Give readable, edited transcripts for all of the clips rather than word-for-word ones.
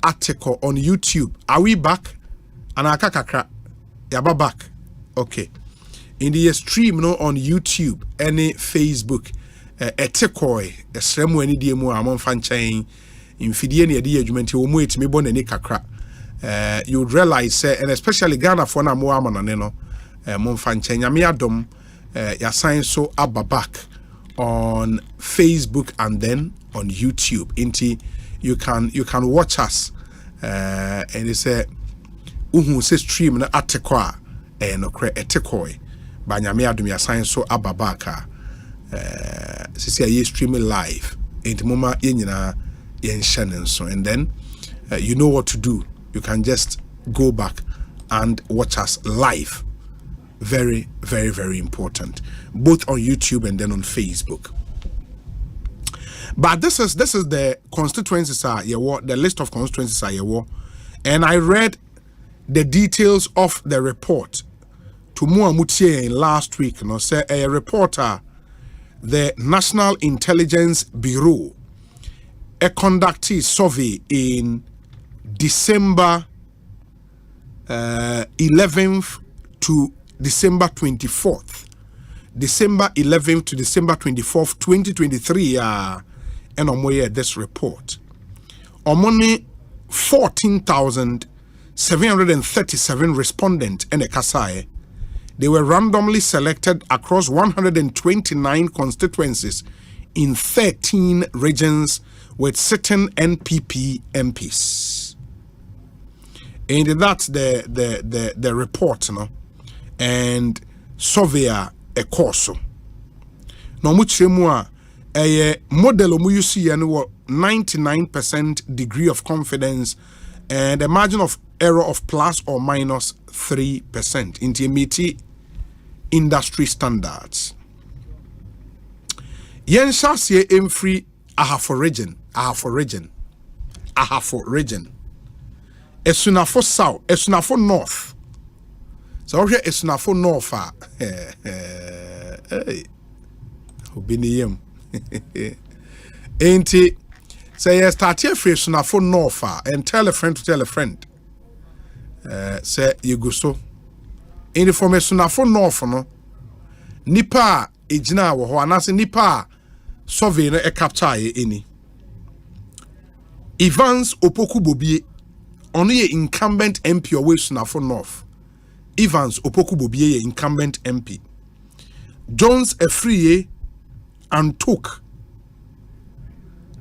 article on YouTube. Are we back? Anaka kakra. Yaba back. Okay. In the stream no on YouTube, any Facebook, etekoi, esremu any diemu amon fanchain, infidie ni edi adwumenti omu etimi bon ani kakra. You would realize, and especially Ghana for na mo amana no, mon fanchain nyame adom, ya sign so back on Facebook and then on YouTube. Inti you can watch us, and it's a uhu se stream na atekwa no kre etekoi. Banyame adum ya sign so ababaka sisi ye streaming live enti moma yenyina yen channel so, and then you know what to do. You can just go back and watch us live. Very, very, very important, both on YouTube and then on Facebook. But this is the constituencies are the list of constituencies are and I read the details of the report to Muamutie last week. No, say a reporter, the National Intelligence Bureau, conducted survey in December 11th to December 24th. December 11th to December 24th, 2023. And I'm this report. Omoni 14,737 respondents in a Kasai. They were randomly selected across 129 constituencies in 13 regions with sitting NPP MPs. And that's the report, no? And surveyor Ekoso. No much more a model mu you see and 99% degree of confidence and a margin of error of plus or minus 3% intimate industry standards. Yen shasye emfri ahafo region. Esunafo south, esunafo north. So here esunafo north hey. Obiniyem. Enti say you start here for esunafo north and tell a friend to tell a friend. Say you go so. In the formation of north no nipa ejina wo ho anase nipa survey no e capture ye eni Evans Opoku Bobie ono ye incumbent MP or Sunafo North. Evans Opoku Bobie ye incumbent MP. Jones Efriye Antok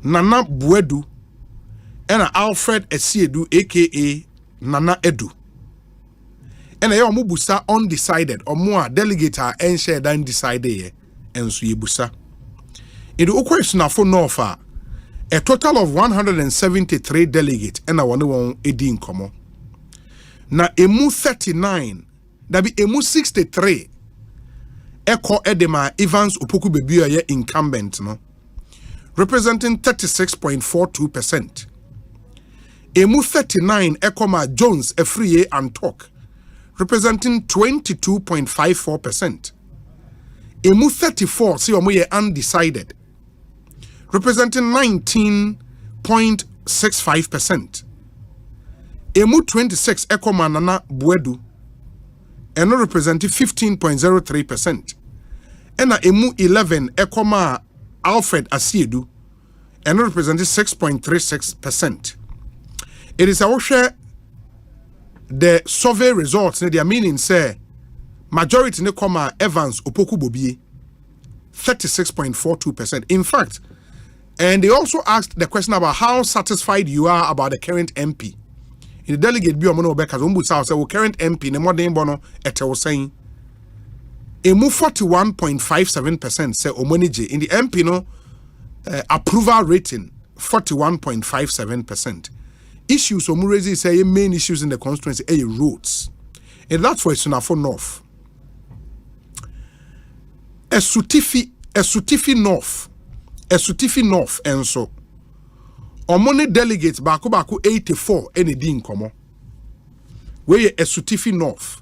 Nana Buedu and Alfred Esiedu aka Nana Edu. And I am busa undecided or more delegate are and share than decided and so busa. In the question of North, a total of 173 delegates and I want to edin komo. Na emu 39, that be emu 63. Eko Edema Evans Opoku Bebia ye incumbent no, representing 36.42%. Emu 39 Ekoma Jones Efriye and Talk, representing 22.54%. Emu 34 see omo ye undecided, representing 19.65%. Emu 26 Ekoma Nana Buedu and representing 15.03%. And Emu 11 Ekoma Alfred Asiedu and representing 6.36%. It is our share. The survey results, their meaning say majority ne comma Evans Opoku Bobie 36.42%. In fact, and they also asked the question about how satisfied you are about the current MP. In the delegate bi omono obeka zo mbusa say current MP ne modern bono etewo saying emu 41.57% say omonije in the MP no approval rating 41.57%. Issues omurezi say main issues in the constituency roads, and that's for Sunafo North. Esutifi North, and so omone delegates baku 84 any din komo. Where Esutifi North.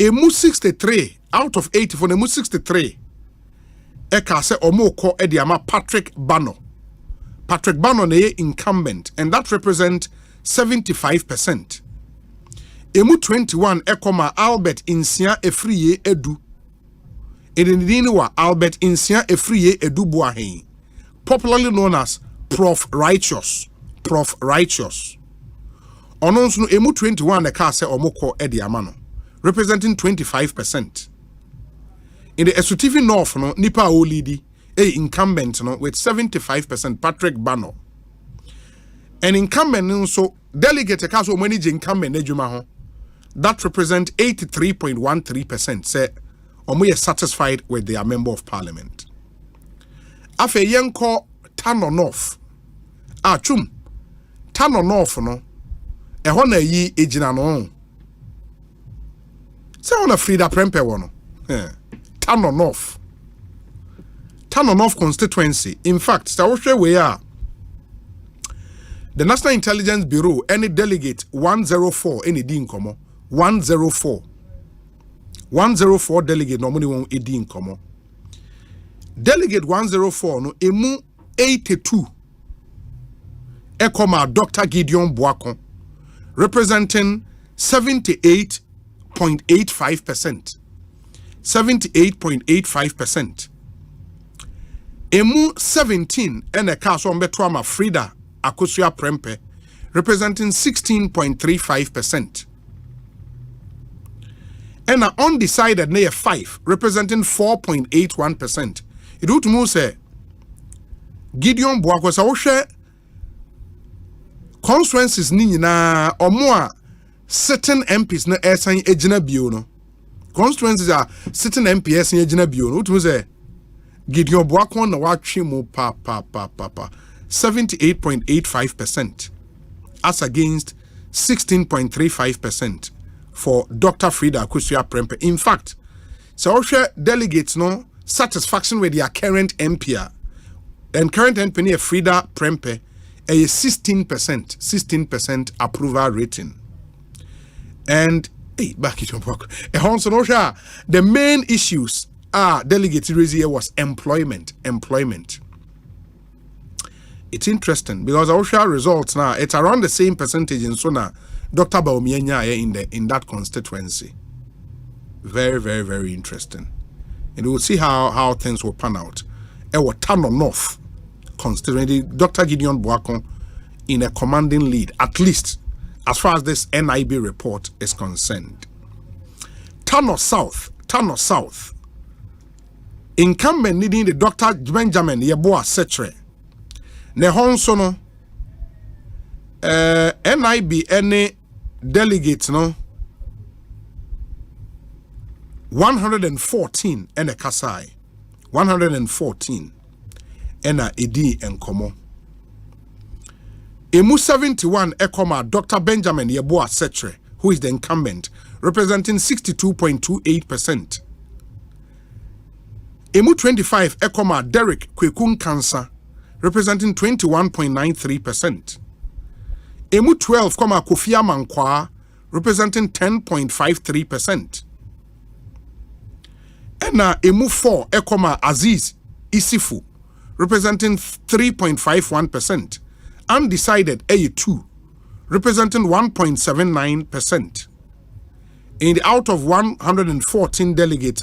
Emu 63 out of 84, emu 63. Eka se omo ko ediama Patrick Bano. Patrick Bannon incumbent, and that represent 75%. Emu 21 ekoma Albert Insia Efriye Edu. Edininiwa Albert Insia Efriye Edu Buahen, popularly known as Prof Righteous. Prof Righteous. Onons no Emu 21 eka se omoko edi amano, representing 25%. In the Esutifi North no nipa olidi incumbent no with 75% Patrick Bannon. And incumbent also delegate eka so manage incumbent ejuma ho. That represent 83.13%. Say omo is satisfied with their member of parliament. Afe yenko Tano North. Chum. Tano North no. Ehona yi ejina no. Se ona Frida Prempe wono. Tano North. Tano North constituency. In fact, we are the National Intelligence Bureau any delegate 104 any din komo 104 delegate no money won edi komo. Delegate 104 no emu 82 ekoma Dr. Gideon Boakon, representing 78.85%. 78.85%. Emu 17 ene kaso mbetuama Frida Akosua Prempe, representing 16.35%. And an undecided near 5, representing 4.81%. It would move say Gideon Boakon sa share constituencies ni na omo certain MPs na esan ejina bio no. Constituencies are certain MPs in ejina bio no. Would move say Gideon Boakon na watch mu pa 78.85% as against 16.35% for Dr. Frida Akosua Prempe. In fact, so delegates no satisfaction with their current MP and current MP Frida Prempe a 16% approval rating. And back it up. The main issues are delegates raised here was employment. It's interesting because our share results now, it's around the same percentage in Sona, Dr. Baomienya in that constituency. Very, very, very interesting. And we'll see how things will pan out. Our Tano North constituency, Dr. Gideon Boakon in a commanding lead, at least as far as this NIB report is concerned. Tano South. Incumbent needing the Dr. Benjamin Yeboah Setre. Nehonso no NIB any delegates no 114 ene kasai 114 ena edi enkomo emu 71 ekoma Dr. Benjamin Yeboah Setre, who is the incumbent, representing 62.28%. emu 25 ekoma Derek Kwekun Kansa, representing 21.93%. Emu 12, Kofia Mankwa, representing 10.53%. And Emu 4, Aziz Isifu, representing 3.51%. Undecided A2, representing 1.79%. In the out of 114 delegates,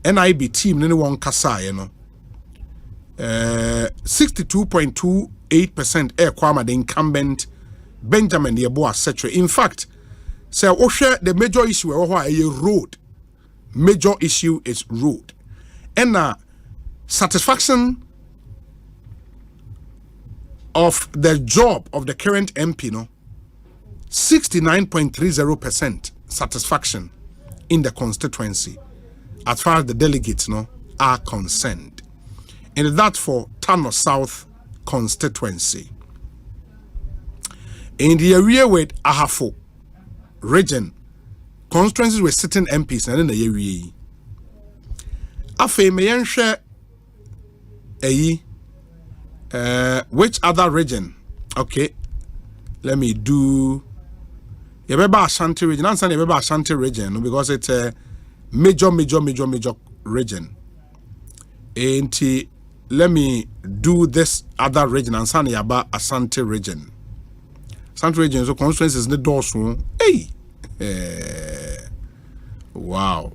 NIB team, anyone Kasa, 62.28% Kwama the incumbent Benjamin Yeboah Setre. In fact, say the major issue a road. Major issue is road. And satisfaction of the job of the current MP, 69.30% satisfaction in the constituency as far as the delegates are concerned. And that's for Tano South constituency. In the area with Ahafo region, constituencies were sitting MPs and in the area. Afe may share which other region? Okay, let me do Yabeba Asante region. I'm saying Yabeba Asante region because it's a major region. And let me do this other region and Sani about Asante region. Asante region so constituencies in the doorstone. Hey, wow.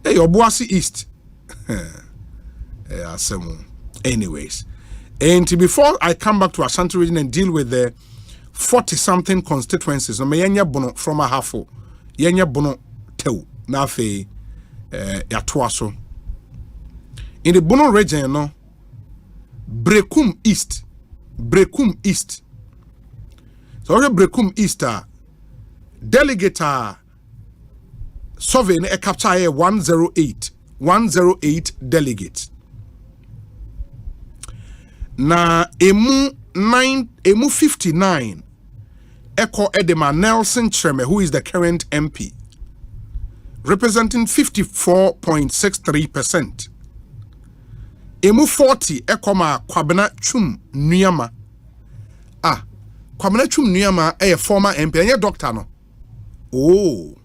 Hey, Obuasi East. Anyways, and before I come back to Asante region and deal with the 40-something constituencies, no me yenya bono from a halfo, yenya bono tew na fe yatoa so. In the Bono region, no, Brekum East. So Brekum East, delegate survey a capture 108 delegates. Na emu 59 Eko Edema Nelson Chreme, who is the current MP, representing 54.63%. Emu 40 ekoma Kwabena Chum Nuyama. Kwabena Chum Nuyama a former MP, and doctor no. Oh.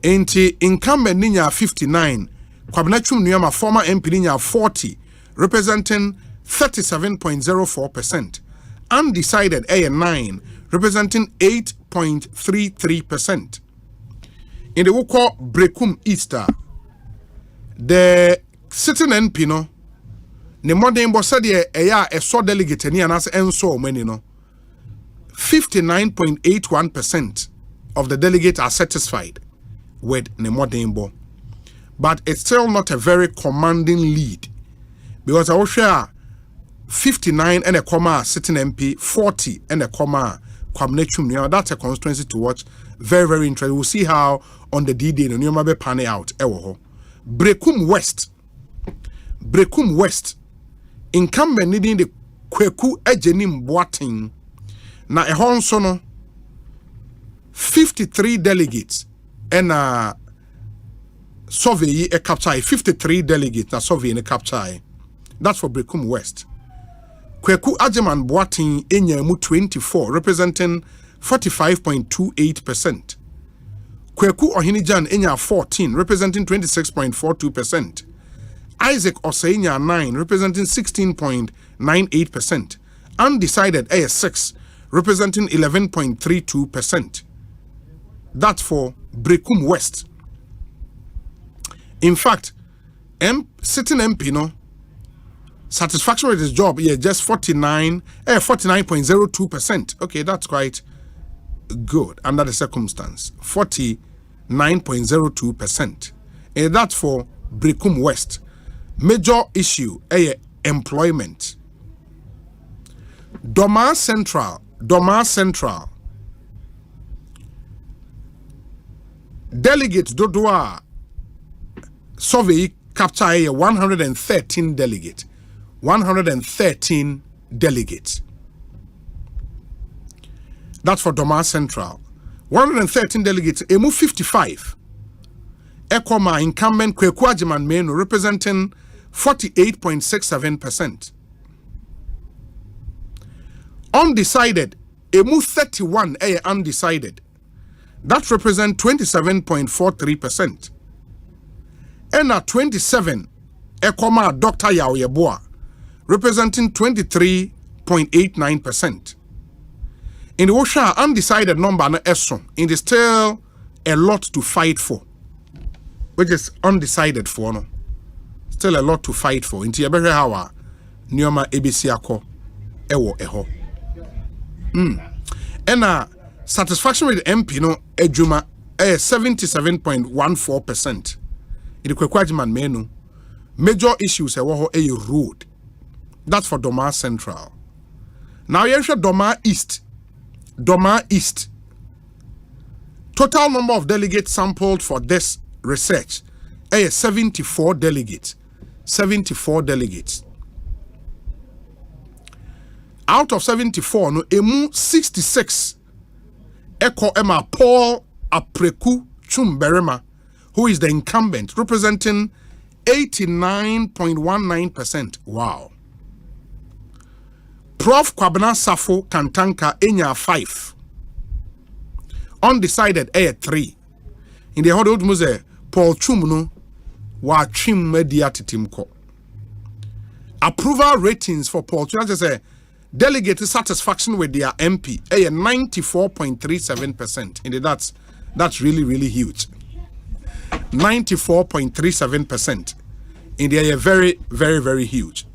Enti incumbent ninya 59, Kwabena Chum Nuyama former MP ninya 40, representing 37.04%. Undecided A9, representing 8.33%. In the Woko Brekum Easter, the sitting NP no ne modern boss said a so delegate ni anas enso many no 59.81% of the delegates are satisfied with ne modern bo, but it's still not a very commanding lead because I will share 59 and a comma sitting MP, 40 and a comma Kwabena. That's a constituency to watch. Very, very interesting. We'll see how on the D-Day the new be panning out. Brekum West. Incumbent needing the Kweku Ejenim Boating. Na ehon sono 53 delegates and survey a capture 53 delegates na survey in a capture. That's for Brekum West. Kweku Ajeman Boating Enyemu 24, representing 45.28%. Kweku Ohinijan Enya 14, representing 26.42%. Isaac Osei 9, representing 16.98%. Undecided A6, representing 11.32%. That's for Brekum West. In fact, sitting MP no satisfaction with his job, just 49.02%. Okay, that's quite good under the circumstance. 49.02%. And that's for Brekum West. Major issue, employment. Doma Central. Delegate Dodoa survey capture 113 delegates. 113 delegates. That's for Doma Central. 113 delegates. Emu 55. Ekoma incumbent Kweku Ajeman Menu representing 48.67%. Undecided. Emu 31 undecided. That represents 27.43%. Ena 27 Ekoma Dr. Yaoyeboa representing 23.89%. In the Osha undecided number na Eson, it is still a lot to fight for. Which is undecided for no. Still a lot to fight for. Inti yabere hawa Nyoma ABC ako ewo eho. Ena satisfaction with MP no ejuma 77.14%. In the Kweku Ajeman Menu. Major issues a road. That's for Doma Central. Now you have Doma East. Total number of delegates sampled for this research 74 delegates. 74 delegates. Out of 74, no emu 66 Eko Emma Paul Apreku Chumberema, who is the incumbent, representing 89.19%. Wow. Prof. Kwabena Safo Kantanka Enya 5. Undecided A3. In the Hodod Muse, Paul Chumno wa trim media titimko. Approval ratings for politicians say delegate satisfaction with their MP 94.37%. And that's really, really huge. 94.37%. And they are very, very, very huge.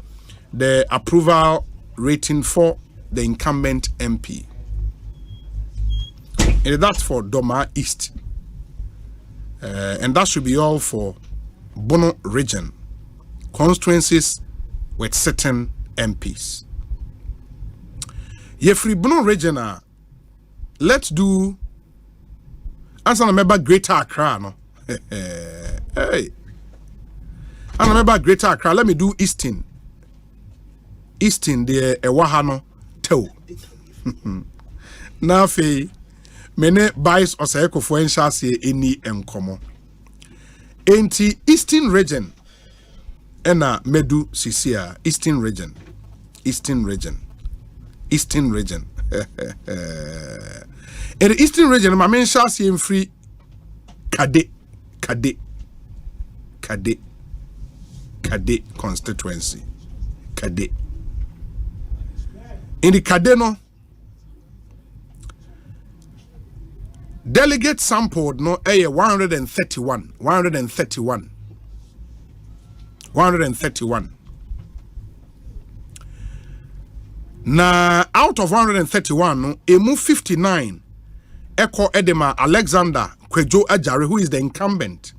The approval rating for the incumbent MP. And that's for Doma East. And that should be all for Bono region. Constituencies with certain MPs. Yefri Bono region, let's do answer remember Greater Accra, no? Hey. And remember Greater Accra, let me do Eastern. Eastern, the Ewahano Tau. Now, mene buys Osei for enshasi any enkomo. Enti Eastern region, ena medu sisia Eastern region. In the Eastern region, my main shasi in free Kade constituency. Kade. In the Kade no, delegate sampled no 131. Na out of 131 no, emu 59 Eko Edema Alexander Kwejo Ajare, who is the incumbent,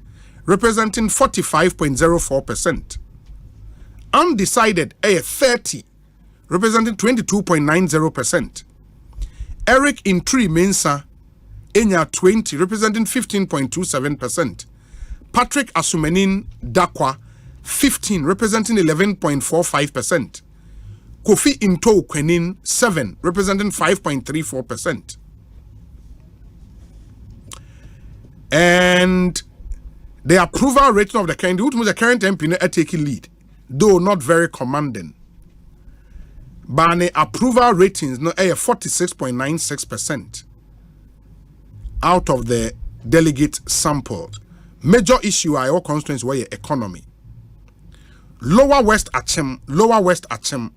representing 45.04%. Undecided 30, representing 22.90%. Eric Intri Mensa Enya 20, representing 15.27%. Patrick Asumenin Dakwa 15, representing 11.45%. Kofi Into Kwenin 7, representing 5.34%. And the approval rating of the current MP are taking lead, though not very commanding. But the approval ratings no 46.96% out of the delegate sampled. Major issue are all constituents were economy. Lower West Achem.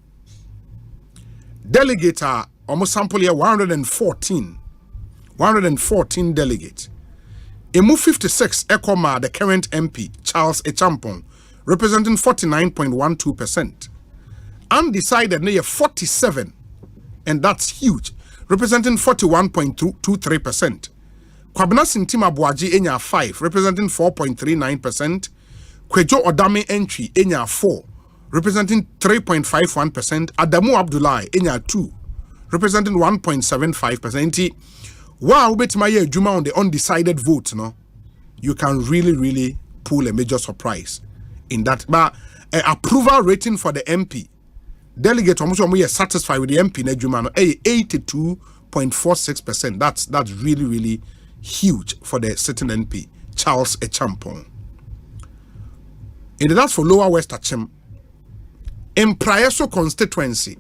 Delegate are almost sample here 114 delegates. Emu 56 Ekoma, the current MP, Charles Echampong, representing 49.12%. Undecided, near 47, and that's huge, representing 41.23%. Kwabena Sintima Buaji Enya 5, representing 4.39%. Kwejo Odame Entry Enya 4, representing 3.51%. Adamu Abdullah Enya 2, representing 1.75%. Wow, bet my Juma on the undecided vote, no, you can really pull a major surprise in that. But approval rating for the MP, delegate almost satisfied with the MP na Juma no 82.46%. That's really huge for the sitting MP, Charles Echampong. And that's for Lower West Achem. In Prayeso constituency,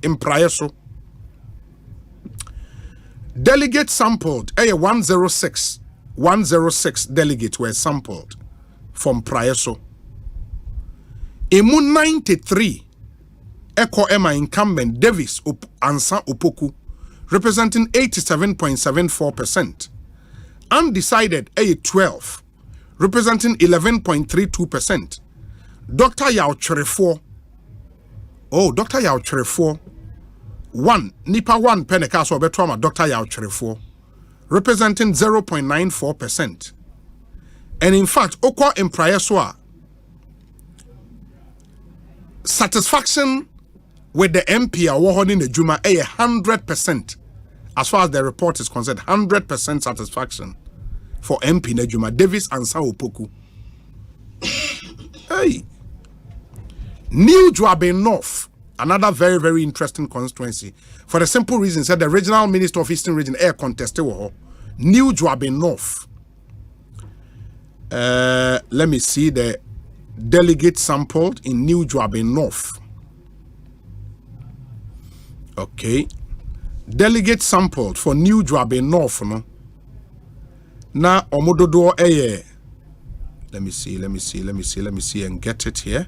delegates sampled, 106 delegates were sampled from Prayeso. Emu 93, Eko Emma incumbent Davis Ansa Opoku, representing 87.74%. Undecided, 12, representing 11.32%. Dr. Yao Cherefo, Dr. Yao Cherefo, Nipa 1 Pentecost Betroma Dr. Yao Cherefo, representing 0.94%. And in fact, Okwa in Prayesoa, satisfaction with the MP award in the Juma 100%. As far as the report is concerned, 100% satisfaction for MP Nejuma Davis and Opoku. Hey, New Dwabe North, another very interesting constituency. For the simple reason that the regional minister of Eastern Region air contested New Dwabe North. Let me see the delegate sampled in New Dwabe North. Okay. Delegate sampled for New Dwabe North, no? Na omododo Let me see and get it here.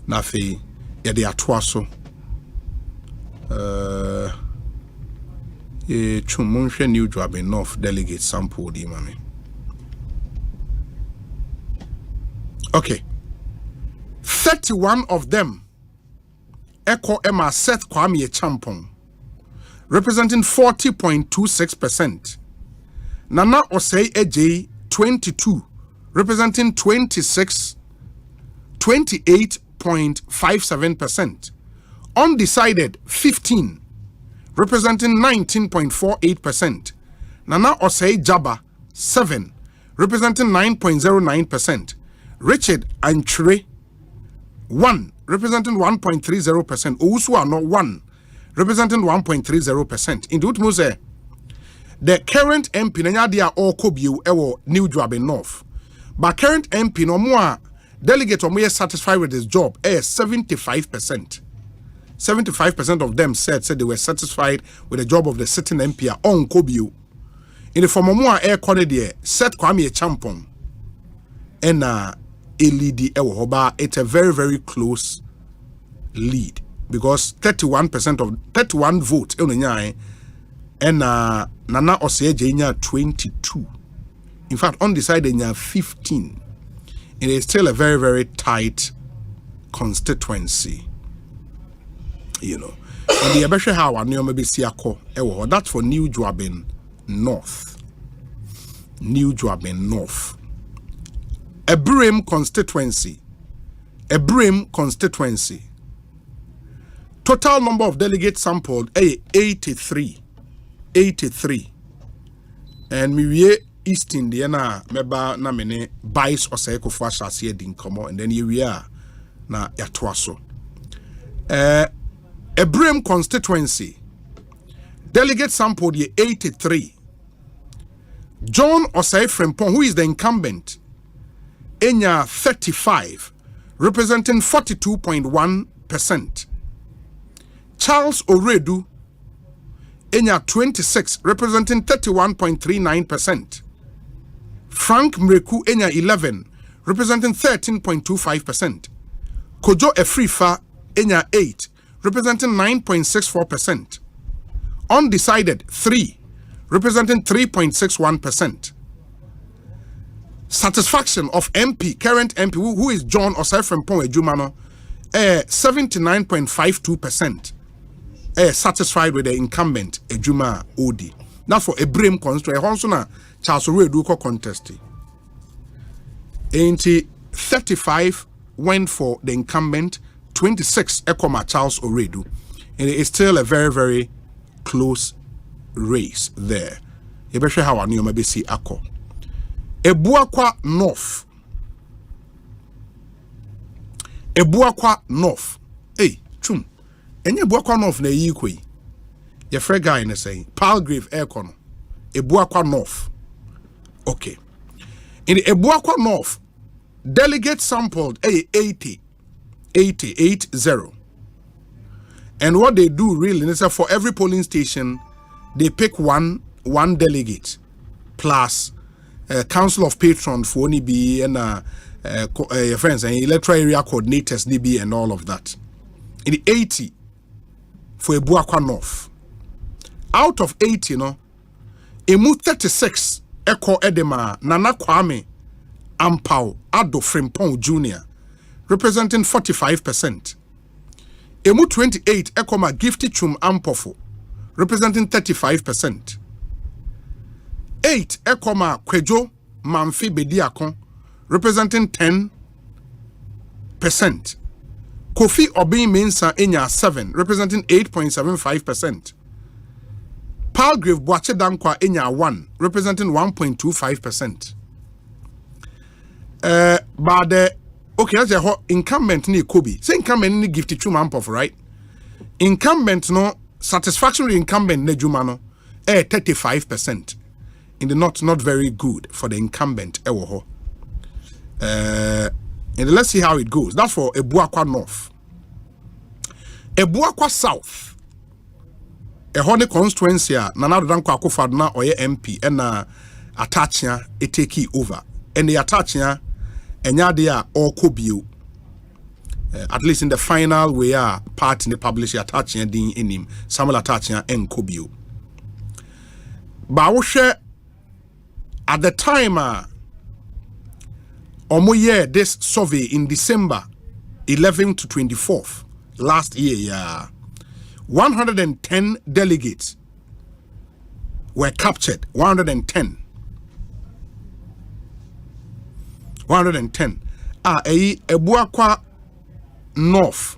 Nafi, yeah, they are twice. Chumunshe new job in North delegate sample di mami. Okay. 31 of them Eko Emma Seth Kwame Champon, representing 40.26%. Nana Osei Eje 22, representing 28.57%. Undecided 15, representing 19.48%. Nana Osei Jaba 7, representing 9.09%. Richard Anchre 1, representing 1.30%. Owusu no 1, representing 1.30%. In Dutmuse, the current MP Nanya dia all Kobiu ewo New Job in North. But current MP no more delegate or satisfied with his job 75%. 75% of them said they were satisfied with the job of the sitting MP on Kobiu. In the form of more air quality, set Kwame Champon and lead ewo. It's a very, very close lead because 31 votes and Nana Osei nya 22. In fact, undecided nya 15. It is still a very, very tight constituency. You know. And the Abeshe Hawa maybe Siako ewo. That's for New Joabin North. New Joabin North. Ebrim constituency. Total number of delegates sampled 83. And we East Indiana meba na mene bias Osei kofo asase din komo, and then we are na yatoaso. Ebrim constituency delegate sampled 83. John Osei Frempong, who is the incumbent, enya 35, representing 42.1%. Charles Oredu enya 26, representing 31.39%. Frank Mreku enya 11, representing 13.25%. Kojo Efrifa enya 8, representing 9.64%. Undecided 3, representing 3.61%. Satisfaction of MP, current MP, who is John Osei Frempong Ejumano, 79.52%. Satisfied with the incumbent Ejuma Odi. Now for Ebrim constituency, Honsona Charles Oredu contest. 35 went for the incumbent, 26 Ekoma Charles Oredu. And it is still a very, very close race there. Ebeshe hawa ni maybe see ako. Ebuakwa North. Hey, chum. Enye Ebuakwa North na yi kwe. Ye free guy na say Palgrave Aircon. Ebuakwa North. Okay. In the Ebuakwa North, delegates sampled 80. And what they do really is that for every polling station, they pick one delegate plus council of patrons for ONIB and your friends and electoral area coordinators DB and all of that. In the 80 for Ebuakwa North. Out of 80, emu 36 Eko Edema Nana Kwame Ampao Ado Frempong Jr. representing 45%. Emu 28 Ekoma Gifty Chum Ampofo representing 35%. 8 Ekoma Kwejo Mamfi Bediakon representing 10%. Kofi Obin Mensa Enya 7 representing 8.75%. Palgrave Boache Dankwa Enya 1 representing 1.25%. But the okay, that's a incumbent ni Kobe. Say incumbent ni Gifty Chum Ampofo, right? Incumbent no satisfactory incumbent ne Jumano 35%. In the not very good for the incumbent ewoho. And let's see how it goes. That's for Ebuakwa North. Ebuakwa South. Ehone constituency Nana Dankwa Akufo-Addo na oye MP and Atachia take over. And the Atachia Enyadia or Kobio. At least in the final we are part in the publish attaching din in him, Samuel attaching and Kobio. But at the time, Omoye this survey in December 11 to 24th last year, 110 delegates were captured. 110. Ebuakwa North.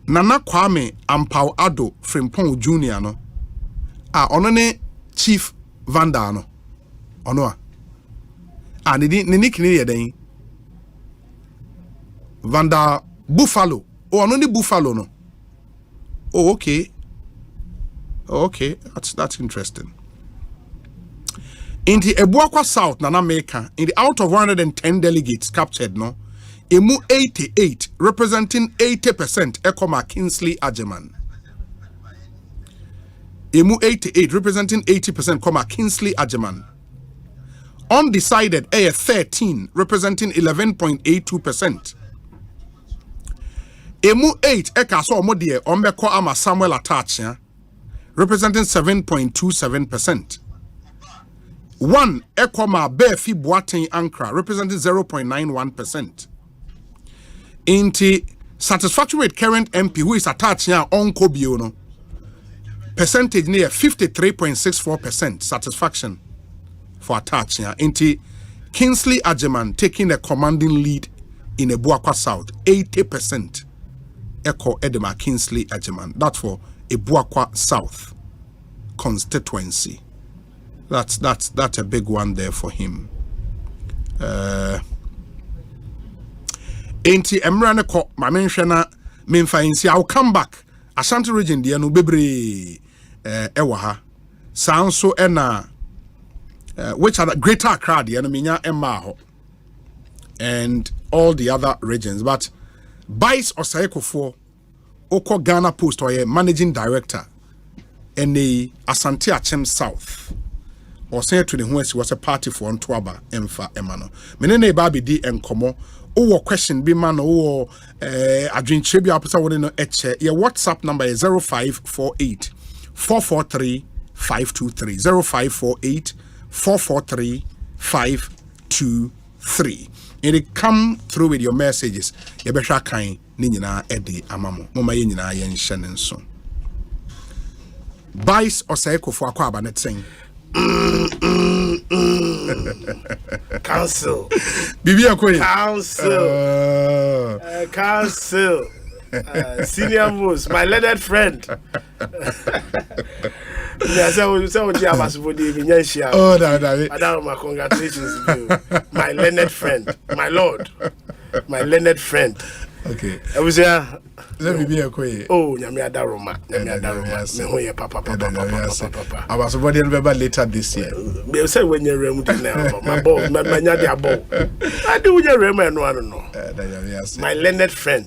Nana Kwame Ampao Ado Frimpong Junior no. Onone Chief Vanda no. Ono ni kini den Vanda Buffalo. Onone Buffalo no. Oh, okay. Okay, that's interesting. In the Ebuakwa South, Nana Meka, in the out of 110 delegates captured, no, Emu 88, representing 80%, Ekoma Kingsley Ajeman. Emu 88, representing 80%, Koma Kingsley Ajeman. Undecided, 13, representing 11.82%. Emu 8, Eka so Omodie, Ombeko Ama Samuel Atachia, representing 7.27%. 1 Ekoma Befi Boating Ankara, representing 0.91%. Inti satisfaction with current MP who is attached here on Kobio, percentage near 53.64% satisfaction for attached here. Inti Kingsley Ajeman taking a commanding lead in Ebuakwa South, 80%. Eko Edema Kingsley Ajeman. That's for Ebuakwa South Constituency. That's a big one there for him. Enti Emrane ko ma menhwena memfa insi. I'll come back. Asante region dia no bebre ewa ha. Sanso ena which are the greater Accra dia no menya emma ho. And all the other regions, but Bice Osei Oko Ghana Post or managing director and the Asante Achem South. Or say to the West was a party for Ontwaba Emfa Emano. Menene Babi di enkomo. Or question be man or adwin tribute episode wouldn't know your WhatsApp number is 0548 443 523 0548 443 523. And it come through with your messages. You better kind Nina Eddie Amamo. Mama Yina Yen Shannon so. Bice or Seiko for Kwabena net saying. Council. Bibi Akwe. Council. Senior most, my learned friend. Oh, no. Congratulations to you. My learned friend. My lord. My learned friend. Okay. I was here. Let me be a quay. Oh, Nyamia Daroma. Papa. I was already remember later this year. They say when you're removed now, my ball, my Nyadi ball. I do your remember, no, I don't know. My learned friend.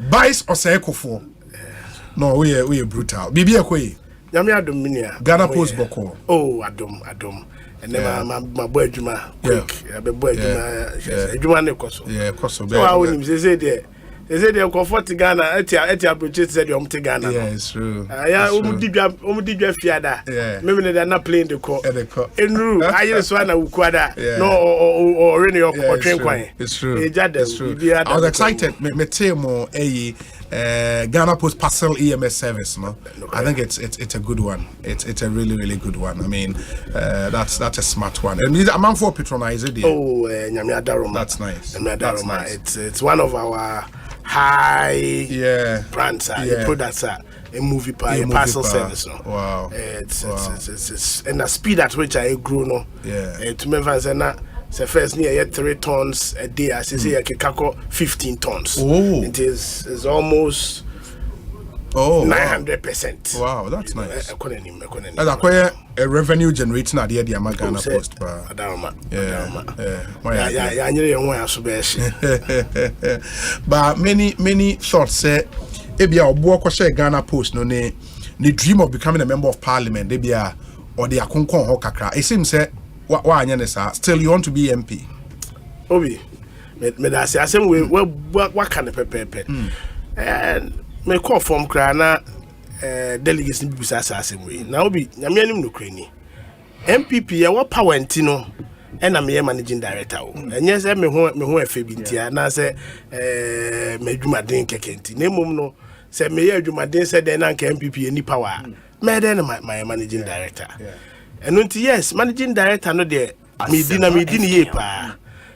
Bice or Seiko for. No, we are brutal. Bibi a quay. Nyamia Dominia. Ghana Post Boko. Oh, Adom. And then my boy Juma quick. I be boy Juma Nekoso. Yeah, Koso. So I wouldn't say there. They say they're comforting Ghana. Etia Bridget said you're Ghana. Yeah, it's true. Yeah, Umudibia Fiada. Yeah. Maybe they're not playing the court. In Ru, I just want to Ukwada. No, or Renny or Train Quine. It's true. It's true. I was excited. Me tell more Ghana Post Parcel EMS service, no? I think it's a good one. It's a really good one. I mean, that's a smart one. And I'm for patronize it. Oh, Nyamia Daroma. That's nice. That's nice. It's one of our high brands, products, a movie parcel service. No? Wow. It's and the speed at which I grew, no. Yeah. To me, so first near 3 tons a day. I say I can kako 15 tons. Oh. It is almost 900%. Wow, that's nice. I couldn't. That's quite a revenue generating at the Ghana Post. But many thoughts say, Ebia Obuako share Ghana Post no ne dream of becoming a member of parliament. Ebia or the Akunkon Hokakra. It seems say still you want to be MP. Obi, me da say asem we what can pepe. And me call from Krana delegates ni bisa asem we. Na obi, nyame anim no krani. MPP ya what power ntino and I'm a managing director. And yes, me ho efe bi ntia na say me dwumaden kekenti. Na mum no say me ya dwumaden say den na MPP any power. Me den my managing director. And until yes, managing director no there me di ni ye pa.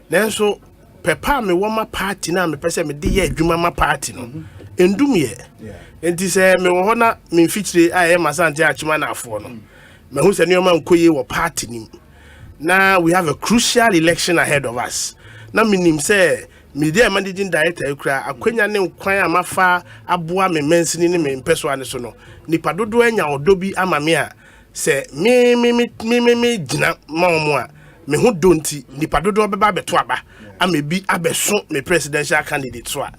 Nanso pepa me wo ma party na me pese me de ye adwuma ma party no. Endum ye. Enti say me wo na me feature aye Asante achuma na afo no. Me hu se ne ma nkoye wo party nim. Now we have a crucial election ahead of us. Now minim say media managing director ekura akwanya ne nkwan amafa aboa me mensini ne me mpeso ane so no. Nipa dodo anya odobi ama me a say me gina ma omo a me hu donti nipa dodo beba beto aba amebi abeso me presidential candidate so a.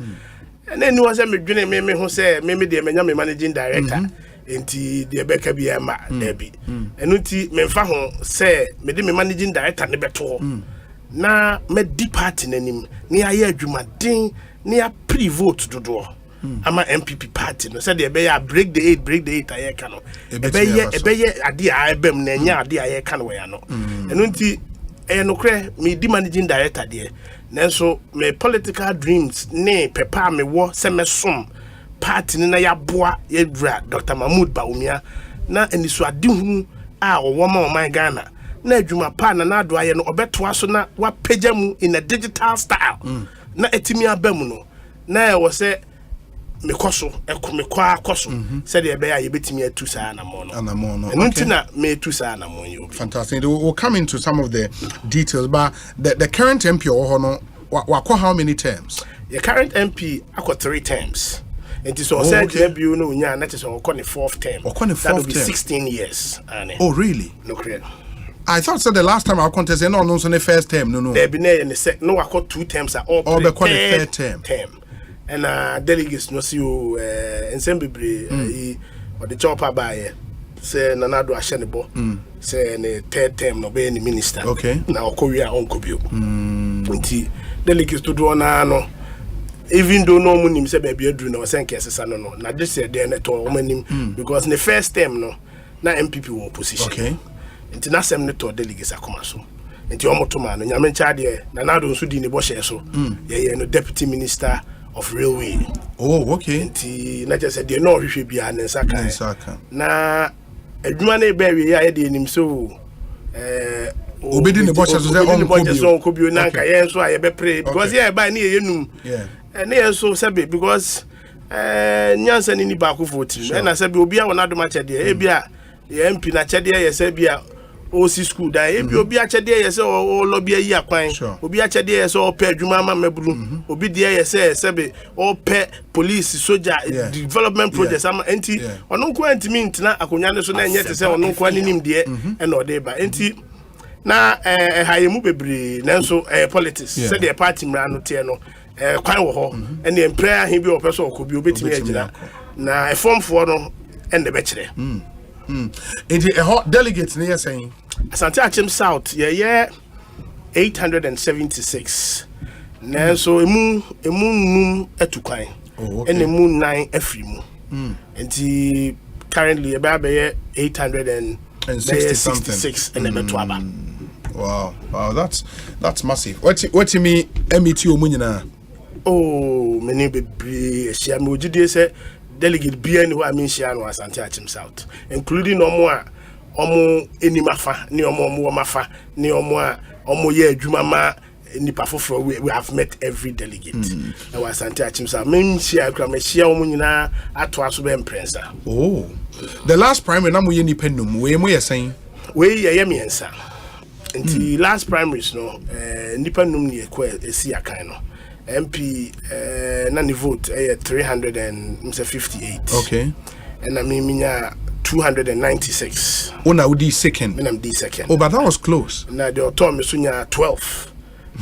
And then was me dwene me hu say me de menya me managing director. Enti de beka bi ama debi enuti memfa ho se me de me managing director ne beto na me di party nanim ne aye adwumaden ne a pre-vote dodo ama MPP party no se de be ya break the eight aye ka no ebe ade a ebem na nya ade aye ka no we ya no enuti no kre me di managing director de nanso me political dreams ne pepa me wo se me som party na ya boa ye dra Dr. Mahmoud Baumia na eniso adehunu a wo ma oman Ghana na adwuma pa na ado aye no obeto aso na wa pagya mu in a digital style na etimi abamu no na wo se mekoso ekomekwa akoso se de be ya ye betimi atu saa na mo no enti na me atu saa na mo yo. Fantastic. We'll come into some of the details, but the current MP no wako how many terms? The current MP akọ 3 terms. It is also debut no nya na tese o kone 4th term. That will be 16 years. Oh really? No clear. I thought so the last time I contested no so the first term no. There be in the second no I 2 terms are all the third term. And delegates no see you ensemble or the chopper by say nanado ahyenebo say ne 3rd term no be any minister. Okay. Na okoria onkobio. Nti delegates to do na no. Even though no money say baby adru na osen kesesa no na this say there na to omanim because in the first term no na MPP won position. Okay. Nti na sem ne to delegates akoma so. Nti omoto ma no nyame ncha de na nado nso di ne bo hye so. Ye no deputy minister of railway. Oh okay. Nti na just say there no hwehwe bia ne nsaka. Na adwuma na e ba wi ya de enim so obedi ne bo hye so say onkobio na nka ye nso aye be pray because ye ba na ye num. Yeah. And they so sabi because nyansa ni ba ko vote na sabi obi a wona do ma chede e bia ye MP na chede ye sabi a osi school da e bia obi a chede ye se o lobby ayi akwan obi a chede ye se o pe adwuma ma maburu obi de ye se sabi o pe police soldier development projects am enti ono nko antimi ntina akonya ne so na enye te se ono nko anim de e na ode ba enti na haye mu bebre nanso politics se the party mra no te no kwan wo ho ene employer he bi opeso okobi obetimi agina na form for no ende be kire Enti hot delegates ne saying Asante Achim South ye 876 na so emu num etukwan ene mu 9 afri mu enti currently about 866 ene beto aba. Wow, that's massive. What you mean MET omunyina? Oh, many be share me ojide say delegate bia ni ho amin share no Asante Achim South, including omo enimafa ni omo mafa ni omo ye adwuma ma nipa foforo we have met every delegate. Na Asante Achim South men share kra me share omo nyina ato aso be imprensa. Oh, the last primary na mo ye nipa num we mo ye saying we ye miensa. Nti last primaries no nipa num ni ekwa esi akan no MP na ni vote 358. Okay. And I mean 296. Oh, now D second. And I'm D second. Oh, but that was close. Now the autonomy sunya 12.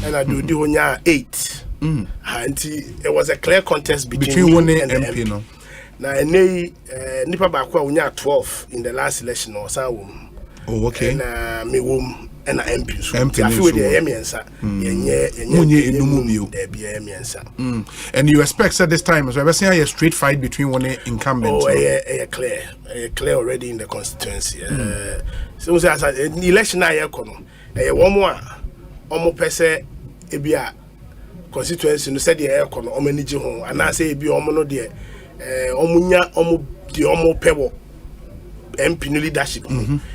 And I do the one 8. And it was a clear contest between one and MP, the MP. No. Now nipa bakwa unya 12 in the last election or so. Oh, okay. And me and MP so I feel the emiensa yenye enumubio there be emiensa and you expect at this time so ever seen a straight fight between one incumbent clear already in the constituency so say as election na ye kono one more omo pese ebia constituency no said the air kono omo niji ho ana say ebi omo no de omunya omo di omo pewo MP no leadership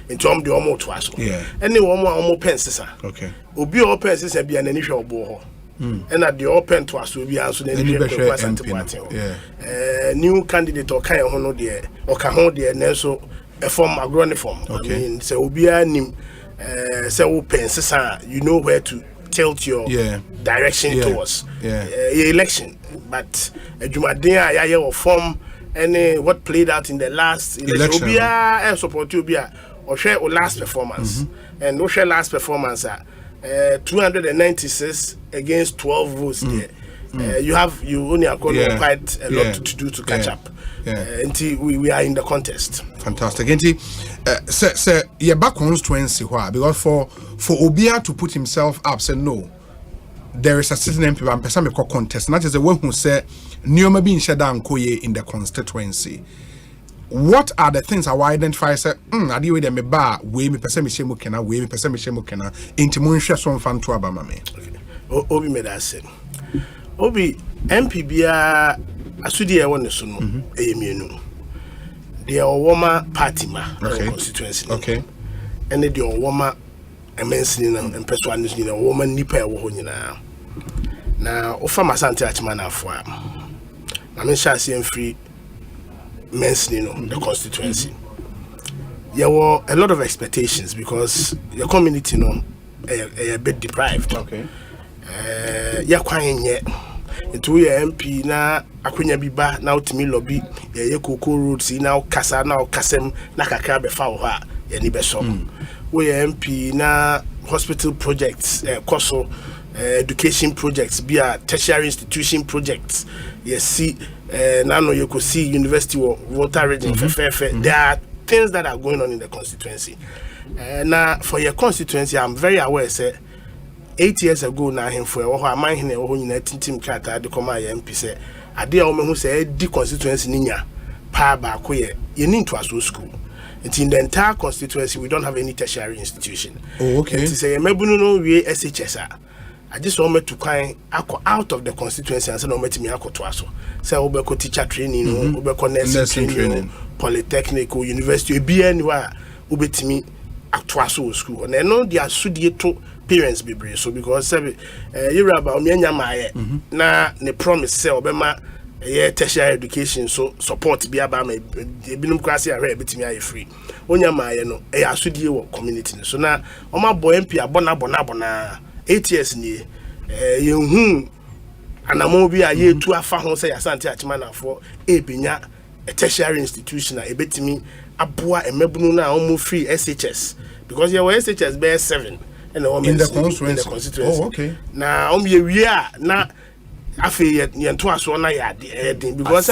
into omo de omo to aso any omo pensesa okay obi o pensesa bia na ni hwe obo ho and at the open to aso bia so na ni hwe Asante new candidate or kan ho no de o ka ho de na so a form agroniform I mean say obi anim say o pensesa you know where to tilt your direction towards election but adwumaden a ya form any what played out in the last election obia and support obia or share or last performance and no share last performance 296 against 12 votes there you only are going quite a lot to do to catch up until we are in the contest. Fantastic. Say your back constituency why because for Obia to put himself up say no there is a certain MP and person me contest and that is the one who say Nioma being shut down koye in the constituency. What are the things I will identify say I deal with them me bar we me person me shemu kena we me person me shemu kena into munhwe so fan to aba mame. Obi me that say Obi MP bia asudi e won so no eyemienu the Owoma party ma constituency and the Owoma emensini na empeso anisini na Owoma nipa e wo ho nyina na ofa Asante achima na afo a na me sha se free mensini no the constituency there were a lot of expectations because the community no a bit deprived ya kwan nye into your MP na akwenya biba na utimi lobby ye koko roads na ukasa na ukasem na kakra be fa wo ha ye ni be so we MP na hospital projects koso education projects be a tertiary institution projects you see na no you could see university water region there are things that are going on in the constituency now for your constituency I'm very aware say 8 years ago na him for Omanhene wo nyina tintim krata de koma ya MP say ade a wo mehu say di constituency ninya pa ba ko ye need to aso school. It's in the entire constituency we don't have any tertiary institution. It say mebunu no we SHS I just want to kind out of the constituency and say no metimi akoto aso say obeko teacher training obeko nursing training polytechnic or university be anywhere obetimi ato school and no dia sudie to parents be brave so because you raba omianya maye na ne promise say obema tertiary education so support be aba ma ebinum kwase ahwe betimi aye free onya maye no asudie wo community so na oma boy MP abona 8 years ni yehu anamo bi aye tu afa ho say Asante achima na afo ebinya a tertiary institution a ebetimi aboa emebunu na omo free SHS because you were SHS be 7 and in the constituency. Oh, okay. Now we are na afi yento aso na ya because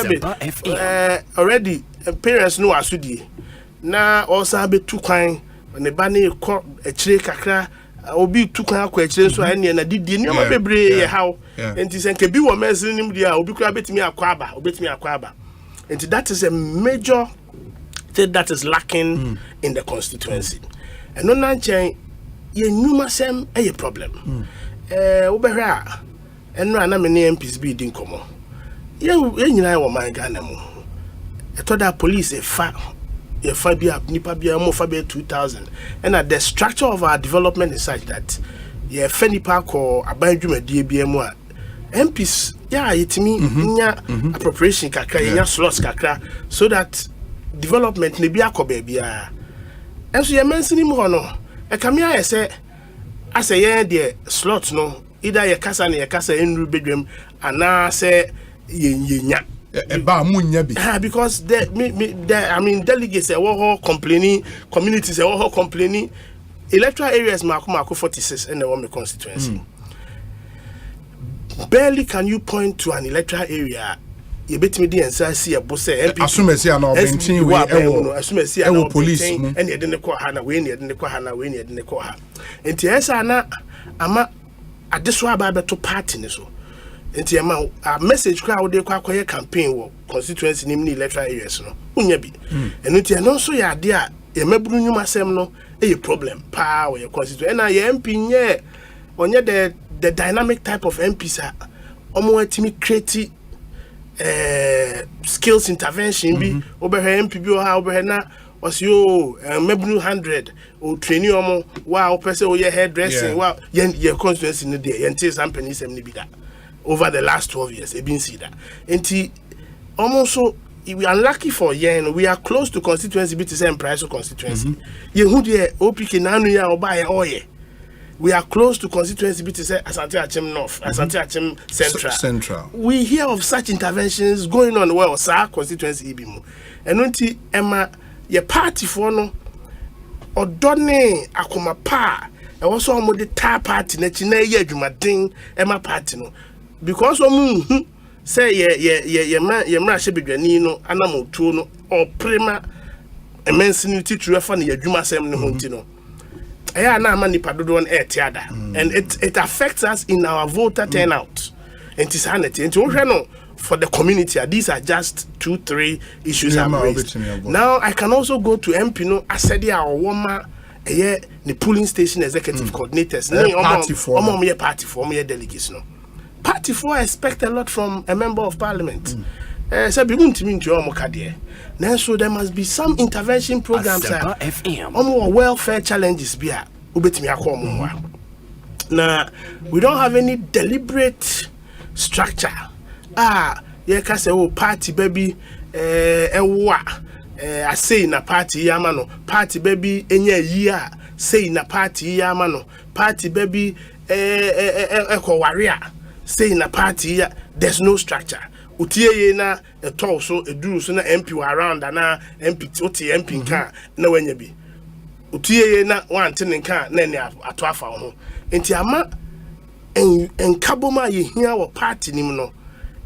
already parents know asudi na also be two kwan ne ba ne ko echire kakra obi tu kwan akwa echire so ane na didi ni ma bebre how enti se nke bi wo mesin nim dia obi kura betimi akwa aba enti that is a major thing that is lacking in the constituency and no na chen ye nyuma sem a problem obehwe a eno ana me ne MPs bi din komo ye nyina wo man Ghana mu eto da police fa bia nipa bia mo fa bia 2000 and the structure of our development is such that ye fa nipa ko abandwumadie bia mu a MPs ya yetimi nya appropriation kakra nya slots kakra so that development ne bia ko ba bia enso ye mensini mu hono e kamia ye say aseye de slot no either ye kasa enru bedwam ana say yenya eba munya bi because I mean delegates were complaining, communities were complaining. Electoral areas Mako 46 in the Wome constituency. Barely can you point to an electoral area you bet me the answer see a boss MP asumesi ana obenti we asumesi ana police and you didn't call Hana we didn't call Hana we didn't call her and yes ana ama adeswa ba to party ne so enti ama a message crowd dey kwa campaign wo constituency nim ni electoral areas no unya bi enu ti no so ya ade a ye maburu nyuma asem no e problem pa wo ye constituency na ye MP nye onye the dynamic type of MPs a omo atimi create skills intervention bi obehe MP bi o ha obehe na was yo maburu 100 o training omo wa o pese o ye hairdressing wa ye constituency no dey ye nti sampani sem ni bi da over the last 12 years e been see that enti almost so we are lucky for yen we are close to constituency bit the same price of constituency ye hu de opk nanu ya oba ye oye we are close to constituency bit say Asante Achem North Asante Achem Central we hear of such interventions going on well sir constituency ibi mu eno nti ema ye party for no odone akoma pa e wo so omo de ta party na chi na ye adwumaden ema party no because say ye mra shebedwani no anamotuo no or prima immensity to fa na yadwuma sem ne ho nti no eya na ama nipa dodo na etiada and it affects us in our voter turnout and sanity and wo hwe no for the community these are just 2-3 issues I've raised. Now I can also go to MP no asedi a woma the polling station executive coordinators party for delegates no party for expect a lot from a member of parliament. So there must be some intervention programs welfare challenges now we don't have any deliberate structure can say party baby I say in a party yamano party baby enya year say in a party yamano party baby warrior say in a party there's no structure utie na a tall so a do so na MP around na MP MP can na wenya bi utie na one tin kan na ne atoafa ho enti ama enkaboma ye hia wo party nim no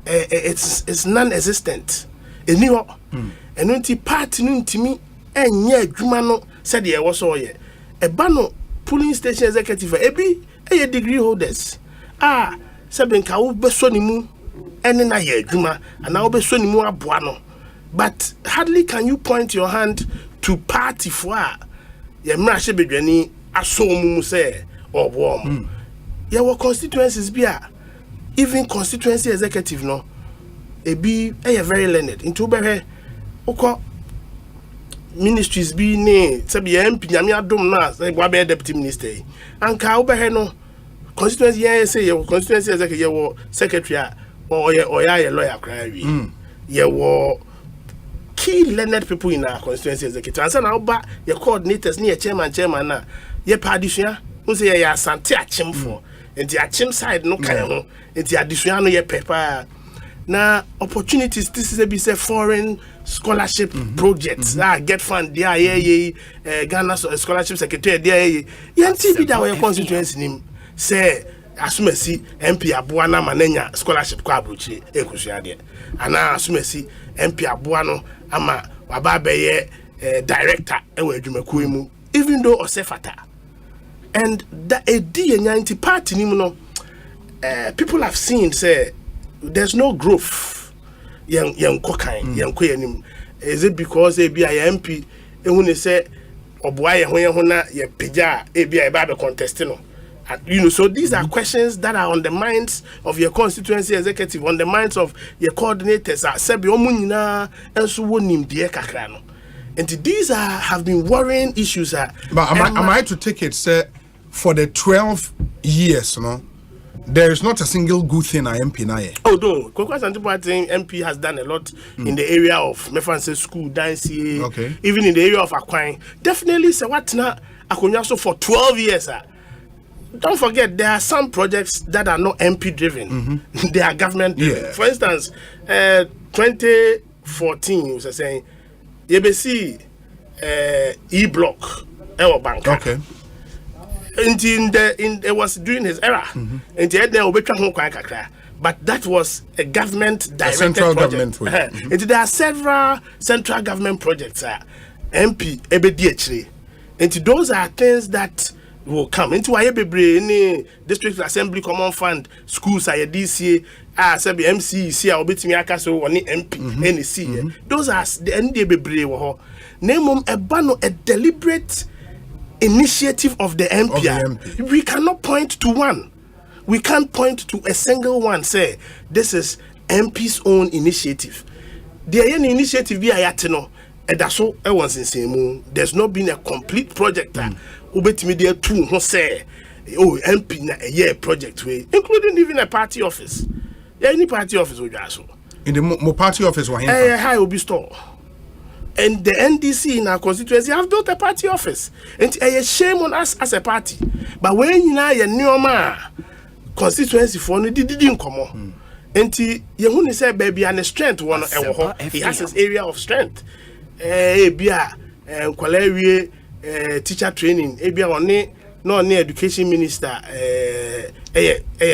it's non-existent eni ho eno nti party no ntimi enye adwuma no said ye wo so ye eba no polling station executive ebi eye degree holders seben ka wo beso ni mu ene na ye adwuma ana wo beso ni mu aboa no but hardly can you point your hand to party for ye mra hye bedwani aso mu say obo ye wo constituencies bia even constituency executive no ebi very learned into behwe ukọ ministries bi ne sabi MP nyame adom na say gwa be deputy minister anka wo behwe no constituency say your constituency executive your secretary or your lawyer cry you were key learned people in our constituency executive and so now ba your coordinators near chairman na your padisua who say ya Asante Achem for and the Achem side no kind ho and the addition no your paper na opportunities this is a be say foreign scholarship projects get fund there Ghana scholarship secretary there yanti that your constituency name say asumesi MP aboa na manenya scholarship kwa abrochi Ekosiise de ana asumesi MP aboa no ama waba beye director ewe adwumakuo mu even though osefata and that a D90 party ni no people have seen say there's no growth yang kokan yang koyanim is it because e bia MP ehune say oboa ye ho na ye peja e bia e ba be contest no. So these are questions that are on the minds of your constituency executive, on the minds of your coordinators. And these have been worrying issues. But am I to take it, sir, for the 12 years, no? There is not a single good thing I MP na. Oh no, MP has done a lot in the area of school, dance, even in the area of Akwan. Definitely, say what na Akonyaso for 12 years. Don't forget, there are some projects that are not MP driven. They are government driven. For instance, 2014 was saying YBC E-Block Bank. Okay. It was during his era. And there we but that was a government directed central project. government And there are several central government projects MP ebedi and those are things that will come into any district assembly common fund schools are DCA sabi MCC obetimi aka so oni MP NC. Those are the ND bebre wo name a deliberate initiative of the MP. We cannot point to one. We can't point to a single one say this is MP's own initiative. The initiative be ayatino edaso ewon sensemu. There's not been a complete project obetimi there too who say MP na a year project way, including even a party office. Any party office will also. In the party office high will be store. And the NDC in our constituency have built a party office. And a shame on us as a party. But when you know your new constituency for no didn't come on. And you say baby and strength one he has his area of strength. Bia quality teacher training, no education minister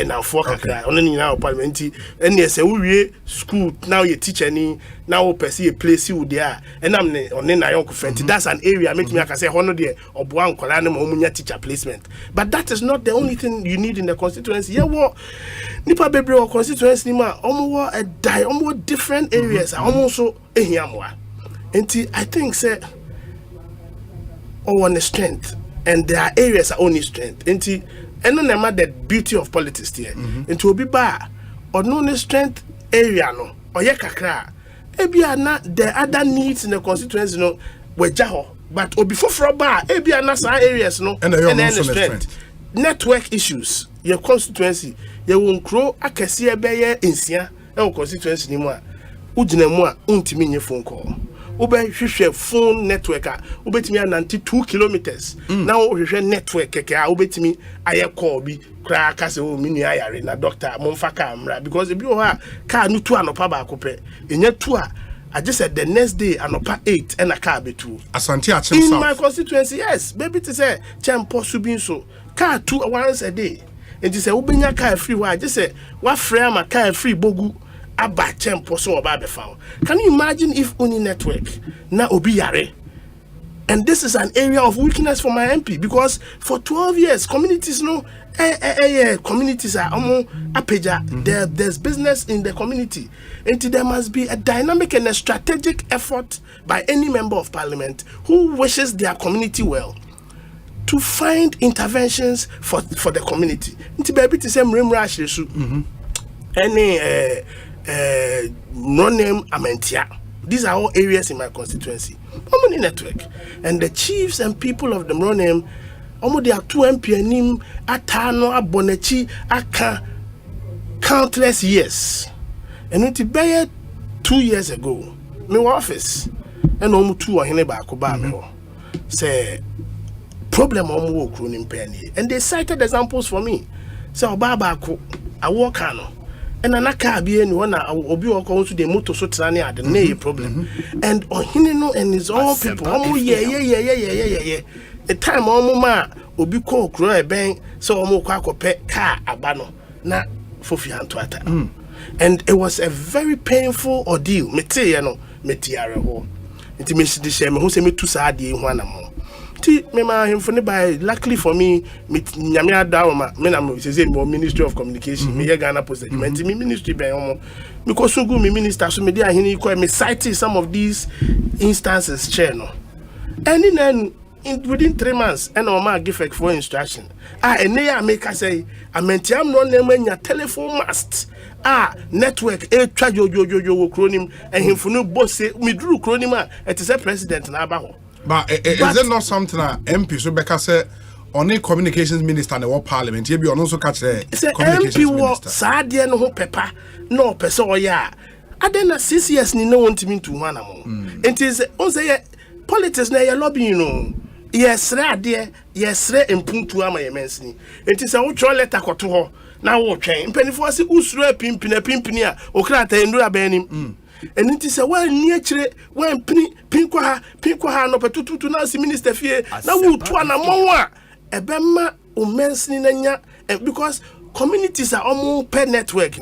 now for only now parliament and yes we school now you teach any now pursue a place you there and I'm on na friend. That's an area make me I can say honor there or one colana teacher placement, but that is not the only thing you need in the constituency. Yeah, what nipa bebre or constituency ma almost different areas almost so ehiamwa and I think say on the strength. And there are areas that only strength. And no matter the beauty of politics here. And to be bad or no strength area no or yakakra. Ebi na the other needs in the constituency no we jaho. But or before for bar ebi na some areas no and then the strength. Network issues. Your constituency you won't grow akesi ebeye insia e constituency ni mo a ugina mo a untimi nye phone call. Ube phone network ubetimi 92 kilometers now hwehwe network keke ubetimi aye call bi kra ka se o minu ayare na doctor momfa ka amra because ebi o ha car no tu anopa ba akopɛ enya tu a I just said the next day anopa 8 and a car be two Asante in my constituency. Yes, baby to say champo subin so car 2 once a day and just say ubenya car free wa just say what frame a car free bogu. Can you imagine if only network na obi yare? And this is an area of weakness for my MP because for 12 years communities no communities are there's business in the community and there must be a dynamic and a strategic effort by any member of parliament who wishes their community well to find interventions for the community. No-name Amentia. These are all areas in my constituency. Omoni network. And the chiefs and people of the no-name, they are 2 MP nim atano abonechi aka countless years. And it be 2 years ago, my office and omu 2 ahene ba akoba me say problem omu okru ni mpani. And they cited examples for me. Say obaba ako awokano. And anaka be any one obi wako to the motor so trani had the problem. And Ohinino and his own people, yeah. A time ma obi ko kro ben so omo kwa kope car abano na fofi antwata. And it was a very painful ordeal. Mete no metiare ho. Nti me share me ho se me tu sa ade ho anamo. Me ma him by luckily for me nyame adawo ma me na me say Ministry of Communication me Ghana Post document me ministry ben omo because so good me minister so me dey ahini ko me cite some of these instances chair no and then within 3 months and o ma give for instruction and ya make say amentiam no na manya telephone mast network twa jo kronim and him for no boss say me duru kronim it is a president na aba ho. But is it not something that MP so Becca said on a communications minister and the world parliament? You be also catch the communications MP minister. Sadia no pepper no person or ya. I then 6 years ni no want me to one among. It is also politics na your lobby you know. Yes, dear, yes, impuntu ama yemensni. It is a ucho letter koto ho. Na wo twen. Mpanifo se usuro pimpini a okrata endura benim. And it is a well near when pinkwa no petutu na si minister fie na wu to na monwa ebema umensni nanya because communities are almost per network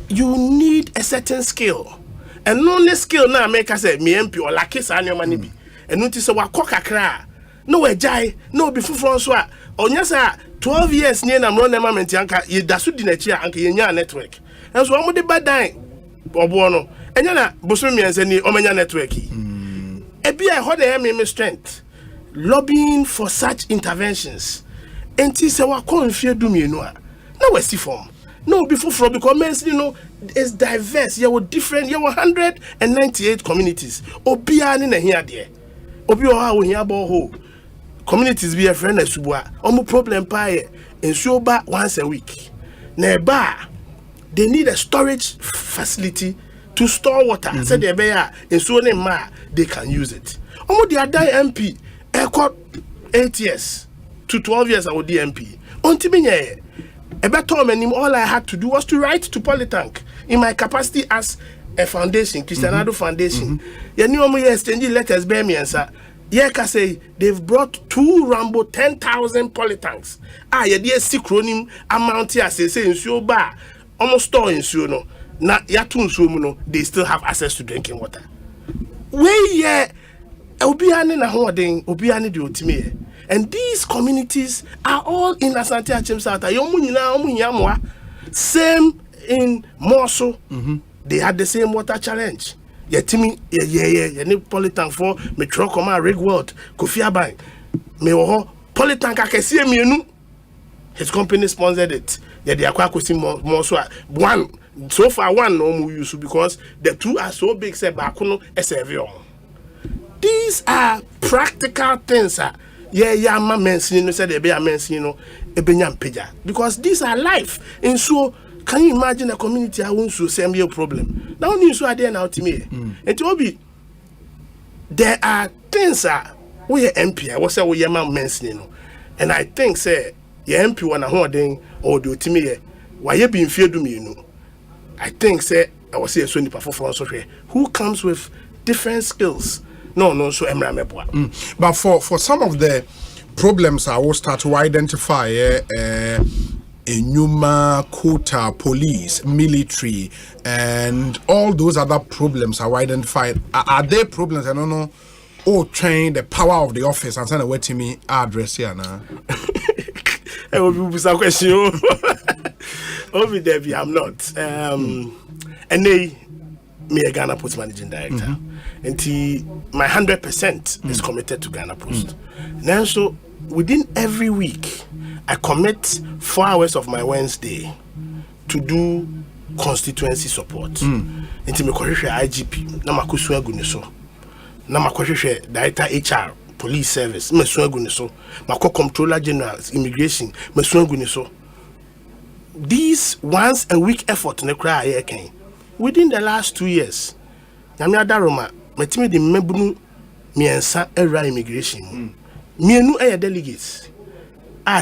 you need a certain skill and no skill now make us say me MP or like us and your money be and notice a wakoka kra no a jai no be fufu so or nyasa 12 years near na no environment yanka ye dasu di na chi anka ye nya network and so omo de badan obo no enya na bosom mi ansa ni omanya network e bia ho dey me strength lobbying for such interventions enti se wakon fie du mienu a na wasi form no be fufu because men you know is diverse you were different you were 198 communities obia ni na hia de obi o ha wo hia bo ho communities be a friend asubua omo problem pa e ensuo ba once a week na ba they need a storage facility to store water said they be ensuo ne ma they can use it omo the other MP e 8 years to 12 years I would DMP until me all I had to do was to write to Polytank in my capacity as a foundation, Christianado Foundation. You know, we exchanging letters, bear me answer. Yeah, can say they've brought 2 Rambo 10,000 Polytanks. Yeah, dear acronym amount here, say in so bar, almost store in so no. Na yatun so no, they still have access to drinking water. Where yeah, Obiane na holding, Obiane di otime. And these communities are all in Asante Achimsata. Same in Morso. They had the same water challenge. Yetimi, yeah, need Polytank for me truck on my rig world. Kofi Aban. Me ho Polytank akesi mienu. His company sponsored it. Yeah, they acquire Morso. One so far one no more use because the 2 are so big say bakuno esevion. These are practical things. Yeah, my mentioning no said they be a mentioning ebenyam peja because these are life. And so can you imagine a community I won't so same your problem? Now you so are there now to me. And to be there are things we MP I was say we man mentioning and I think say your MP wanna holding or do to me why you being fear do me I think say I was say so ni performance who comes with different skills. No, so but for some of the problems I will start to identify Enuma, quota, police, military, and all those other problems I will identify. Are there problems I don't know? Oh, train the power of the office and send away to me address here now. I will be some question. Over there, I'm not. And they me a Ghana Post managing director. And my 100% is committed to Ghana Post. Now, so within every week, I commit 4 hours of my Wednesday to do constituency support. Into me correct IGP, na makuswa guniso, na makwahwehwe director HR, police service, meswa guniso, makwa controller general immigration, meswa guniso. These once a week effort ne kra aye within the last 2 years. Nyame adaroma metime de mebunu miensa era immigration mienu eye delegates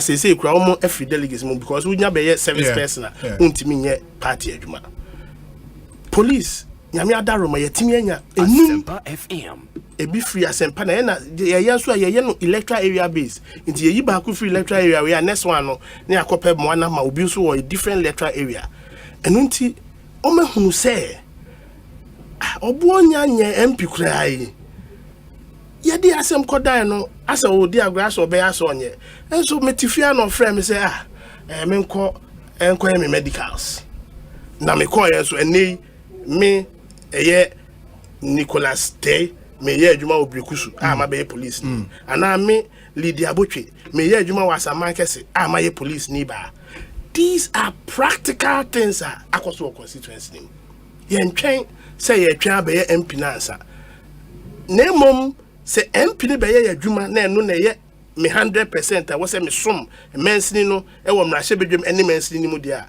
say kura omo every delegates because we nya be service person untimi nye party adwuma police nyame adaroma yetimi anya Asempa FM ebi free Asempa na ye so ye no electoral area base nti ye ba ku free electoral area we next one no na yakopɛ mo na ma obi so a different electoral area enunti omehunu say obuonya nye MP krai yedi asem kodan no asa odi agras obe aso onye enso metifia no frɛ me say menko me medicals na me call enso eni me eye Nicholas Tay me ye adwuma obrekusu ma be police ni ana me Lydia Botwe me ye adwuma wasaman kese ma ye police ni ba. These are practical things akoso constituency ni yen twen say ye twa be ye MP na ansa na mom say MP ne be ye adwuma na eno na ye me 100% I say me som mensini no e wo mrahye bedwem ene mensini ni mu dia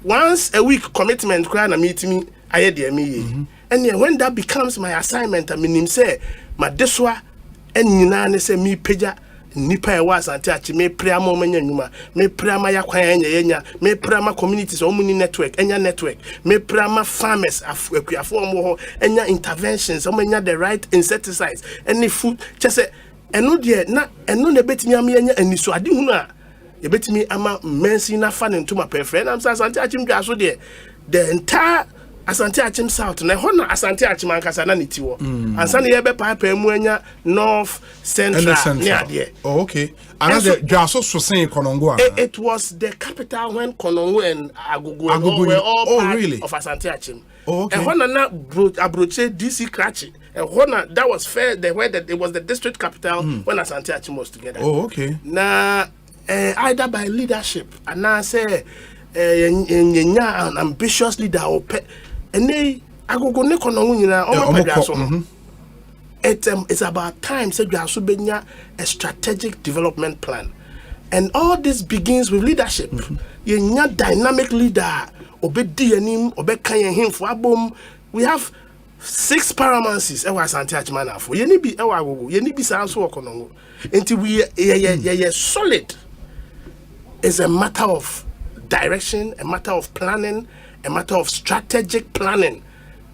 once a week commitment kra na meet me aye de me ye and when that becomes my assignment I mean say ma deswa ennyina ne say me peja nipa e wa Asante achi me priama omanya nwuma me priama yakwan enya me priama communities omuni network enya network me priama farmers akuafo omo ho enya interventions omanya the right insecticides any food just say eno de na eno na betimi am enya aniso ade hunu a You bet me ama mensi na fan into my friend. I'm saying Asante Achim Dwaso there. The entire Asante Achim South na ho na Asante Achim ankasa na nitiwo. Ansa na ye be papa mu anya North Central near there. Oh, okay. Another Dwaso so saying Konongo. It was the capital when Konongo and Agogo were all part of Asante Achim. Oh, okay. And when Abroche DC Krachi, and when that was fair, the way that it was the district capital when Asante Achim was together. Oh, okay. Now, either by leadership, and now say, an ambitious leader or and they Agogo ne Konongo it's about time so you also be a strategic development plan, and all this begins with leadership. You're dynamic leader. Obedi anim obeka him for abom. We have 6 paramouncies ewa Asante Achim for yeni bi ewa Agogo yeni bi sa so Konongo until we solid. It's a matter of direction, a matter of planning, a matter of strategic planning.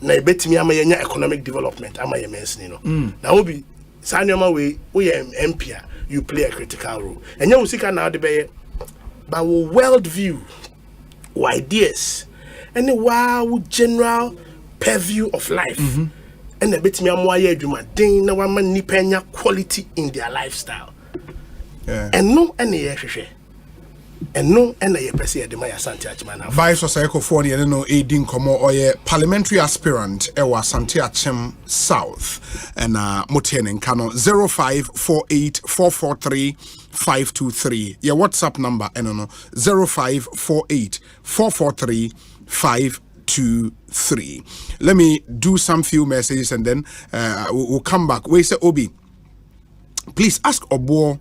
Na betimi ama yenya economic development ama ye mention no. Na obi sanyoma we MP you play a critical role. Enya usika na de be but world view ideas and the wow general purview of life and a bit me amwaye adwuma den na wama nipa nya quality in their lifestyle and no any hwehwe and no and ye pese de ma Asante Achim na Vice Osei for the no aiding komo oye parliamentary aspirant ewa Asante Achim South and motien kano 0548443523 your WhatsApp number no 0548443523. Let me do some few messages and then we'll come back. We say Obi, please ask Obo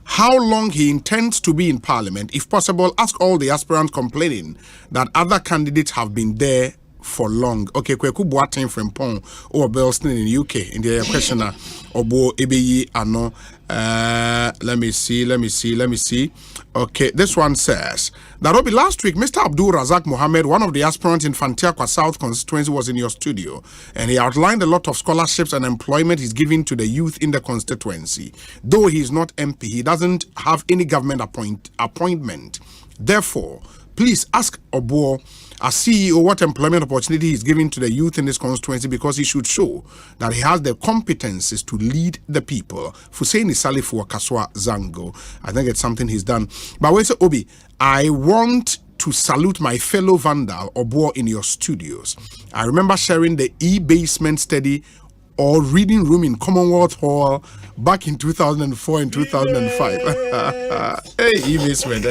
how long he intends to be in parliament. If possible, ask all the aspirants complaining that other candidates have been there for long. Okay, Kweku Boateng from Pong or Belston in the UK. In the questioner, Obo Ebeyi Ano. Let me see. Okay, this one says that Obi, last week, Mr. Abdul Razak Mohammed, one of the aspirants in Fantiakwa South Constituency, was in your studio, and he outlined a lot of scholarships and employment he's giving to the youth in the constituency. Though he is not MP, he doesn't have any government appointment. Therefore, please ask Obo, as CEO, what employment opportunity he's giving to the youth in this constituency, because he should show that he has the competencies to lead the people. Fusaini Salifu Kaswa Zango. I think it's something he's done. But wait, Obi, I want to salute my fellow vandal Obo in your studios. I remember sharing the e-basement study or reading room in Commonwealth Hall back in 2004 and 2005. Hey, e-basement.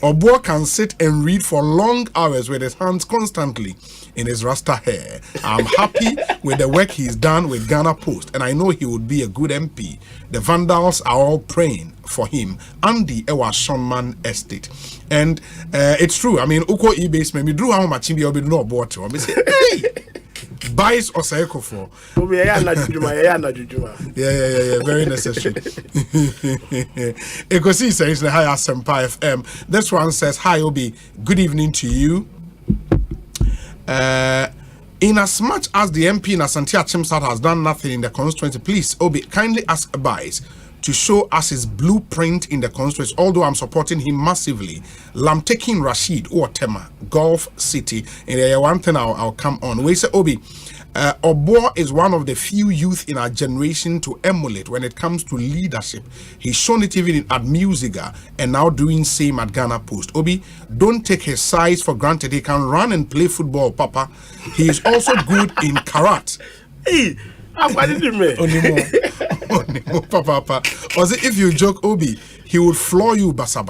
Obo can sit and read for long hours with his hands constantly in his rasta hair. I'm happy with the work he's done with Ghana Post, and I know he would be a good MP. The vandals are all praying for him and the Ewa Shonman estate. And it's true. I mean, Uko e-basement, me drew how much you be no bought to. I say, hey! Buys or cycle for. Yeah, very necessary. Ekosiisen says the hi Asempa FM. This one says, hi Obi, good evening to you. In as much as the MP in Asante Achim South has done nothing in the constituency, please Obi, kindly ask Abais to show us his blueprint in the constituency, although I'm supporting him massively. Lamtekin Rashid or Tema, Gulf City. And one thing I'll come on. We say, Obi, Obo is one of the few youth in our generation to emulate when it comes to leadership. He's shown it even at Musiga and now doing same at Ghana Post. Obi, don't take his size for granted. He can run and play football, Papa. He is also good in karate. Hey, what did you mean? Onimo, Papa. Or if you joke, Obi, he would floor you, basa.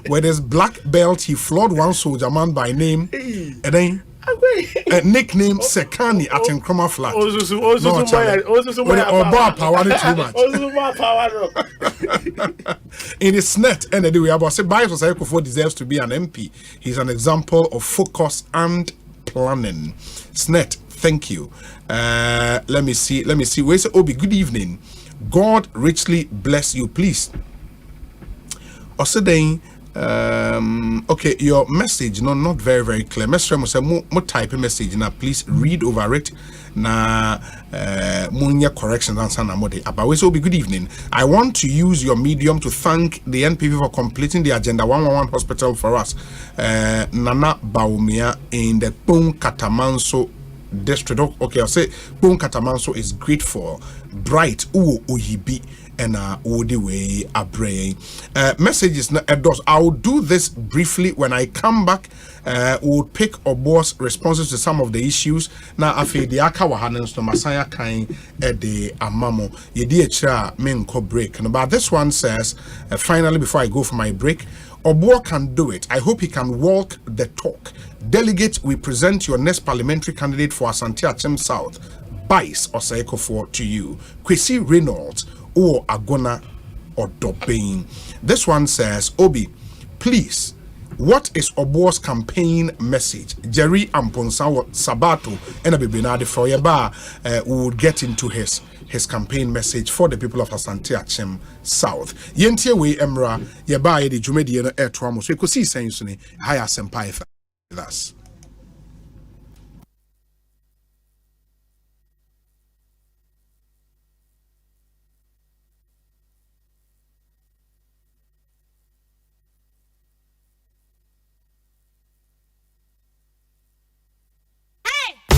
With his black belt, he floored one soldier man by name, and then nickname Sekani at Nkrumah Flat. In his net, and anyway, about say Bias Osei deserves to be an MP. He's an example of focus and planning. Snet, thank you. Let me see. Where's Obi? Good evening. God richly bless you, please. Osei, okay, your message not very clear. Mr. Mo type a message now, please read over it na munya correction and sana mode abawe. So be good evening. I want to use your medium to thank the NPP for completing the Agenda 111 hospital for us. Nana Baumia in the Pung Katamanso district. Okay, I'll say Pung Katamanso is grateful, bright, uyibi. And all the way abre messages I'll do this briefly. When I come back, we'll pick Obo's responses to some of the issues. Now afi the aka wahanens no masaya kan the amamo yedi echira menko break. But this one says finally, before I go for my break, Obo can do it. I hope he can walk the talk. Delegate, we present your next parliamentary candidate for Asante Achem South, Bice Osei for to you, Kwesi Reynolds or Agona or Dobin. This one says, Obi, please, what is Obo's campaign message? Jerry Amponsa Sabato and a Bibinade for Yaba will get into his campaign message for the people of Asante Achem South. Yentie we Emra Yaba the Jumedian Air Trauma. So Ekosiisen On Asempa with us.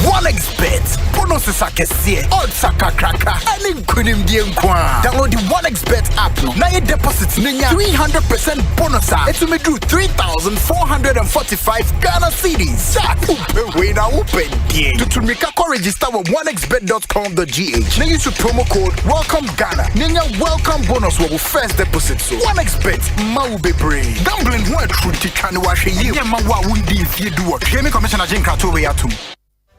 OneXBet. Bonuses are kesiye. Odds are kakraka. Any kunim dienkwa. Download the OneXBet app no. Now your deposits ninya 300% bonus. It will do 3,445 Ghana cedis. Jack. Upe na upe die. To make a register with onexbet.com.gh. Now use the promo code Welcome Ghana. Ninya welcome bonus will first deposit. So OneXBet mau be brave. Gambling one truly can wash you. Yema wa wundi if you do what. Gaming Commissioner Jinka to atum.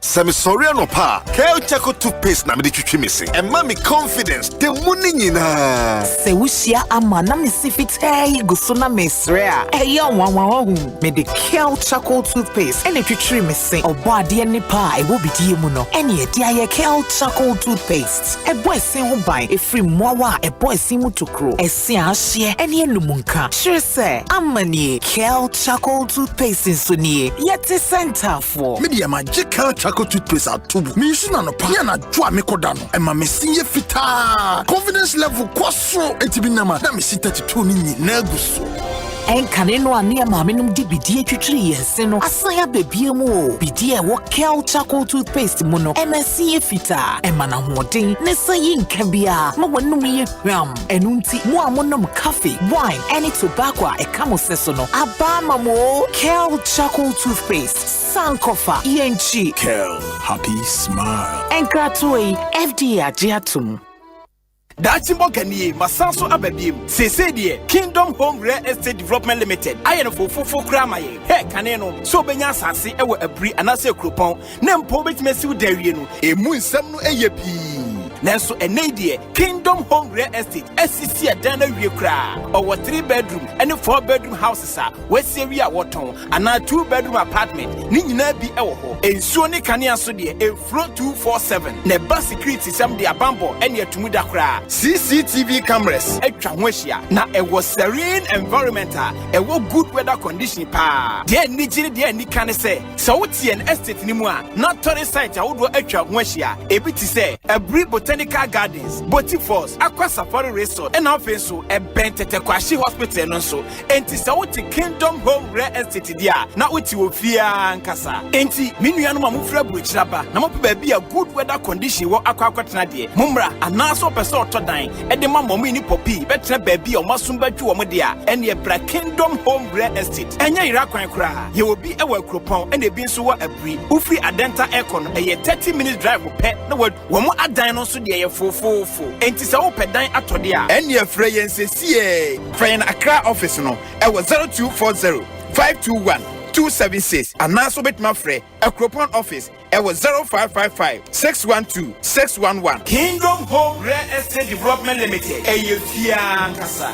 Semi sorry no pa. Kale Chaco toothpaste na me de twitwi missing. And mommy confidence. The money nyina. Se wushia ama na me sifite gusuna mesrea. Eya wanwa me de Kale Chaco toothpaste. Ene twitwi missing. Obo ade ni pa e wo bidie mu no. Ene e dia ye Kale Chaco toothpaste. E boy sin ho ban e free mowa e boy sin mu tokro. E sin ahye ene enumunka. Sure say amani Kale Chaco toothpaste so nie. Yet center for. Media magical Chaco toothpaste at tubu. Me shina no pa. Na dwa me kodano. E ma me sinye fita. Confidence level kwaso etibi na ma. Na me si 32 ni nyina guso. Enkane no ane ma me num di bidie twitwiri yense no. Asaya bebie mu o. Bidie wo Kale Chaco toothpaste mu no. MSC e fita. E ma na hoden. Ne sayi nka bia. Ma wonum ye hwam. Enunti mo amonom coffee, wine, any tobacco e kamo seso no. Aba ma mo Kale Chaco toothpaste. Sankofa ENG Kale, happy smile. Enkratoi FDA ajiatum. Dachimbo Kanye, Masanso Ababim, Sese dear, Kingdom Home Real Estate Development Limited. I am for Kramaye, Hey Caneno, so Benya Sasi, Ewa Abri, and Ase Croupon, Nem Pobit Messu Deriano, a moon Samu Ayapi. Nanso enedie Kingdom Home Real Estate SCC Adana Wiekra or 3-bedroom and 4-bedroom houses are West area Waton and a 2-bedroom apartment ni nyina bi ewo ho ensuo ne kanea so de e flow 247 ne bus security sam de abambo ene atumuda kra CCTV cameras atwa ho ahia na ewo serene environmental ewo good weather condition pa de ni gire de ni kan se wotie an estate ni mu a na tourist site a wodo atwa ho ahia ebi ti se every Botanical Gardens, Botifos, Aqua Safari Resort, and also a Bentete Kwashi Hospital and so. Enti Sauti Kingdom Home Real Estate dia, na uti wofia ankasa. Enti minu yanu mamufra buchiraba, na mopi baby a good weather condition wo akwa de. Mumra anaso peso otodan, edema momi ni popi, betre baby o masumba twu wo dia, ene bra Kingdom Home Real Estate. Enya ira kwan kra, ye obi ewa Kropon, ene bi nso wa abri. Ufri Adenta Aircon, eye 30 minutes drive pe, na wo mo adan no so de fofofo enti se wo pedan atode a ene afre yensesie friend Accra office no e wo 0240 521 276 anaso betma frɛ Akropon office e wo 0555 612 611 Kingdom Home Real Estate Development Limited e ye fia nkasa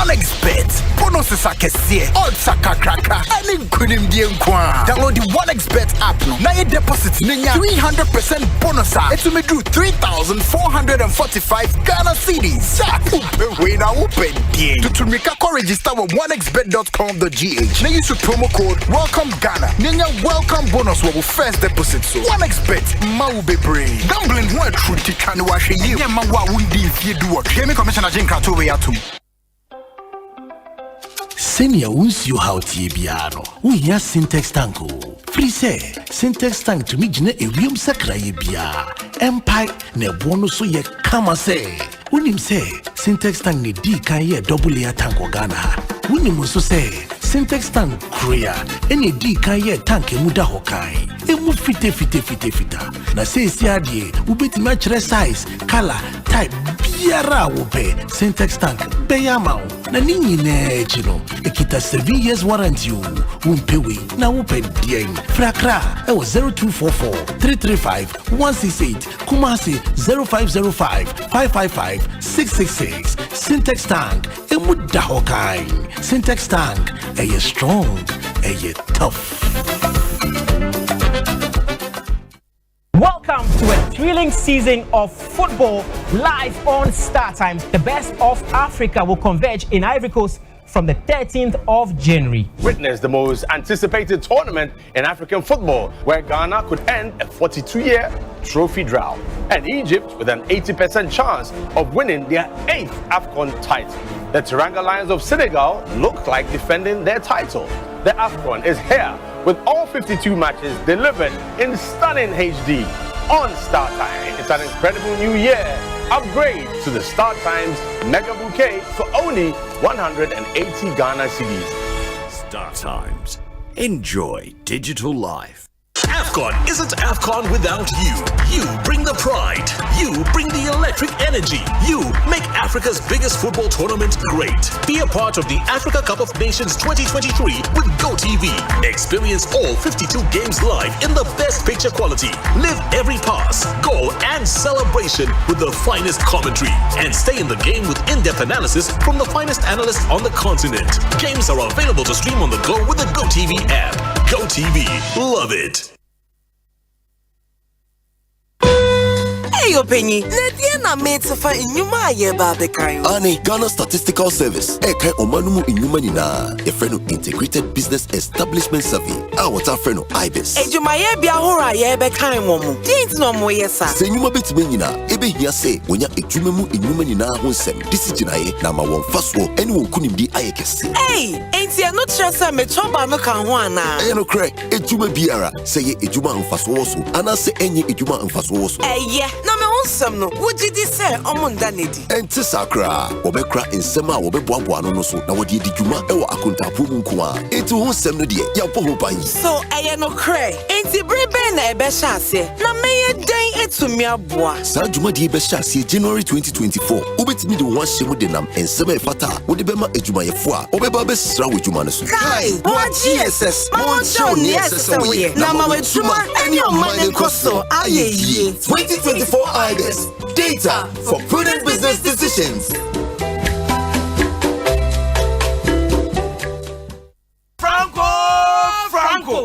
1xBet. Bonuses are kesiye. Odds are kakraka. Any kunim die nkwa. Download the 1xBet app no. Na your deposit ninya 300% bonus. It will do 3,445 Ghana cedis. Jack. We now open die. To register with 1xBet.com.gh. Now use the promo code Welcome Ghana. Ninya welcome bonus will first deposit. So 1xBet mau be brave. Gambling one truth can wash you. Yeah, man, what would if you do what? Gaming Commissioner Jinka to way out. Senior won't you how Tibiano. We hear Syntax Tanko. Free say Syntax Tank to me jine a ream sakra bia. Empire ne bonus so ye kama say. Unim say Syntax Tank ne di kan ye double layer tank Ghana. Unim so say Syntax Tank Korea any di kan ye tank muda hokai. Emu fite. Na say si adie ubeti match size, color, type biara wo pe Syntax Tank beyama. Na nini ne chino ekita 7 years warranty umpewe na open dien frakra e was 0244 335 168 Kumasi 0505 555 666 Syntax Tank e muda hokai Syntax Tank e strong e tough. Welcome to a thrilling season of football live on Star Times. The best of Africa will converge in Ivory Coast from the 13th of January. Witness the most anticipated tournament in African football, where Ghana could end a 42-year trophy drought, and Egypt with an 80% chance of winning their 8th AFCON title. The Teranga Lions of Senegal look like defending their title. The AFCON is here with all 52 matches delivered in stunning HD on Star Times. It's an incredible new year. Upgrade to the Star Times Mega Bouquet for only 180 Ghana cedis. Star Times. Enjoy digital life. AFCON isn't AFCON without you. You bring the pride. You bring the electric energy. You make Africa's biggest football tournament great. Be a part of the Africa Cup of Nations 2023 with GoTV. Experience all 52 games live in the best picture quality. Live every pass, goal, and celebration with the finest commentary. And stay in the game with in-depth analysis from the finest analysts on the continent. Games are available to stream on the go with the GoTV app. GoTV. Love it. Hey, Penny, Nadiana made so far in Yuma Babekai. Ani, Ghana Statistical Service, Eka Omanumu in Yumanina, a friend of Integrated Business Establishment Survey, our friend of IBIS. Ejumaya Biahora Yebekai Momu, Dins no more yes, sir. Senuma Bitmenina, Ebe here say, when you're a Jumemu in Yumanina, who send this is Jinae, Nama one fast walk, anyone couldn't be Ayakes. Hey, ain't you not sure some Choba no Kawana? I no crack, Ejuma Biara, say Ejuma and Fasoso, and I say any Ejuma and Fasoso. Eh, yeah. No, would you say Omundanity? And Tisakra, Obekra in Sema, Obebuano, no so, now what did you ma? Ewa Akunta Pumukwa, into whom Semnody, Yapo. So I no cray, ain't the Bribena Beshase, na may day it to me a bois. Sajuma di Beshase, January 2024, Ubit me the one Shemudenam and Sema Fata, would the Bema Ejuma Yafua, Obeba Besra with Jumanus. Kai, what GSS, Mount Show, yes, Nama with Juma, and your money costo, aye, 2024 IBIS. Data for prudent business decisions.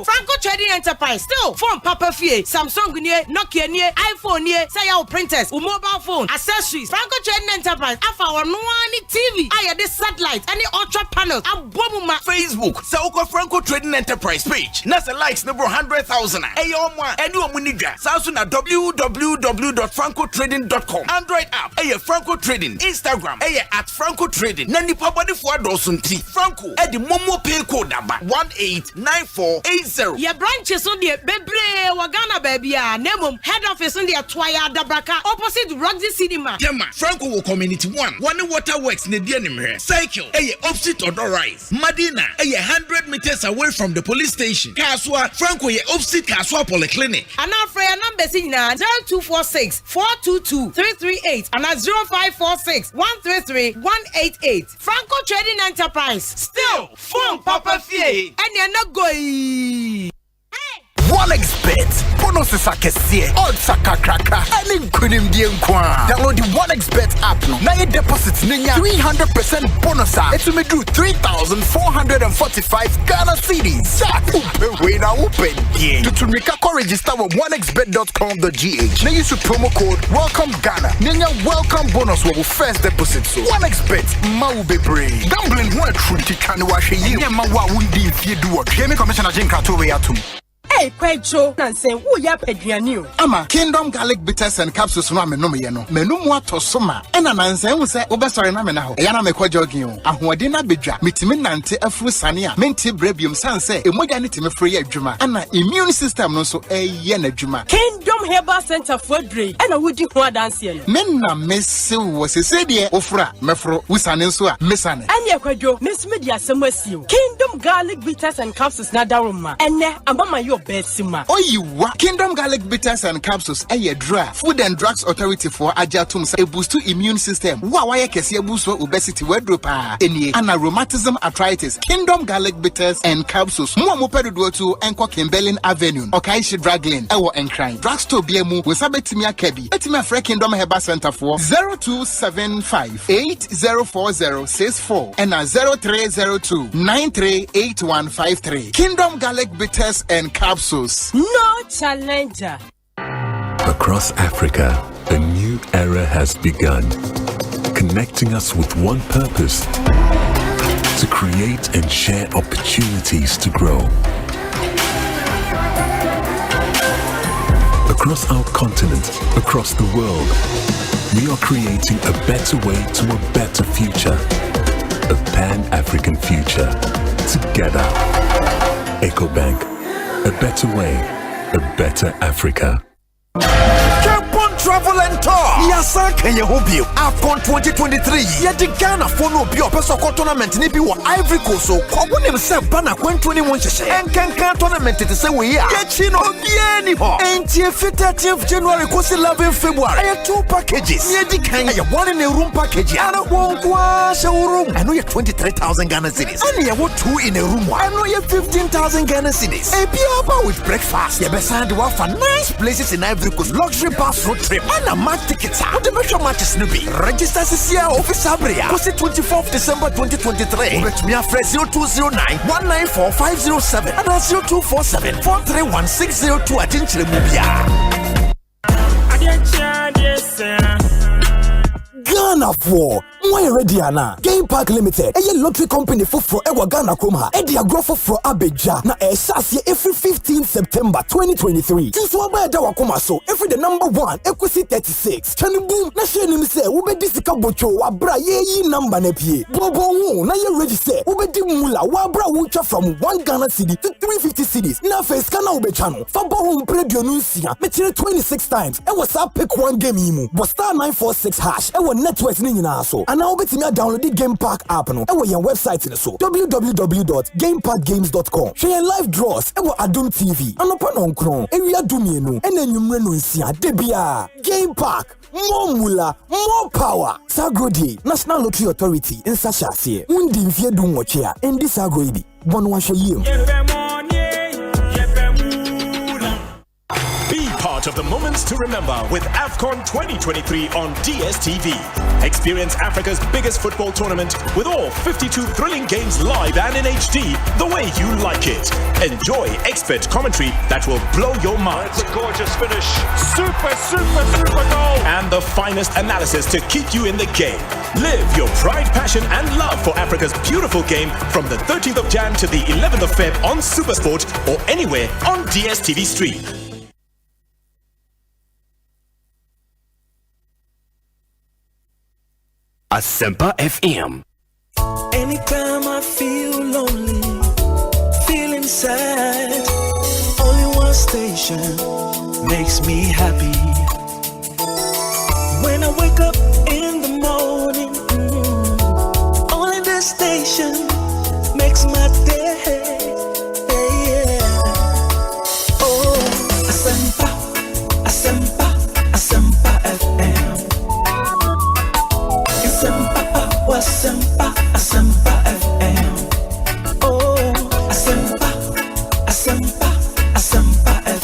Franco Trading Enterprise still phone Papa Fie, Samsung near, Nokia near, iPhone near, say our printers, mobile phone, accessories. Franco Trading Enterprise, our no TV, I had this satellite, any ultra panels, and Bomuma Facebook, Sauko Franco Trading Enterprise page. Nasa likes number 100,000. Ayoma, and you Muniga. Samsung at www.francotrading.com. Android app, Franco Trading, Instagram, at Franco Trading. Nani Papa de Fuadosunti, Franco, at the Momo Pay code number 189480. Your branches on the Bebre Wagana baby, Nemum, head office on the Twaya Dabraka, opposite Roxy Cinema. Yama, Franco Community 1, One Waterworks, Nedianimere, Cycle, opposite Odor Rise, Madina, 100 meters away from the police station. Kaswa, Franco, opposite Kaswa Polyclinic. And our friend number 0246 422 338 and 0546 133 188. Franco Trading Enterprise. Still, phone Papa Fie. And you're not going. 1xBet. Bonuses are kesiye. Odds are kakraka. Any kunim die nkwa. Download the 1xBet app no. Na your deposits ninya 300% bonus. It will do 3,445 Ghana cedis. Wait now open. To register with 1xBet.com.gh. Now use the promo code Welcome Ghana. Ninya welcome bonus will first deposit. So 1xBet mau be brave. Gambling one truly can wash you. Nyama wa wundi if you do what. Jamie Commissioner Jinka to way atum. Hey, Quacho, Nancy, who ya pedrianu? Ama, Kingdom Garlic Bitters and Capsules no me no me no. Menu mo to soma. Ena nanse hu se obesore na me na ho. Eya na me kwa jogging o. Ahoɔden na bedwa. Mitimi nante afuru sane a. Menti brebium sanse. Emogya ne timi free adwuma. Ana immune system no so eye na adwuma. Kingdom Herbal Center for Dre. Ena wudi ho adanse no. Men na mese wo sese de ofra mefro wusane nso a mesane. Anya kwadwo, mesme di asem asio. Kingdom Garlic Bitters and Capsules na daroma. Ene amama yo Betsima. Oyiwa Kingdom Garlic Bitters and Capsules dra Food and Drugs Authority for Ajatum say boost to immune system. Wa kesi boost obesity wedropa. Enie ana rheumatism arthritis. Kingdom Garlic Bitters and Capsules. Mo amopedo do to enko Kimberlin Avenue. Okaishi Draglin ewo enkran. Drugstore biemu wesabetimi akabi. Etimi afre Kingdom Herbal Center for 0275 804064 and 0302 938153. Kingdom Garlic Bitters and Capsules. No challenger. Across Africa, a new era has begun, connecting us with one purpose: to create and share opportunities to grow. Across our continent, across the world, we are creating a better way to a better future, a Pan-African future, together. EcoBank. A better way, a better Africa. Travel and tour. Yasa Kenya Hobio. AFCON 2023. Yedi Ghana for no bio Pesoko tournament ni bi wa Ivory Coast. So Kwabena himself bana 21 sheshe. Enkankan tournament te say we ya. Yechino bieni ho. Enti 13th January kosi 11 February. Aya 2 packages. Yedi kan aya 1 in a room package. Ana won kwa room. I know you 23,000 Ghana cedis. And you 2 in a room. I know you 15,000 Ghana cedis. A biaba with breakfast. You beside the for nice places in Ivory Coast. Luxury bus road trip. And a match tickets. What the virtual matches no be? Register this year office Abria. Was it 24th December 2023? Let me have 0209 194 507 and 0247 431 602 at Inchilmubia. Ghana for why ready ana Game Park Limited a lottery company for ewa Ghana Kromha e dia growth for Abeja na e sase every 15th September 2023 tinso aba da wakoma so every the number 1 Ekosiisen 36 chani boom na share nim say wo be disika bocho wa bra ye number na pie bobo hu na ye register wo be di mula wa bra wo twa from 1 Ghana cedi to 350 cedis na face kana wo be twa no fa bo hu predio no nsia me kire 26 times e was up pick one game yimu but star 946 hash e network ni nyina so and now betimi download the Game Park app no e your website ni so www.gameparkgames.com share live draws e Adum TV anopa no nkron e wi adumienu e na nwumre no nsia debia Game Park more mula more power Sagrodi National Lottery Authority in Sashase undi mfie du nwoche a endi Sagrodi bono wa hwe Be part of the moments to remember with AFCON 2023 on DSTV. Experience Africa's biggest football tournament with all 52 thrilling games live and in HD the way you like it. Enjoy expert commentary that will blow your mind. It's a gorgeous finish. Super goal. And the finest analysis to keep you in the game. Live your pride, passion and love for Africa's beautiful game from the 13th of Jan to the 11th of Feb on Supersport or anywhere on DSTV Stream. Asempa FM. Anytime I feel lonely, feeling sad, only one station makes me happy. When I wake up in the morning, only this station makes my day. Oh, Asempa, Asempa, Asempa FM. Asempa, Asempa FM. Oh, Asempa, Asempa, Asempa FM.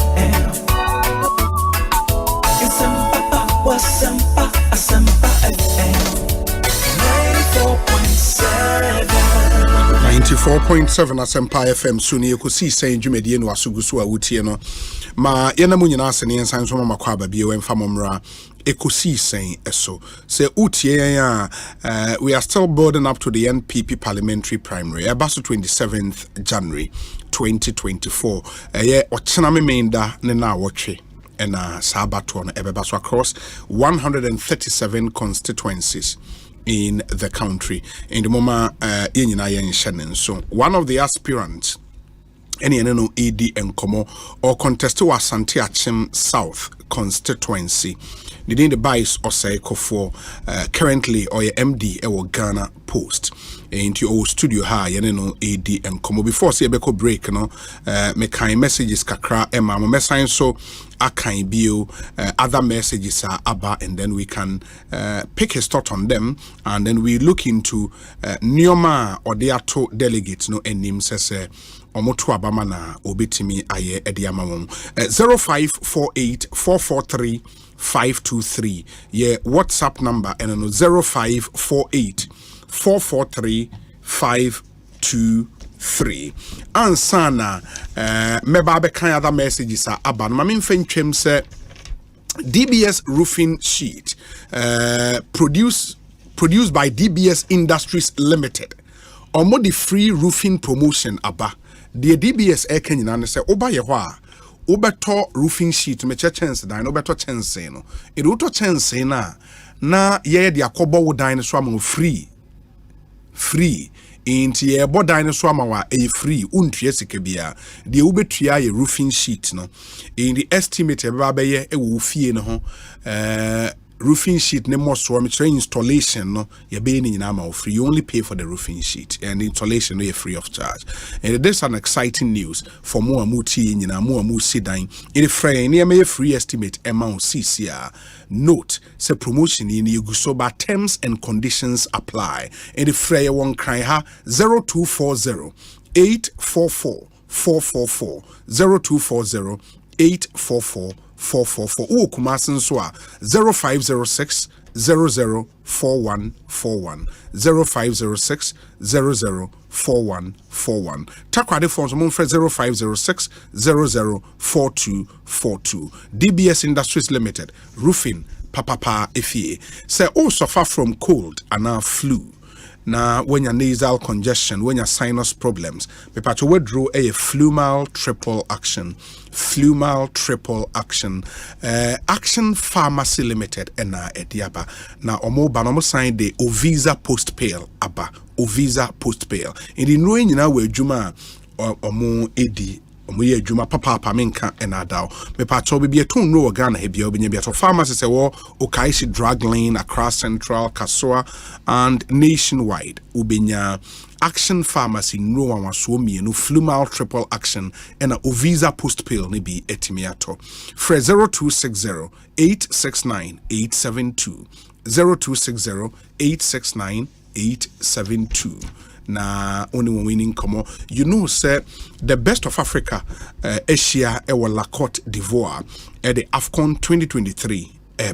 Asempa FM 94.7 Asempa FM Suni Ekosiisen dwumedie no asugusu a wutie no ma yena mu nyina ase ne ensan so ma kwa ba bi we mfa momra Ekosiisen eso say utie yan we are still building up to the NPP parliamentary primary about 27th January 2024 ye ochena me menda ne na wotwe and sabato no ebebaso across 137 constituencies in the country in the moment so one of the aspirants any no AD and Komo or contested was Asante South constituency within the bias Osei for currently or MD or Ghana Post into your studio ha no AD and Komo before say beko break no me kind messages kakra ema mo message so akan bio other messages are about and then we can pick a start on them and then we look into Nyoma or the ato delegates no enim says omoto abama na obetimi aye ediama won 0548443523 yeah WhatsApp number and no 0548443523 ansana meba be kan other messages are aban ma memfen twem say DBS roofing sheet produced by DBS Industries Limited omo the free roofing promotion aba the DBS ekanyina ne say oba ye ho a obeto roofing sheet me chance dan obeto chance no e do to chance na ye de akobo wo dan so am free inti ye bo dan so am wa e free untua sika bia de obetua ye roofing sheet no in the estimate e ba ye e wo fie no ho roofing sheet ne more so installation no you be ni na free. You only pay for the roofing sheet and installation no free of charge. And this is an exciting news for more muti nyina more mu sidan in the free ne me free estimate amount CCR note say promotion in you but terms and conditions apply. In the free one cry ha 0240 844 444 0240 844 444 Kumasin Swa 0506 004141 0506 004141 Takwade phones mon 0506 004242 DBS Industries Limited roofing papa efie say suffer from cold and flu na when your nasal congestion, when your sinus problems, me pacho withdraw a flumal triple action. Action Pharmacy Limited na ediaba na omo banomo sign the Ovisa post pale aba Ovisa post pale in the knowing you know where juma omo edi omo juma papa menka enadao me pacho be ton no Ghana hebia obenya to pharmacy se wo Okaishi drug lane across Central Kasoa and nationwide ubenya Action Pharmacy no one was so me no flumal triple action and a Ovisa post pill ne be etimiato. Fre 0260 869 872 0260 869 872. Na only one winning come you know say the best of Africa Asia e La Côte d'Ivoire at the AFCON 2023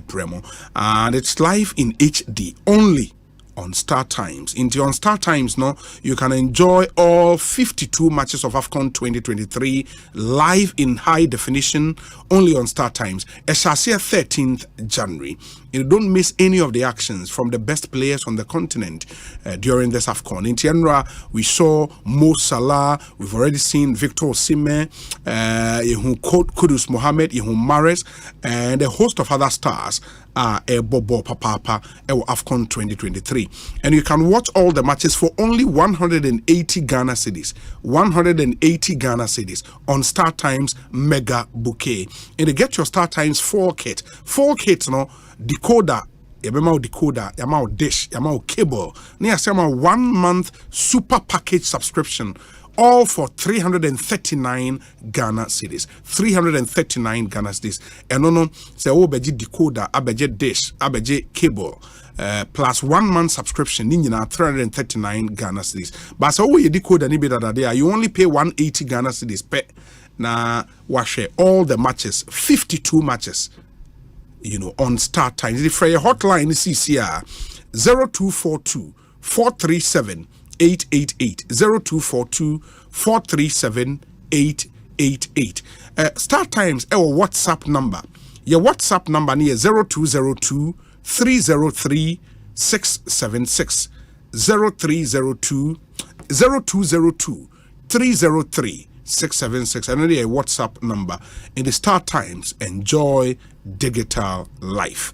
Premo and it's live in HD only on Star Times. On Star Times, no, you can enjoy all 52 matches of AFCON 2023 live in high definition only on Star Times. Eshasia 13th January. You don't miss any of the actions from the best players on the continent during this AFCON. In Tianra, we saw Mo Salah. We've already seen Victor Osimhen, Kudus Mohamed, Mahrez, and a host of other stars. Bobo Papa AFCON 2023, and you can watch all the matches for only 180 Ghana cedis. 180 Ghana cedis on Star Times Mega Bouquet. And you get your Star Times 4 kit. 4 kits, no decoder. Yamau decoder, yamau dish, yamau cable. Near sama 1 month super package subscription. All for 339 Ghana cedis. 339 Ghana cedis. And no, say beji decoder, abeje dish, abeje cable. Plus 1 month subscription, nina 339 Ghana cedis. But so you decoder ni beda there, you only pay 180 Ghana cedis pe na washe all the matches, 52 matches. on start times. The Freya hotline is CCR 0242 437 888 0242 437 888. Start times our WhatsApp number. Your WhatsApp number near 0202 303 676 0202 303 676. Another WhatsApp number. In the start times, enjoy digital life.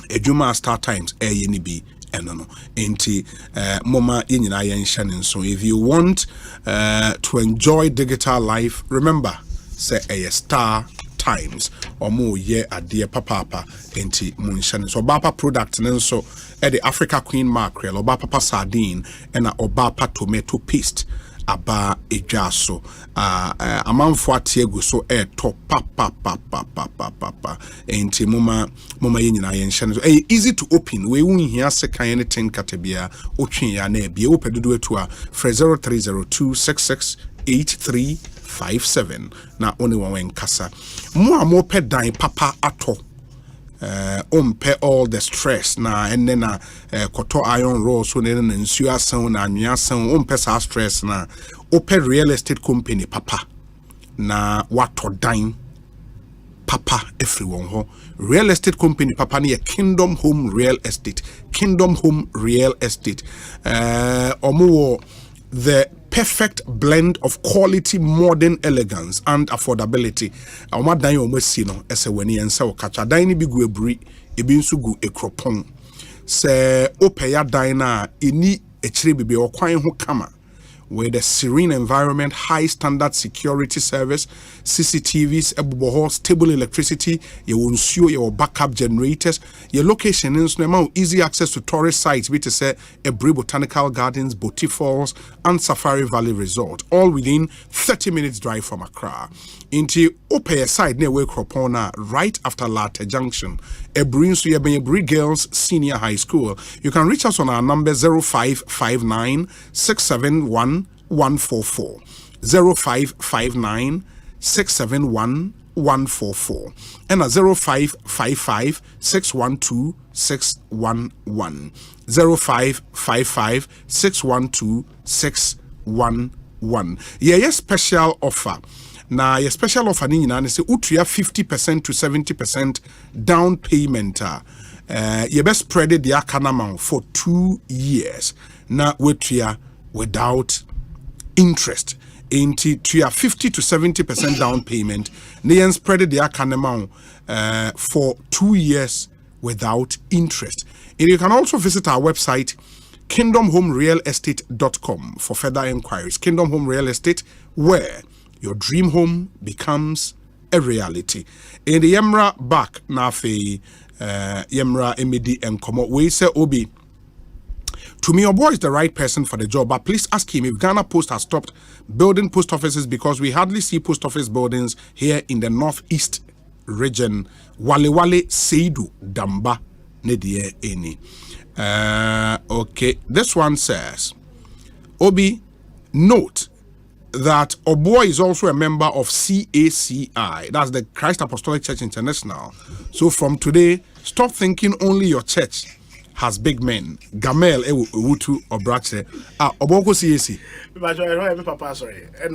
Ejuma start times ANB no enti moma yenyina yen so if you want to enjoy digital life, remember say a star times or more ye ade papa enti munshane so bapa product nenso the Africa Queen mackerel or bapa sardine and obapa tomato paste aba ejaso amanfo atiegu so top papa enti moma yenyina yen so easy to open we won here second anything katabia otwe ya na bia opedodo atu a 0302668357 na oni wan kasa mo pe dan papa ato umpe all the stress na enne na koto iron roll so ne na nsu asan na anwea asan umpe sa stress na open real estate company papa na wato dan papa everyone ho real estate company papa ne Kingdom Home Real Estate omo the perfect blend of quality, modern elegance and affordability. Oma dan yo masi no ese wani ensa o kacha dan ni bi gu eburi ebi nso gu ekropon se opeya dan na eni echire bibi okwan ho kama with a serene environment, high standard security service, CCTVs, stable electricity, your backup generators, your location is easy access to tourist sites, which is Ebri Botanical Gardens, Boti Falls, and Safari Valley Resort, all within 30 minutes drive from Accra. Into Opea side near Wakropona, right after Latte Junction, Ebri Girls Senior High School. You can reach us on our number 0559 671 144 0559 671 144 and a 0555 612 611 0555 612 611. Yeah, special offer. Now, your special offer ni nyina say utria 50% to 70% down payment. You best spread the account amount for 2 years. Now, utria without interest. Into 50 to 70% down payment. Then spread the account amount for 2 years without interest. And you can also visit our website kingdomhomerealestate.com for further inquiries. Kingdom Home Real Estate, where your dream home becomes a reality. In the Yemra back nafe Yemra Emidi and Komo, we say Obi. To me, your boy is the right person for the job, but please ask him if Ghana Post has stopped building post offices because we hardly see post office buildings here in the northeast region. Wale Seidu Damba Nedie Eni. Okay, this one says, Obi, note that Oboy is also a member of CACI, that's the Christ Apostolic Church International. So from today, stop thinking only your church has big men. Gamel Ewutu Obrache. Oboko CAC. But I papa sorry. And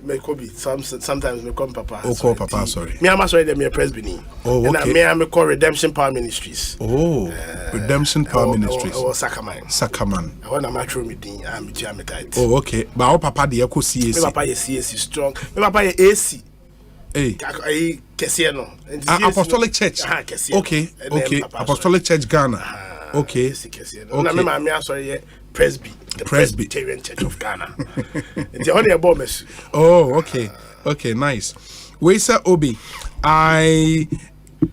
me Kobe sometimes me call papa. Oh, call papa sorry. Me am sorry that me presbytery. Oh, okay. And me am call Redemption Power Ministries. Oh, Redemption Power Ministries. Or Sakaman. I want to match me din am tight. Oh, okay. But our papa dey ko CAC. Me papa is CAC strong. Me papa is AC. Hey. Kesiano. Apostolic Church. Okay. Apostolic Church Ghana. Okay. Okay. I'm sorry, Presbyterian Church of Ghana. It's only a bonus. Oh, okay. Okay, nice. Wait, sir, Obi, I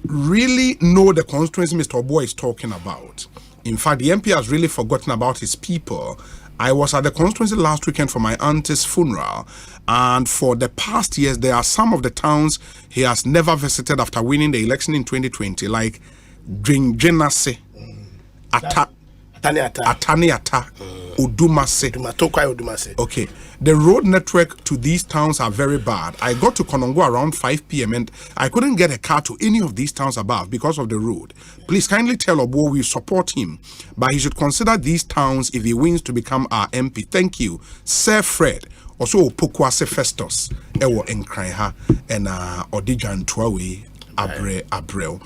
really know the constituency Mr. Obo is talking about. In fact, the MP has really forgotten about his people. I was at the constituency last weekend for my auntie's funeral, and for the past years, there are some of the towns he has never visited after winning the election in 2020, like Dringenase. Ataniata, Odumase. Okay, the road network to these towns are very bad. I got to Konongo around 5 p.m. and I couldn't get a car to any of these towns above because of the road. Please kindly tell Obo we support him, but he should consider these towns if he wins to become our MP. Thank you, Sir Fred. Also, Pokwase Festus, Ewo Enkranha, and Odijan Tuawe Abreu.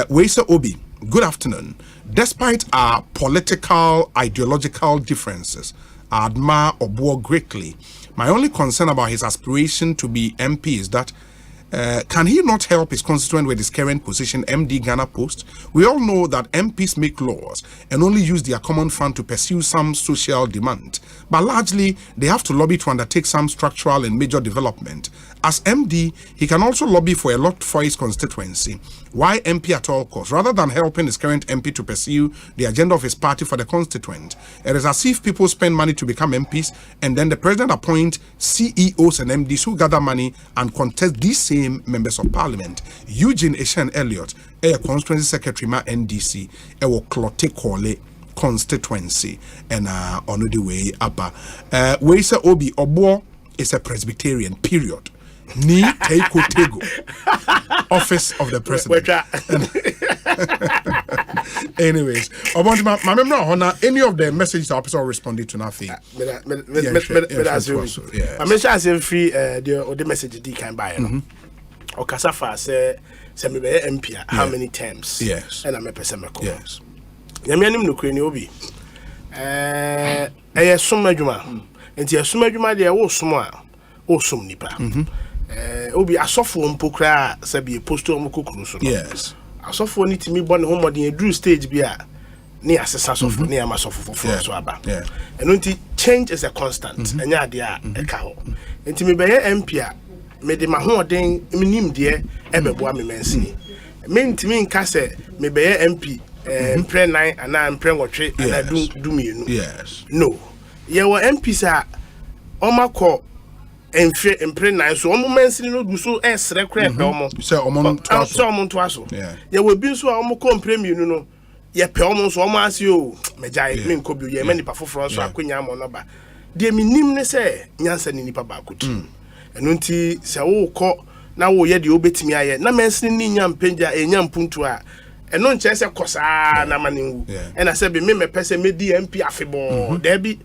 Weisa Obi, good afternoon. Despite our political, ideological differences, I admire Obo greatly. My only concern about his aspiration to be MP is that can he not help his constituent with his current position, MD Ghana Post? We all know that MPs make laws and only use their common fund to pursue some social demand. But largely, they have to lobby to undertake some structural and major development. As MD, he can also lobby for a lot for his constituency. Why MP at all costs? Rather than helping his current MP to pursue the agenda of his party for the constituent, it is as if people spend money to become MPs and then the president appoints CEOs and MDs who gather money and contest these same members of parliament. Eugene Eshan Elliott, a constituency secretary ma NDC, a Clote Kole constituency, and on the way Abba. Weisa Obi Obo is a Presbyterian, period. Ni Teiko Tego, office of the president. Anyways, I want my memory on any of the messages our person responded to nothing. I mentioned as free the message D can buy. Or Kasafa say me be MP how many times? Yes. And I'm a person. Yes. Yamianim no kreni obi. Sum adwuma. Enti sum adwuma de wo sum a wo sum nipa. Obi asofo mpokra sabi posto omukukuru so. Yes. Asofo ni timi bɔ ne ho modern edru stage bi a ne asesa sofo ne ama sofo fofo so aba. Eno nti change is a constant. Enya ade a eka ho. Enti me be MP a me de mahoden minim de ebeboa me mansini. Me ntimi nka se me be MP mpre 9 ana mpre nwotwe ana du mienu. Yes. No. Ye wo MP sa omakọ enfre mpre 9 so omo mansini no du so esre kra pe omo. So omo to aso. Ye wo bi so omo ko mpre mienu no ye pe omo so omo ase o mejai me nko bi ye mani pa foforo so akonya mo no ba. De minim ne se nyansa ni nipa ba ko ti. Eno nti se wo ko na wo ye de obetimi aye na mansini ni nya mpenja enya mpuntu a eno nche se kosa na maninwu ena se be me pese me di MP afebo there be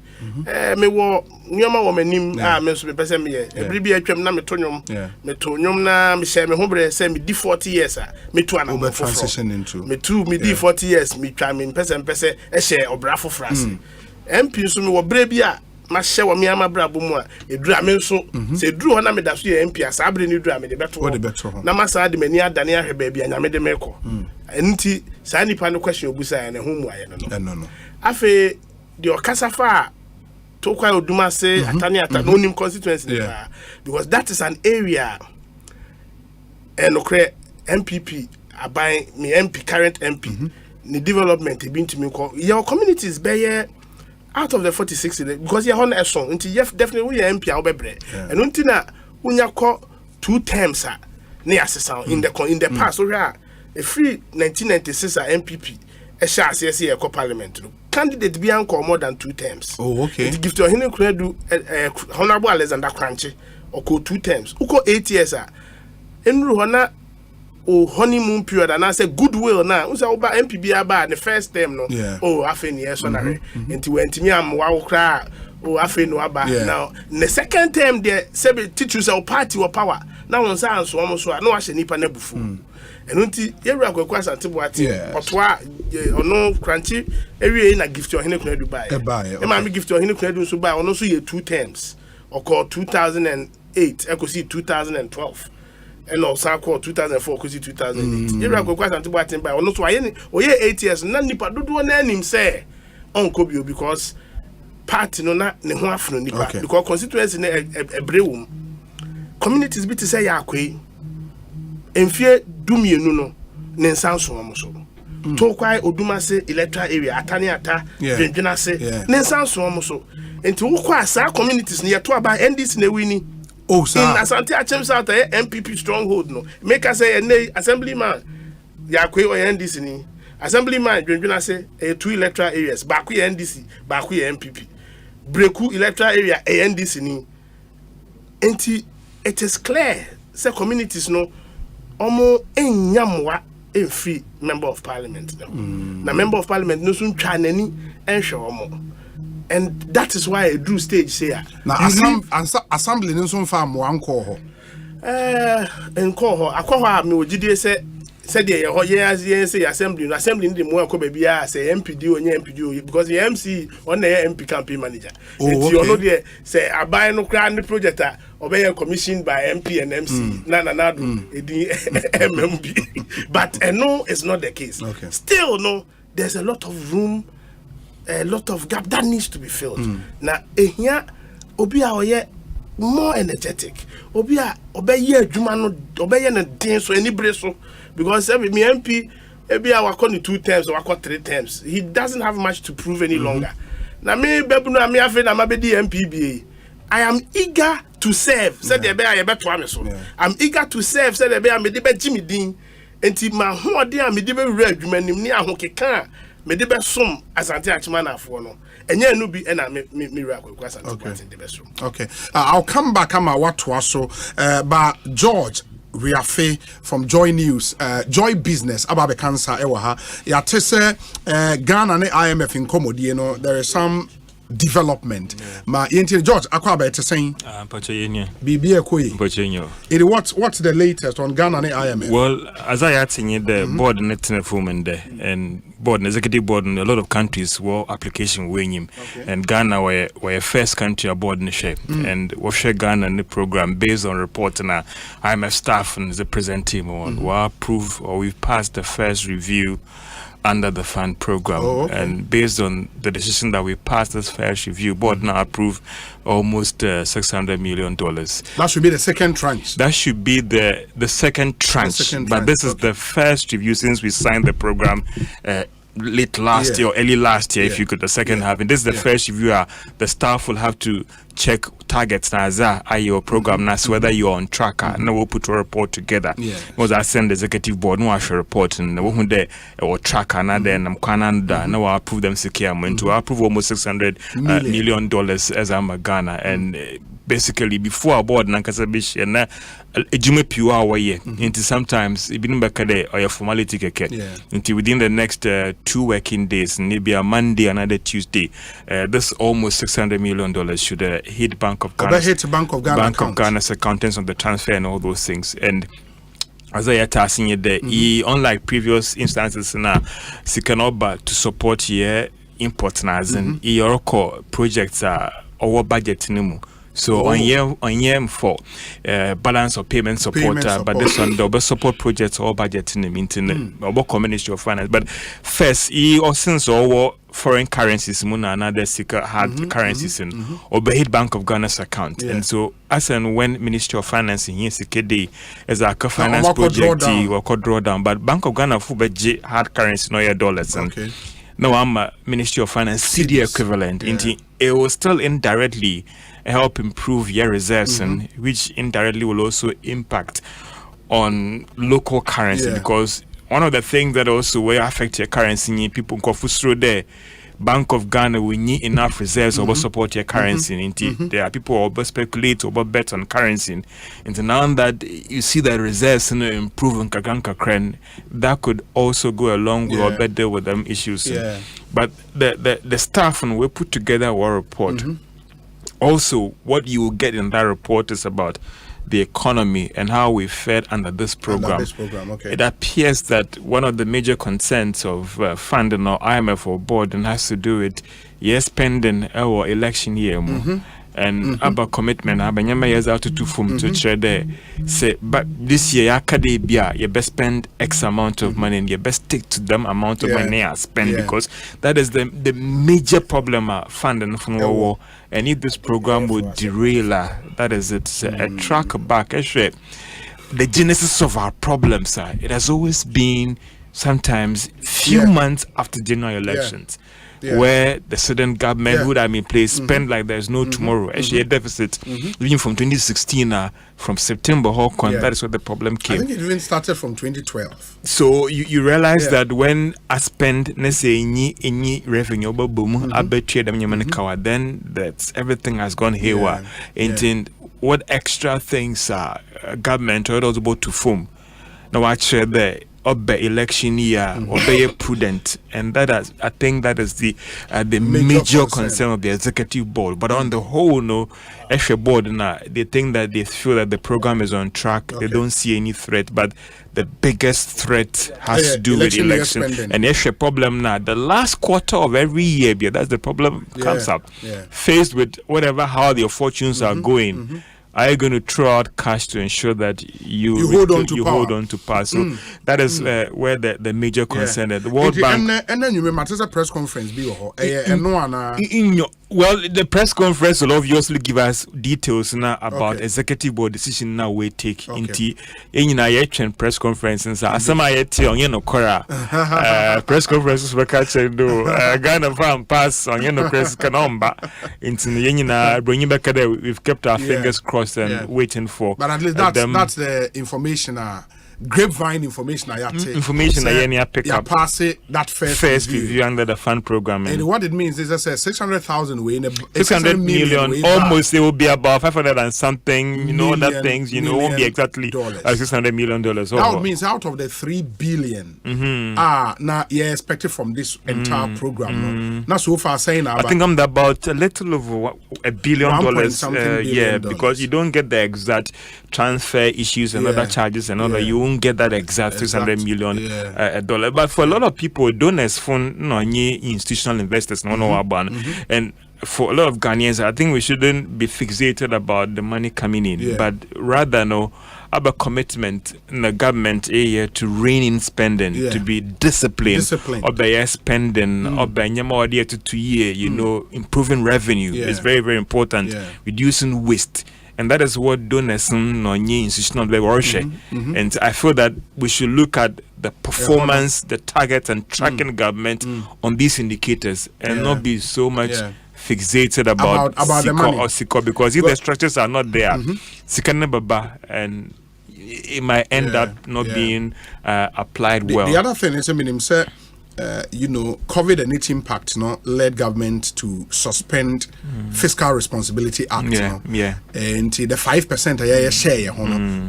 me wo nyoma wo manim me so me pese me ye ebri bi atwam na me to nyom na me share me ho bre se me di 40 years a me to ana me transition into me di 40 years me twa me pese e share obra fofrase MP so me wo bre bi a ma share wo me ama bra bomu a edura me so se eduru ho na me da so ye MP asa abre ni edura me de beto na ma sa de mani adane ahwe ba anya me de meko enti sa nipa no question obusa ya na ho mu aye no afi de okasafa to kwa oduma se atani ata no nim constituency because that is an area and okre MPP abai me MP current MP the development e bin to me call your communities be out of the 46 because you on a song until you definitely we MP obebre and until na unya call 2 terms na asesa in the past so here a free 1996 MPP a share CSC a parliament candidate be anko more than 2 terms. Oh, okay. It give to Omanhene do Honorable Alexander Crunchy or 2 terms. Uko 8 years enru hona o honeymoon period and I say goodwill now. Usa oba MPB aba the first term no. Oh, afeni yes so na re. Enti wentimi am wa kra oh afeni aba now. The second term there say teachers our party or power. Now on say anso omo so na wa hye nipa na bufu. Eno nti yewura kwakwa Asante boati otwa ono Crunchy ewie na gift Omanhene kunadu buy. E ma me gift Omanhene kunadu so buy ono so ye 2 terms. Oko 2008 ekosi 2012. And also call 2004 kosi 2008. Yewura kwakwa Asante boati buy ono so aye oye 8 years na nipa dodo na anim say onko bio because party no na ne ho afno nipa because constituency na ebrewum communities bi to say yakwai enfie dumienu no ne nsanso mo so to kwai odumase electoral area atani ata dwendwena se ne nsanso mo so enti wo kwa asa communities ne yeto aba NDC na wini oh sir in Asante Achem South MPP stronghold no make us say assemblyman yakwai o NDC ni Assemblyman Dwendwena say 2 electoral areas, Baku NDC, Baku MPP. Breku electoral area ANDC ni. Enti it is clear say communities no omo enyamwa free member of parliament now. Na member of parliament no sun twa nani enhwe omo. And that is why I do stage say na assembly no sun fa mo anko ho. Enko ho akwa me ogide say the say assembly the more ko say MPD onye MPD because the MC on the MP campaign manager. You know there say abai no kra the project obey commissioned by MP and MC na do MMB. But no, it's not the case. Okay. Still no, there's a lot of room, a lot of gap that needs to be filled. Now here obi a more energetic. Obi a obey adwuma no obey na den so any breso. Because me MP, maybe I work on 2 terms or I 3 terms. He doesn't have much to prove any longer. Now me, MPBA. I am eager to serve. Said the bear, I'm eager to serve. Said the bear, me debe Jimmy Dean. And my whole day, me debe red, man, near Honky can. Me debe some Asante Achimana for no. And yeah, no be and I miracle because I'm in the best room. Okay, I'll come back. I'm what was so, but George. Riafe from Joy News, Joy Business, Ababe Cancer, Ewaha. Ya tese Ghana ne IMF in Komodi, you know, there is some development. Ma yenti George, akwa ba ete saying. Bibi ekoi. What's the latest on Ghana ne IMF? Well, as I had seen the board netting foreman there and board executive board in a lot of countries were application winning and Ghana were first country aboard the shape and we share Ghana in the program based on report and IMF staff and the present team on we approved or we passed the first review under the fund program and based on the decision that we passed this first review board now approved almost $600 million. That should be the second tranche. That should be the second tranche. But this is the first review since we signed the program late last year or early last year, if you could, the second half. And this is the first review. The staff will have to check targets na your program na whether you're on track. Now we'll put a report together. Because I send the executive board no actual report and we'll there or tracker na then I'm Canada. Now I approve them secure. I'm to approve almost $600 million as I'm a Ghana and basically before our board nankasabish and ejume piwa waye into sometimes ibinu bakade or your formality keke into within the next 2 working days maybe a Monday another Tuesday this almost $600 million should hit Bank of Ghana's accountants on the transfer and all those things. And as I are saying there unlike previous instances na sikanoba to support here import nas and your projects are our budget nimu. So on year for balance of payment support, but this one the support projects or budget in the meeting about Ministry of Finance. But first, or since all foreign currencies, another secret hard currencies in or hit Bank of Ghana's account, and so as and when Ministry of Finance in here security as a finance project or could draw down, but Bank of Ghana full hard currency no dollars and now I'm a Ministry of Finance CD equivalent. It will still indirectly help improve your reserves and which indirectly will also impact on local currency because one of the things that also will affect your currency people go through there Bank of Ghana will need enough reserves over support your currency. There are people who speculate or bet on currency. And now that you see that reserves improve in Kaganka, that could also go along with or better with them issues. But the staff and we put together our report. Also, what you will get in that report is about the economy and how we fared under this program. It appears that one of the major concerns of funding or IMF or board and has to do with spending our election year and about commitment. Abanyama years out to trade there. Say, but this year academia you best spend X amount of money and you best stick to them amount of money I spend because that is the major problem funding from our war. And if this program would derail, that is it's a track back. Actually, the genesis of our problems, it has always been sometimes few months after general elections. where the Sudan government would have been placed spend like there's no tomorrow. Actually, a deficit even from 2016 from September, that is where the problem came. I think it even started from 2012. So you realize that when I spend, let's say, any revenue, then that's everything has gone haywire. And what extra things are government or about to form? Now, I share the election year or be prudent, and I think that is the major concern of the executive board. But on the whole, extra board they think that they feel that the program is on track. They don't see any threat, but the biggest threat has to do with election. And extra problem now, the last quarter of every year, that's the problem comes up. Faced with how your fortunes are going. Are you going to throw out cash to ensure that you hold on to power? So that is where the major concern is. The World Bank. And then you remember there's a press conference. Well, the press conference will obviously give us details now about executive board decision now we take into in press conference and Asama on Kora press conferences we catch Ghana farm pass on press Kanomba into bringing back there. We've kept our fingers crossed and waiting for. But at least that's the information. Grapevine information I pick up. Pass it that first review under the fund program. And what it means is that 600,000 way 600 million almost it will be about 500 and something other things won't be exactly $600 million. That means out of the 3 billion now expected from this entire program. Now so far saying I think I'm about a little over $1 billion because you don't get the exact transfer issues and other charges and other you won't get that exact $600 million but for a lot of people donors fund institutional investors and for a lot of Ghanaians I think we shouldn't be fixated about the money coming in but rather have a commitment in the government area to rein in spending, to be disciplined. Of the spending, of the to 2 year, improving revenue is very, very important. Reducing waste. And that is what donors institutional worship. And I feel that we should look at the performance, the targets, and tracking government on these indicators and not be so much fixated about the money or Siko, because if the structures are not there, and it might end up not being applied well. The other thing is, COVID and its impact led government to suspend Fiscal Responsibility Act. And the 5% share,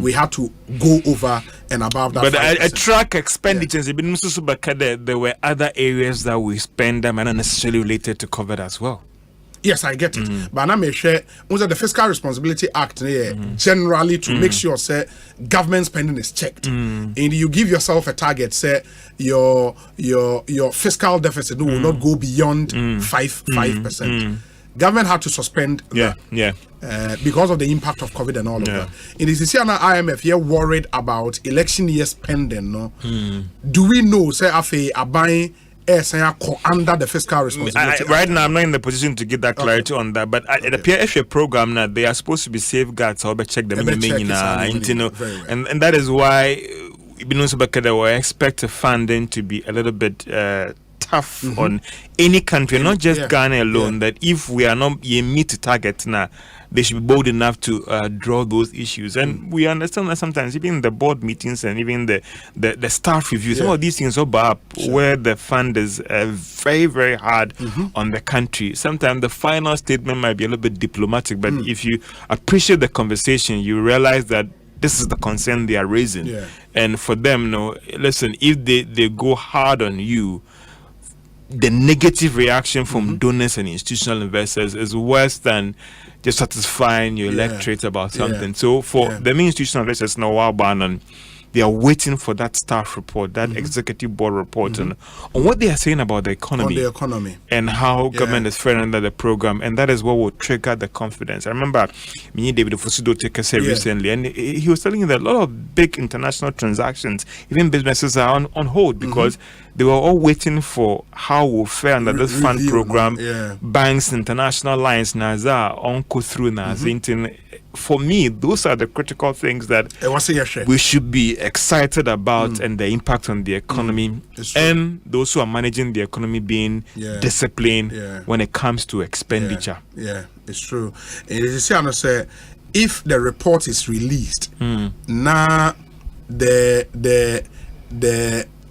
we had to go over and above that. But I track expenditures. There were other areas that we spend that are not necessarily related to COVID as well. Yes, I get it. But I'm sure the Fiscal Responsibility Act generally to make sure government spending is checked. And you give yourself a target, your fiscal deficit will not go beyond 5%. Government had to suspend that because of the impact of COVID and all of that. In the IMF, you're worried about election year spending. Do we know buying under the fiscal responsibility? Right now, I'm not in the position to give that clarity on that. But it appears if a program now they are supposed to be safeguards, so check them and that is why we expect funding to be a little bit tough on any country, not just Ghana alone. That if we are not meet the target now, they should be bold enough to draw those issues. And we understand that sometimes even the board meetings and even the staff reviews, some of these things are up where the fund is very, very hard on the country. Sometimes the final statement might be a little bit diplomatic, but if you appreciate the conversation, you realize that this is the concern they are raising. And for them, listen, if they go hard on you, the negative reaction from donors and institutional investors is worse than just satisfying your electorate about something. So for the main institutional investors now, they are waiting for that staff report, that executive board report on what they are saying about the economy, and how government is faring under the program, and that is what will trigger the confidence. I remember David Fusido recently, and he was telling me that a lot of big international transactions, even businesses, are on hold because they were all waiting for how we'll fare under this fund program. Banks, international lines, Naza, Onko through Nazintin. for me, those are the critical things that we should be excited about, and the impact on the economy, and those who are managing the economy being disciplined when it comes to expenditure. Yeah, it's true. And as you say, if the report is released, now the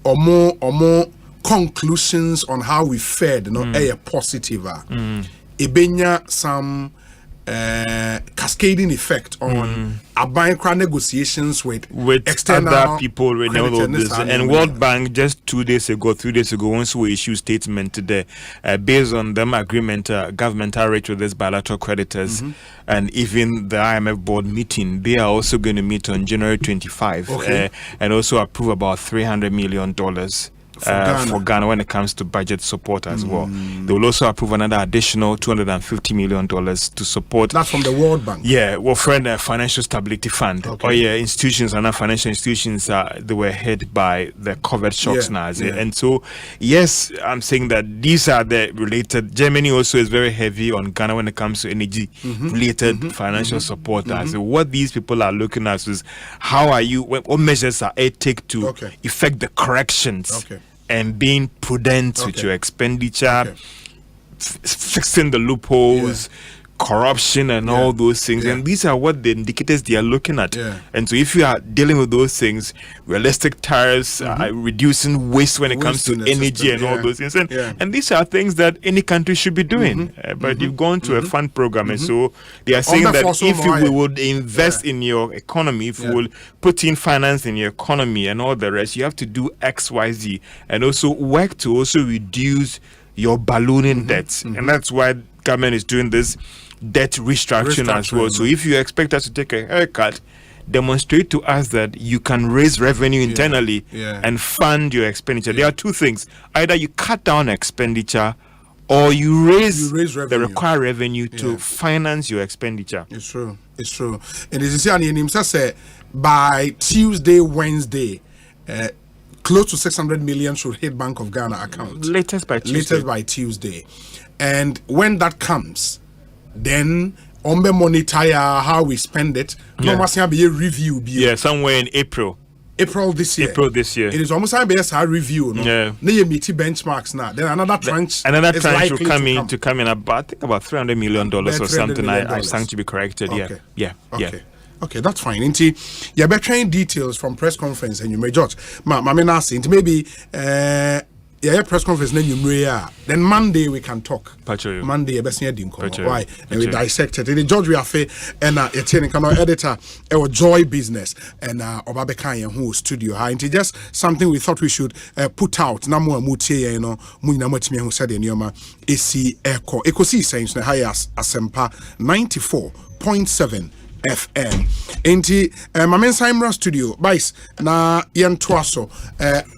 or more conclusions on how we fared, a positive. Ebenya some cascading effect on Abankra negotiations with external other people, and World Bank just 3 days ago, once we issued statement today, based on them agreement, governmental rate with these bilateral creditors, and even the IMF board meeting, they are also going to meet on January 25, and also approve about $300 million. For Ghana when it comes to budget support as well. They will also approve another additional $250 million to support. That's from the World Bank. Yeah, well, Financial Stability Fund. Institutions and financial institutions they were hit by the COVID shocks now. And so, yes, I'm saying that these are the related. Germany also is very heavy on Ghana when it comes to energy related financial support. So what these people are looking at is how are you, what measures are they take to effect the corrections and being prudent with your expenditure, fixing the loopholes, corruption and all those things. And these are what the indicators they are looking at. And so if you are dealing with those things, realistic tariffs, reducing waste when it comes to energy and all those things. And these are things that any country should be doing. But you've gone to a fund program, and so they are saying that if we would invest in your economy, if we will put in finance in your economy and all the rest, you have to do X, Y, Z, and also work to also reduce your ballooning debts. And that's why government is doing this debt restructuring as well. So if you expect us to take a haircut, demonstrate to us that you can raise revenue internally and fund your expenditure. There are two things. Either you cut down expenditure or you raise the required revenue to finance your expenditure. It's true. And as you say, by Tuesday, Wednesday, close to 600 million should hit Bank of Ghana account. Latest by Tuesday. And when that comes, then Ombe monitor how we spend it. No must have a review. Somewhere in April this year. It is almost like a review. No, you meet benchmarks now. Then another tranche. Another tranche will come in about $300 million or something. I stand to be corrected. Okay, that's fine. Inti, you better train details from press conference and you may judge. Maybe press conference then Monday we can talk. Monday why? And we dissect it. The judge we have and editor our Joy Business and Obabekanya who studio. It's just something we thought we should put out. Namu mutie who said in Yoma Ekosiisen On Asempa 94.7 FM. Enti Mamen Simra studio Vice na Yentwaso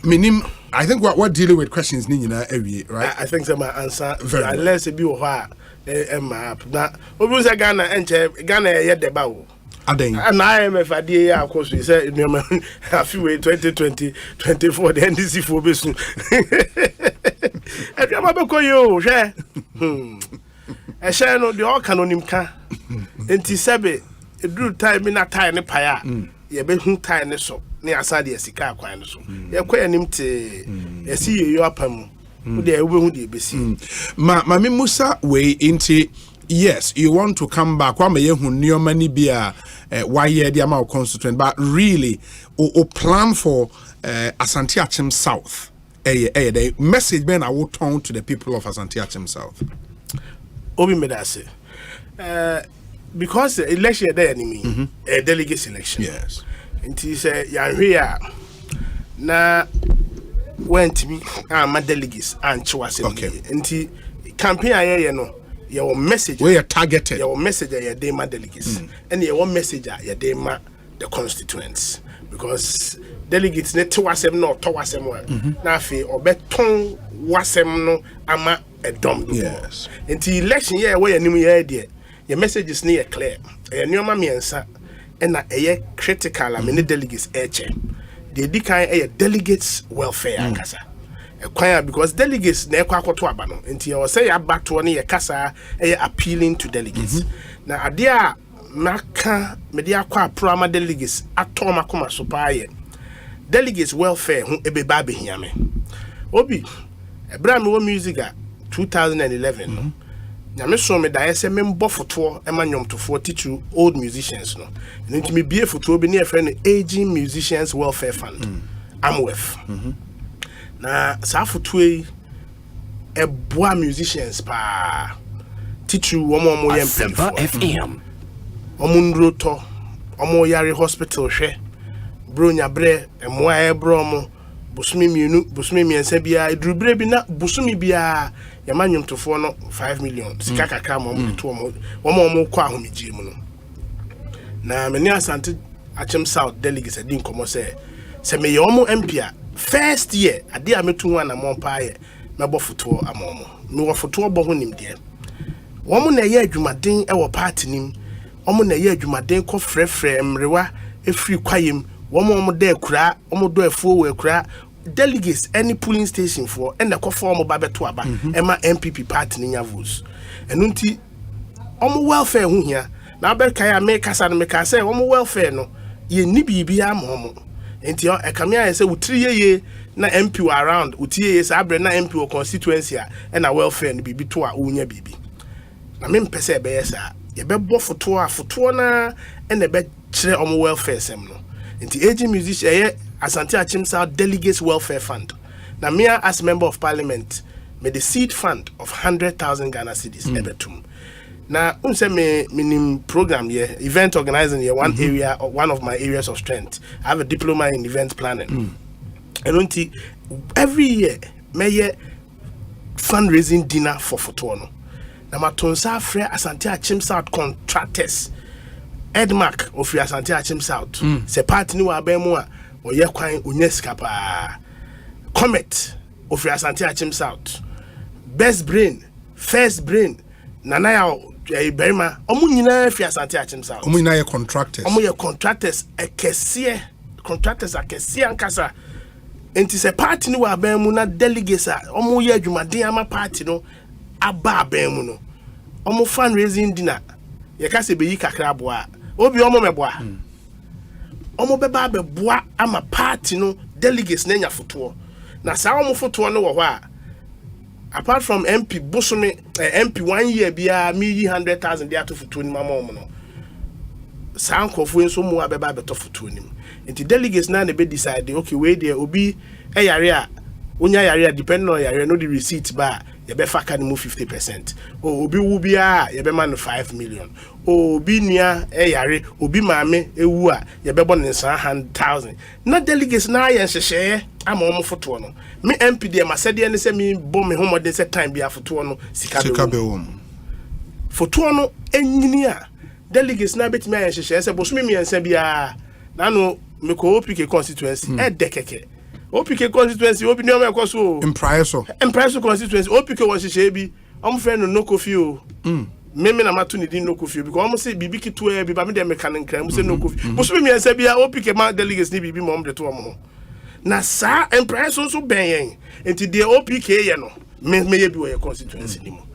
minim. I think we're dealing with questions every right. I think my answer unless it be what now we Ghana and Ghana yet the bow. And I am if I did, of course, we said a few 2020, 24, the NDC for business. And I'm about you, share. I share no the all canonim ka. And Tisabe, a good time in a tiny paya. Ye be who tiny so. Ne asade asika akwan no so ye kwa anim te esi ye apam wo de hu de besi Mami Musa we into yes you want to come back wa me hu nioma ni bia why ye the amount constituent but really o plan for Asante Achim South the message ben I will turn to the people of Asante Achim South obi medase because election there enemy a delegate election yes. Nti say ya hwe na went me my delegates and chwase nti campaign aye no your message we are targeted your message ya dey my delegates and your message ya dey my the constituents because delegates ne twasem no twasem wa na afi obeton wasem no ama edom yes nti election year we anim year dey your messages ne clear e nyoma miensa and a critical many delegates the decan delegates welfare kasa because delegates na ekwakoto abano nti o say abato ne kasa appealing to delegates na ade a maka media kwa prama delegates atoma koma so paaye delegates welfare hu ebeba behia me obi ebra me wo music a 2011 nyame so me da yese me mbɔ foto e ma nyomtofo teach old musicians no nti me bie foto bi ne e friend aging musicians welfare fund amwef na sa foto yi e boa musicians pa teach wo yem Asempa FM omunro to omo yare hospital hwe bro nya bre emoa e bro mo busumi miensa bia edrubre bi na busumi bia yama nyomtofo no 5 million sika kakra mo to mo kɔ ahomegye mu no na me ne Asante Achem South delegates adin komo se me ye omo MP a first year ade a metu ho na mo pa ye mebɔ foto amomo me wo foto bɔ ho nimde womo na ye adwumaden e wo party nim omo na ye adwumaden kɔ frɛfrɛ mrewa efiri kwayem womo de kura omo do afuo we kura delegates any polling station for and the conform ba beto aba ema MPP party nya votes enu nti omo welfare hu hia na be kai make kasa no make say omo welfare no ye ni bibia amomo nti e kamia ye say utiri ye na MP around utie ye say abre na MP o constituency a na welfare no bibi to a unya bibi na me mpese be ye sa ye be bo foto na and be kire omo welfare sem no nti aging musician Asante Achem South Delegates Welfare Fund. Now, me as member of parliament, made the seed fund of 100,000 Ghana cedis ebetum. Now, me program here, event organizing here, one area, or one of my areas of strength. I have a diploma in event planning. And every year, me fundraising dinner for Fotono. Now, my tonsa frere Asante Achem South contractors. Edmark of Asante Achem South. Se part ni wa bemwa. Oye kwan onyeska pa Comet of Asante Achem South Best Brain First Brain nana ya berima omo nyina fi Asante Achem South omo nyina ye contractors contractors akese ankasa enti se party ni wa bemu na delegates a omo ye adwumaden ama party no aba bemu no omo fundraising dinner ye ka se beyi kakra aboa obi omo meboa omo beba beboa ama party no delegates na nya foto na sa omo foto no wo hɔ apart from MP Bosome MP 1 year bia me 100,000 dia to foto ni mama omo no sa nkofo nso mu abeba beto foto ni nti delegates na be decide okay we there obi yare a onya yare a depending on yare no the receipt ba ye be fa ka ni mu 50% obi wu bia ye be man 5 million obi nia yare obi maame ewu a ye be bon 100,000 na delegates na ye nhyehyɛ ama omo foto no me MP de ma sede ne se me bo me homodin se time bia foto no sika be wo foto no enyini a delegates na betimi aye nhyehyɛ se bosumi miensa bia na no me ko OPK constituency dekeke OPK constituency obi ni o me koso impresso constituency OPK wo nhyehyɛ bi omo friend no kofi o meme na matu ni din no kofi because omo say bibi kitu e bi ba me de mekanin kran mo say no kofi bosumi miensa bia OPK ma delegates ni bibi mo de to omo na sa impresso so ben yen enti de OPK ye no me ye bi wo constituency ni mo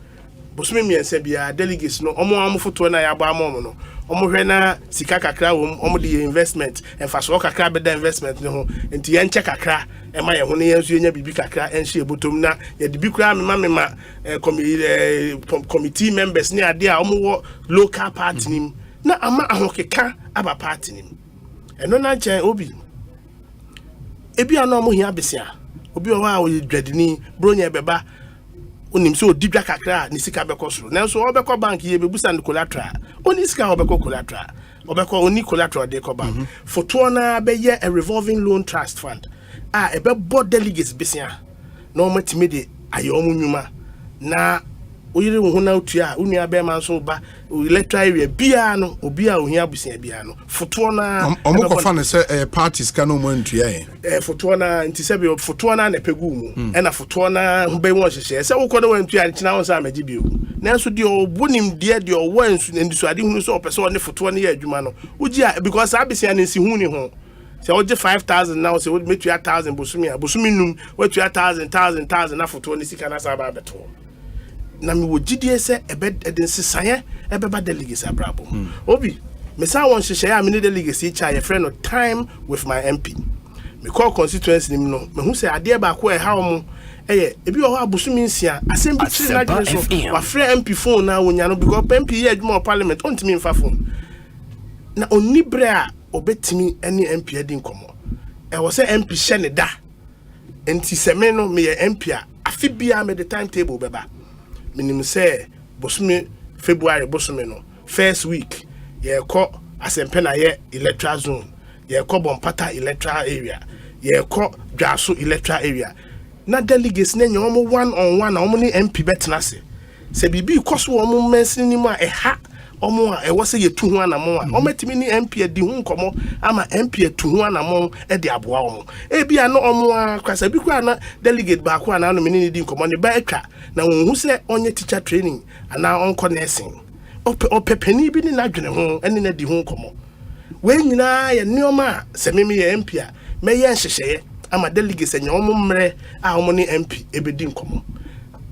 bosumi miensa bia delegates no omo foto na ya ba mo no omo hwe na sika kakra wo omo de investment enfaso kakra be da investment ne ho enti ye nche kakra e ma ye ho ne yensu nya bibi kakra enhye botom na ye de bi kura me committee members ne ade a omo wo local party nim na ama ahokeka aba party nim eno na nche obi ebi ana omo hia besia obi o wa o dwadini bronya beba onim so odidwa kakra ni sika bekosoro nanso obekọ bank ye bebusa ni collateral oni sika obekọ collateral obekọ oni collateral de ko bank foto na be ye a revolving loan trust fund ebe board delegates besia na o matime de ayomu nwuma na oyire wo na otua unu abe man so ba electoral area bia no obi a ohia busia bia no foto na omo ko fa ne se parties ka no mo ntua foto na nti se be foto na na pegu mu e na foto na be won hyehye se wo ko na wantua ntina won sa magi bio nanso de obunim de owansu ndiso ade hunu so opese ne foto na ye adwuma no ugi because abesia ne si hu ni ho se oje 5,000 now se wo metua 1,000 bosumi num watua 1,000 na foto ne sika na sa ba beto na me wo gidie se ebe den sesaye ebeba delegates abrabo obi me say won hyehyɛ a me ne delegates cha ye friend no time with my MP me call constituency nim no me hu say ade ba ko e ha omo ebi o abusumi nsia asem bi chiri na dwene so wa frɛ MP phone na wonya no because MP ye adwuma parliament ontimi mfa phone na onni bre a obetimi ene MP adi nkomo e wo say MP hye ne da enti seme no me ye MP a afi bia me the timetable beba minim say bosumi February bosumi no first week ye ko Asempa na ye electoral zone ye ko Bompata electoral area ye ko Dwaso electoral area na delegates na nyomo one on one na omo ni MP betena se bibi koso omo mensin ni mu a ha omo a wo se ye tu ho anamo a omo timi ni MP adi hu nkomo ama MP atu hu anamo e de aboa omo e bia no omo a kwasa bi kwa na delegate ba kwa na no me ni di nkomo ne ba atwa na won hu se onye teacher training ana onko nursing opepani bi ni na dwene ho ene na di hu nkomo we nyina ye neoma se me ye MP a me ye nhyehyeye ama delegates enya omo mre a omo ni MP ebedi nkomo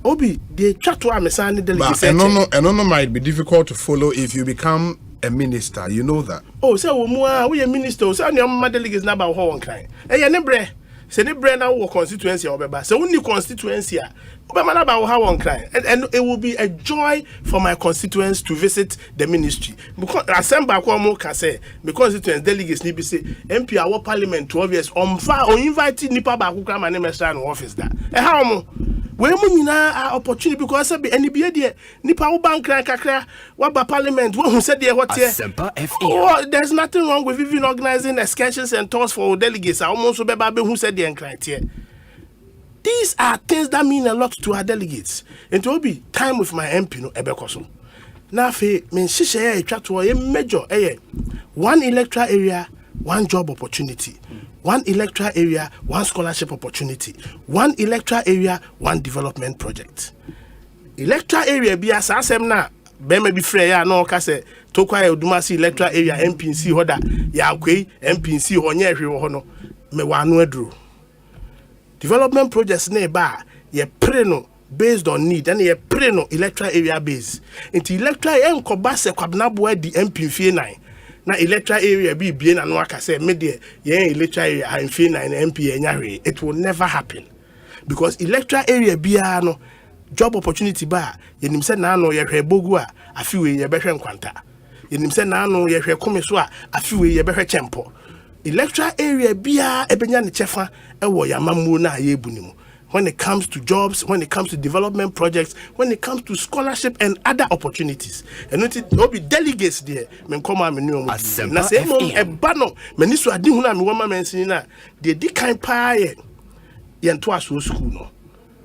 obi the chat wa mesan delegates no might be difficult to follow if you become a minister, you know that. Oh, so we a minister, so any of delegates na ba ho won kan e ne bre se ne bre na wo constituency obeba se woni constituency a obema na ba wo ha won kan and it will be a joy for my constituents to visit the ministry because Asempa ko mo ka say my constituents delegates ni be say MP our parliament 12 years on invite nipa ba ko kra ma ne mesra no office da e ha mo we mu nyina opportunity because say any be there nipa wo bank kakra wa ba parliament wo hu say there what here there's nothing wrong with even organizing excursions and tours for delegates almost so be hu say there here. These are things that mean a lot to our delegates. And to be time with my MP no ebekoso. Na fe men hyehyɛ atwa to a major one electoral area, one job opportunity. One electoral area, one scholarship opportunity. One electoral area, one development project. Electoral area be as asem na be me bi frɛ ya na ɔka sɛ tokwa Odumasi electoral area MPC hoda ya kwei MPC ho nya hwe ho no me wa no aduro. Development projects na ba ye pre no based on need and ye pre no electoral area base. Into electoral enkoba se Kwabena boa di MP fie 9. Na electoral area be na no aka say me de ye electoral area in fie 9 MP enya hwe. It will never happen. Because electoral area bia no job opportunity ba ye nim se na no ye hwe bogu a afiwe ye behwe nkwanta. Ye nim se na no ye hwe komiso a afiwe ye behwe chempo. Electoral area bia ebenya ne chefa ewo yamamu na ayebunimu. When it comes to jobs, when it comes to development projects, when it comes to scholarship and other opportunities. And it will be delegates there. Men come and menu. Na say mom e bano. Meni so adi huna mi wama mensi na. De di kind pie. Yen to aso school no.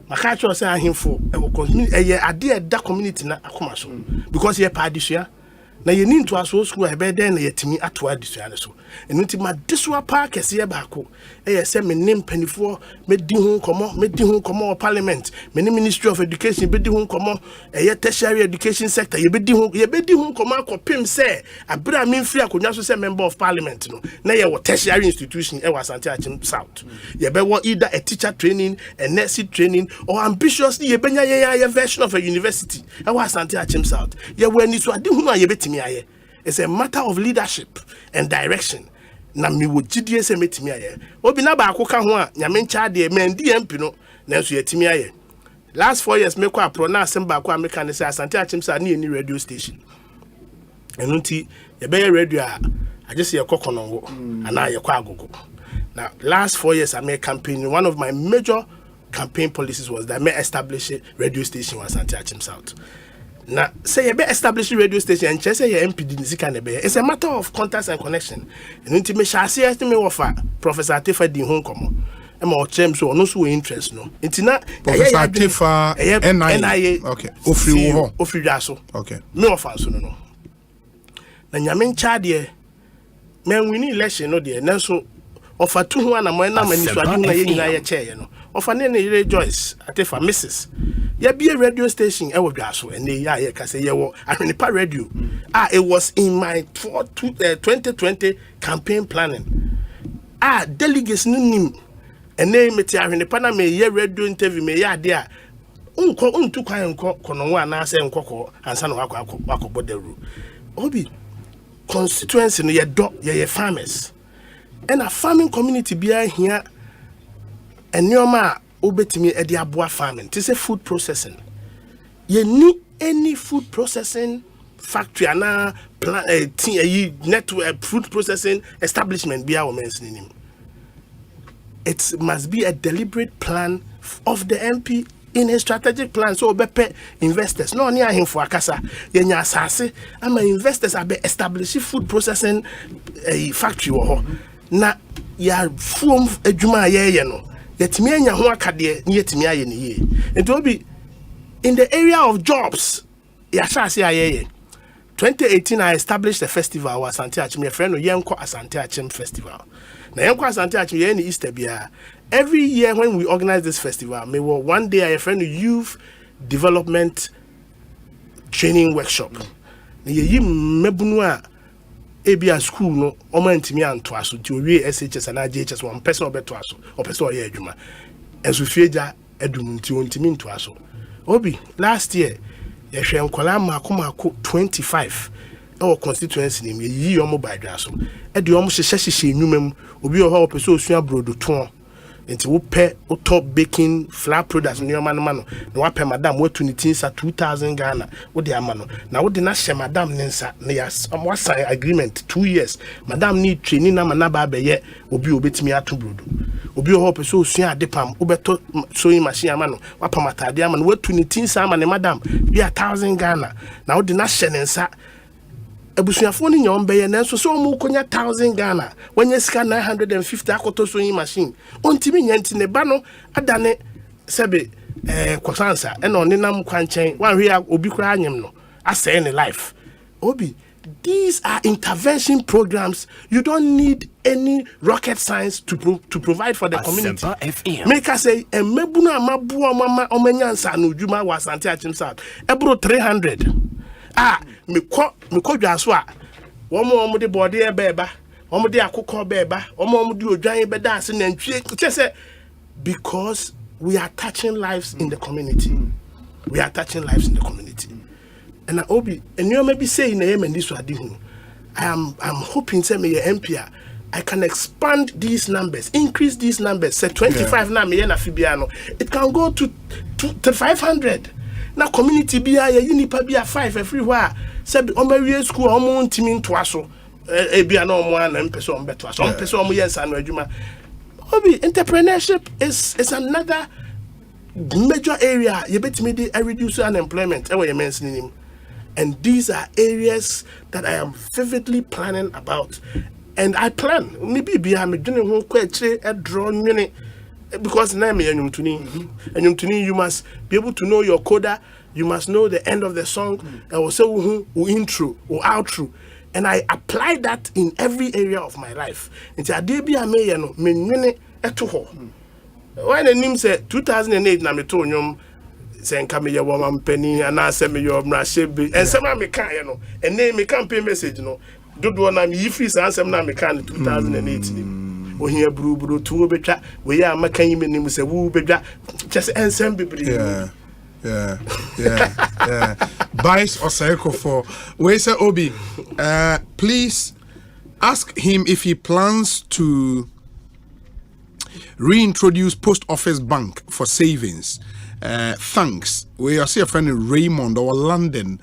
Maka cho say ahimfo e wo community e ade e da community na akoma so. Because ye pa adisua. Na ye ni to aso school e be den na yetimi ato adisua ne so. Enu ti ma disua pa kese ye baako e se me nim panifo me di ho komo parliament me ni ministry of education be di ho komo e tertiary education sector ye be di ho komo akopem se abra me mfiri akonwa so se member of parliament no na ye wo tertiary institution e wa Asante Achim South ye be wo either a teacher training a nursing training or ambitiously ye benya ye version of a university e wa Asante Achim South ye wo ani so ade hu na ye betimi aye. It's a matter of leadership and direction. Na mi wo gidie se metimi aye. Obi na ba akoka ho a nyame ncha de men DMP no na so yetimi aye. Last 4 years me kwa pro na asem ba kwa America ne say Asante Achim South na any radio station. Enunti ye be radio a just ye kokonongo ana ye kwa agogo. Now last 4 years I made campaign. One of my major campaign policies was that I may establish a radio station in Asante Achim South. Now, say you be establish a radio station and just say your MP didn't it's a matter of contacts and connection. And into me shall see me offer Professor Atifa di home come. I'm all chem so no so interest no. It's not Professor Atifa NIA. Okay. Ofri Daso. Okay. Me offer so no. Na nyame ncha de men win election no de na so offer 200 na mo na mani so adu na ye nyina ye chair no. Offer ne Joyce Atifa Mrs. Ye be a radio station e wo Dwaso and ye ka say ye wo Ahwenipa radio. It was in my 2020 campaign planning. Delegates nim and name me Ahwenipa na me ye radio interview me ya there untu kwan kono na say nkoko ansa na wakọ the obi constituency no ye farmers and a farming community bia here enioma obetimi e de aboa farming to say food processing ye need any food processing factory ana network food processing establishment bia o mentioning. It must be a deliberate plan of the MP in a strategic plan. So bepe investors no near him for akasa yenya asase ama investors abe establish food processing factory wo na ya fuom adwuma ye no yetimi anya ho akade ne yetimi aye ne ye. It will be in the area of jobs ya asase aye. 2018 I established a festival was Asante Achim. My friend Yenko Asante Achim Festival. Now Yenko Asante Achim yen Easter bia. Every year when we organize this festival, me one day I friend youth development training workshop. Na ye mebunua ebia school no oma ntimi anto aso ti owie SHS and JHS one person obeto aso o person o ye adwuma. Enso fieja edum nti ontimi nto aso. Obi last year ye hwe nkola mako 25 our constituency name ye yomo badwa so e de yomo hyehyehye enwumam obi o ho person osua brodo ton enti wo pe o top baking flour products ne yoma no ma no na wa pe madam watu ni tinsa 2000 Ghana wo de ama no na wo de na hye madam ne nsa na ya sign agreement 2 years madam need training na na ba ye obi obetimi ato brodo obi o ho person osua adepam wo beto sewing machine ama no wa pa matade ama no watu ni tinsa ama ne madam bi 1000 Ghana na wo de na hye ne nsa ebusuafo ni nyom beye nanso so mu konya 1000 Ghana wanya sika 950 akoto sewing machine ontimi nyanti ne ba no adane sebe kwasansa e no nenam kwanchen wanhwe obi kura anyem no asay ne life obi. These are intervention programs. You don't need any rocket science to provide for the community. Make us say, "Mebuna mabu mama omenyansa no juma wa Asante Achim South." Ebro 300. Me ko dwaso a. Womo de body e beba. Womo de akukọ beba. Womo de odwan be dance na ntwie. Say because we are touching lives in the community. We are touching lives in the community. And Obi, and you may be saying this I am hoping say me MP I can expand these numbers, increase these numbers. Say 25 now me na fibiano. It can go to 500. Now community be a unipa be a 5 everywhere. Say omerie school omo ntimi to aso. E bia na omo an mpeso ombeto aso. Mpeso omo yensa no adwuma. Obi, entrepreneurship is another major area you betimi dey reduce unemployment. E we mentioning him. And these are areas that I am vividly planning about. And I plan. Maybe doing a draw because you must be able to know your coda, you must know the end of the song, and also intro or outro. And I apply that in every area of my life. And I did be a mayor, when the name said 2008, na me told you. Saying come your woman penny and I send me your brashebi and some me can and name me campaign message do one I'm free answer na me can 2018 o here bru two betra we are making me name say woo bedra just ensem bebre yeah Vice Osei for we say Obi please ask him if he plans to reintroduce post office bank for savings. Thanks. We are see a friend in Raymond or London.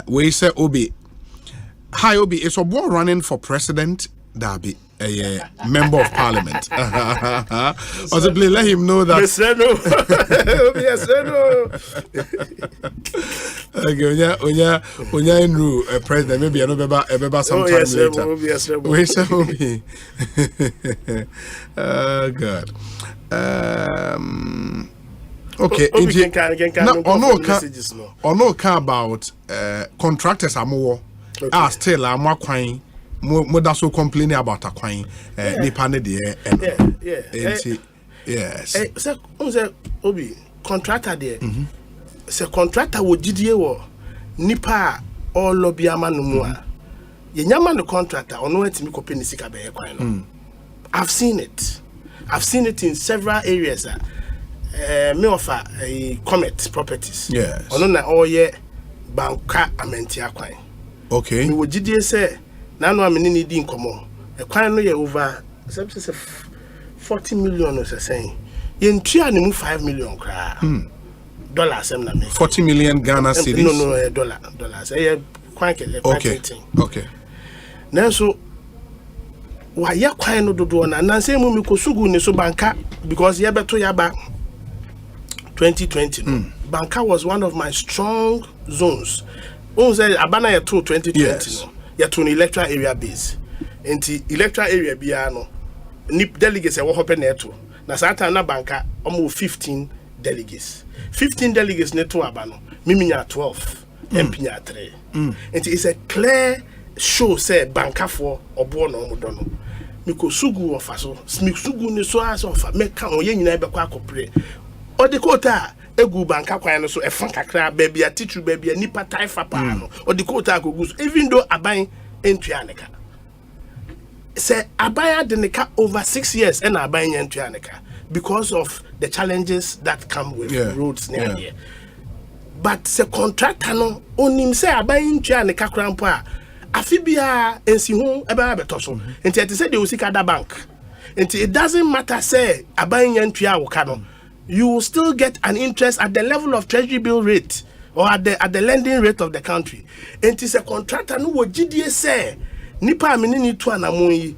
We say Obi. Hi Obi, it's a boy running for president. Darby, a member of parliament. Possibly let him know that. Yes, no. Okay, president. Maybe I know sometime later. We say Obi. God. Okay, no car about contractors are more still are more quine more so complaining about a quine nipa ne de yes say Obi contractor there say contractor wo gidie wo nipa all lobby amanu mu a ye nyama no contractor ono atimi kope ni sika be quine no I've seen it in several areas. me offer a Comet Properties. Yes. Ono na oye banka amenti akwan. Okay. Me wogidie say na no amene ni di nkomo. E kwan no ye over 40 million or saying. Ye ntua ne mu 5 million kra. Dollars am na me. 40 million Ghana cedis. No, dollars. Okay. Now so why ya kwan no dodo na nanse mu mi kosugu ne so banka because ye beto ya ba 2020 banka was one of my strong zones. On say abana ya to 2020 yes. No ya to electoral area base enti electoral area bia no ni delegates e wo hope na eto na satan na banka almo 15 delegates ne to abano miminya 12 mpinya 3 enti it's a clear show say banka for obo no omodo no mikosugu ofa so smiksugu ni so as ofa meka onye nyina be kwa akopre odikota egu banka kwan no so efan kakra baby atitru baby nipa taifa pa no odikota akogu so even though aban entuaneka say aban de neka over 6 years and aban entuaneka because of the challenges that come with roads near here. But the contractor no onim say aban entuaneka krampo a afibia ensi hu eba betoso enti ete say they will seek other bank enti it doesn't matter say aban entua woka no you will still get an interest at the level of treasury bill rate or at the lending rate of the country. And it's a contractor no wo gidie say nipa amene ni to anamon yi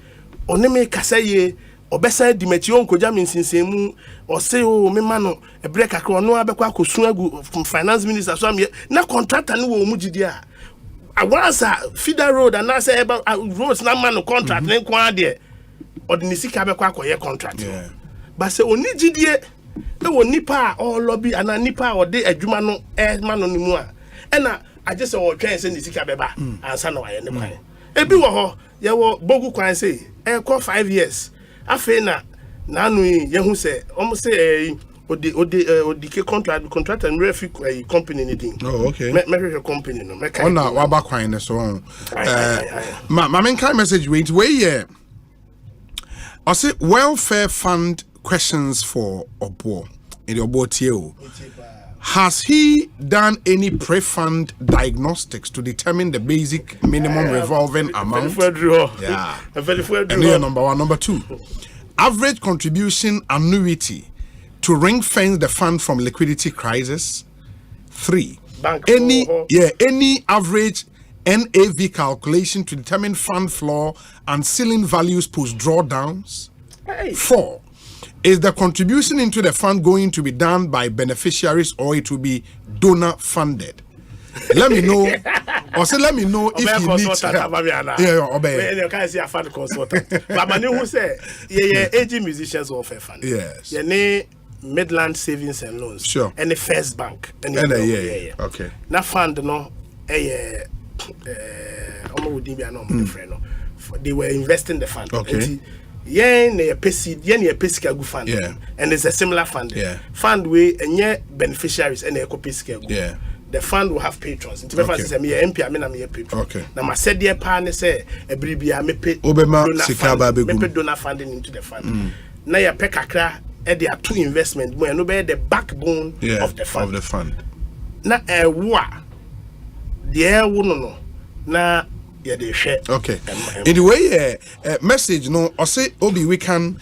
oneme kasaye obesa dimetio nkoja minsinsemu o say o mema no e break akro no abekwa akosu agu from finance minister so am na contractor no wo mu gidie a once feeder road and na say about roads na man contract ne kwa de odinisi ka bekwa akoye contract but say oni gidie e wo nipa o lobby ana nipa o de adwuma no ma no nimu a na agye se wo twen se ni sika beba ansa na waye ne kwan ebi wo ho ye wo bogu kwan se e ko 5 years afi na anu ye hu se omo se odi ke contract and refi company ni din. Oh, okay. Me company no me kai ona wa ba kwan ne so ma men kind message wait where I say welfare fund questions for Obo in the Obo Tieo. Has he done any pre-fund diagnostics to determine the basic minimum revolving amount? Yeah. And number one. Number two, average contribution annuity to ring-fence the fund from liquidity crisis. 3, any average NAV calculation to determine fund floor and ceiling values post drawdowns. 4, is the contribution into the fund going to be done by beneficiaries or it will be donor funded? Let me know. Or say let me know if you need help. You can't see a fund consultant. But my new say, aging musicians welfare fund. Yes. Midland Savings and Loans. Sure. And the First Bank. And okay. Na fund no, they were investing the fund. Okay. Yen a pesca fund. And it's a similar fund. Fund we and beneficiaries and pesca. The fund will have patrons. Into okay. Say me MP amena me patron. Okay. Na ma said dear partner say e bribia me pay donor funding into the fund. Na ya pe kakra e there are two investment mo no be the backbone of the fund. Na wa the no na okay. In the way message no I say Obi we can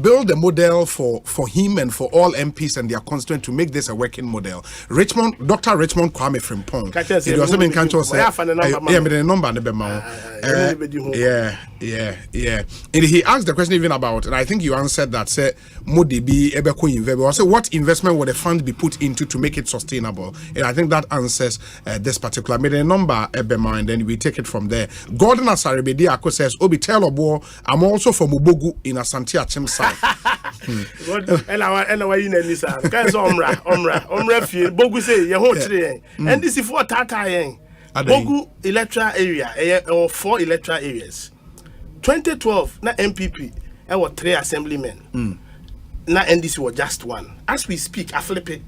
build a model for him and for all MPs and their constituents to make this a working model. Dr. Richmond Kwame Frimpong. It was even can't say the number. And he asked the question even about, and I think you answered that, say Modi be Ebeko investment. I say what investment would the fund be put into to make it sustainable? And I think that answers this particular made a number Ebema, and then we take it from there. Gordon Asaribedi Ako says, Obi tell Obo, I'm also from Ubogu in Asante Achim South. And I you know this guys Omra fee Bogu say your whole tree. And this is for Tata Bogu electoral area or 4 electoral areas. 2012 na MPP there were 3 assemblymen. Na NDC was just 1. As we speak, I flip it.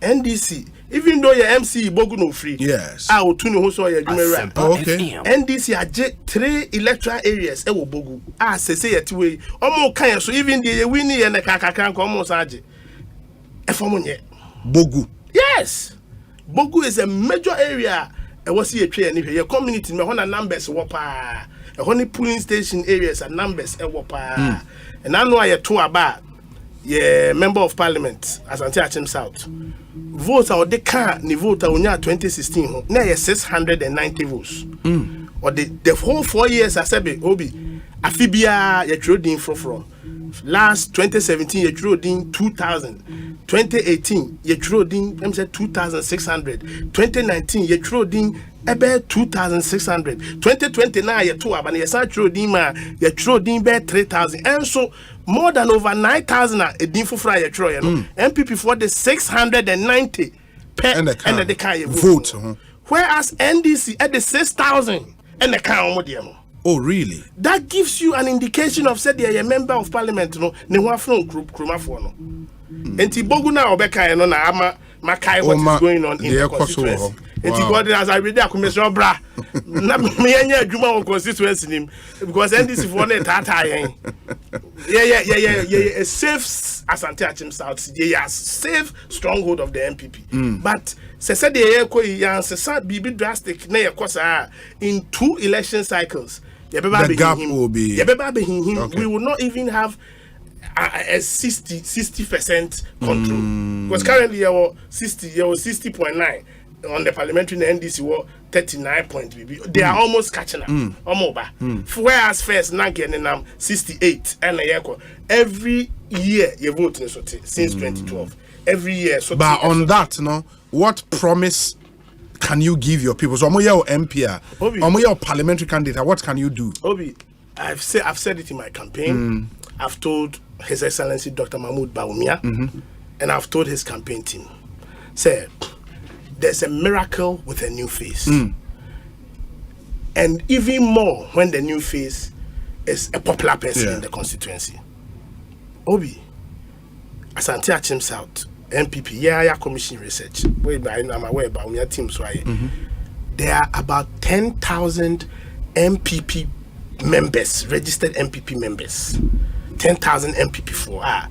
NDC, even though your MC Bogu no free. Yes. I will tune who saw your okay. NDC are 3 electoral areas. Ewo Bogu. Say it way. Omo kan so even the winnie and the kakakran almost aje. Bogu. Yes. Bogu is a major area. I was here anyway. Your community, me hona numbers wapa. A polling station areas and numbers wapa. And I know I to about member of parliament Asante Achim South. Votes or the can ni vote on 2016. Now 690 votes. Or the whole 4 years I said Obi Afibia Yatrodin from. Last 2017 Yatrodin 2000. 2018 Yatrodin I'm said 2600. 2019 Yatrodin about 2,600. 2029 you two abani Yatrodin ma Yatrodin be 3,000. And so more than over 9,000 a din for fry Yatro. MPP for the 690 per and the car vote. Whereas NDC at the 6,000 and the car. Oh, really? That gives you an indication of said you're a member of parliament, no, from group, Krumafo. And Tibogu now, Obeka, and on Makai, what is going on in the constituency. And Tibogu, as I read that, Commissioner Bra, me Juma constituency, because NDC for the Tata. Yeah, a safe Asante Achim South, yeah, safe stronghold of the MPP. But, said the Eko, Yan, be drastic, in 2 election cycles. The gap will be. Okay. We will not even have a 60% control. Because currently our 60.9 on the parliamentary NDC were 39.3. They are almost catching up. Whereas first Nanken 68 and every year you vote in since 2012. Every year. But on that, what promise can you give your people? So, your MPR, your parliamentary candidate, what can you do? Obi, I've said it in my campaign. I've told His Excellency Dr. Mahmoud Bawumia, and I've told his campaign team, say, there's a miracle with a new face. And even more when the new face is a popular person in the constituency. Obi, Asante Achim South, MPP, commission research. I'm aware about your team, so there are about 10,000 MPP members, registered MPP members. 10,000 MPP for a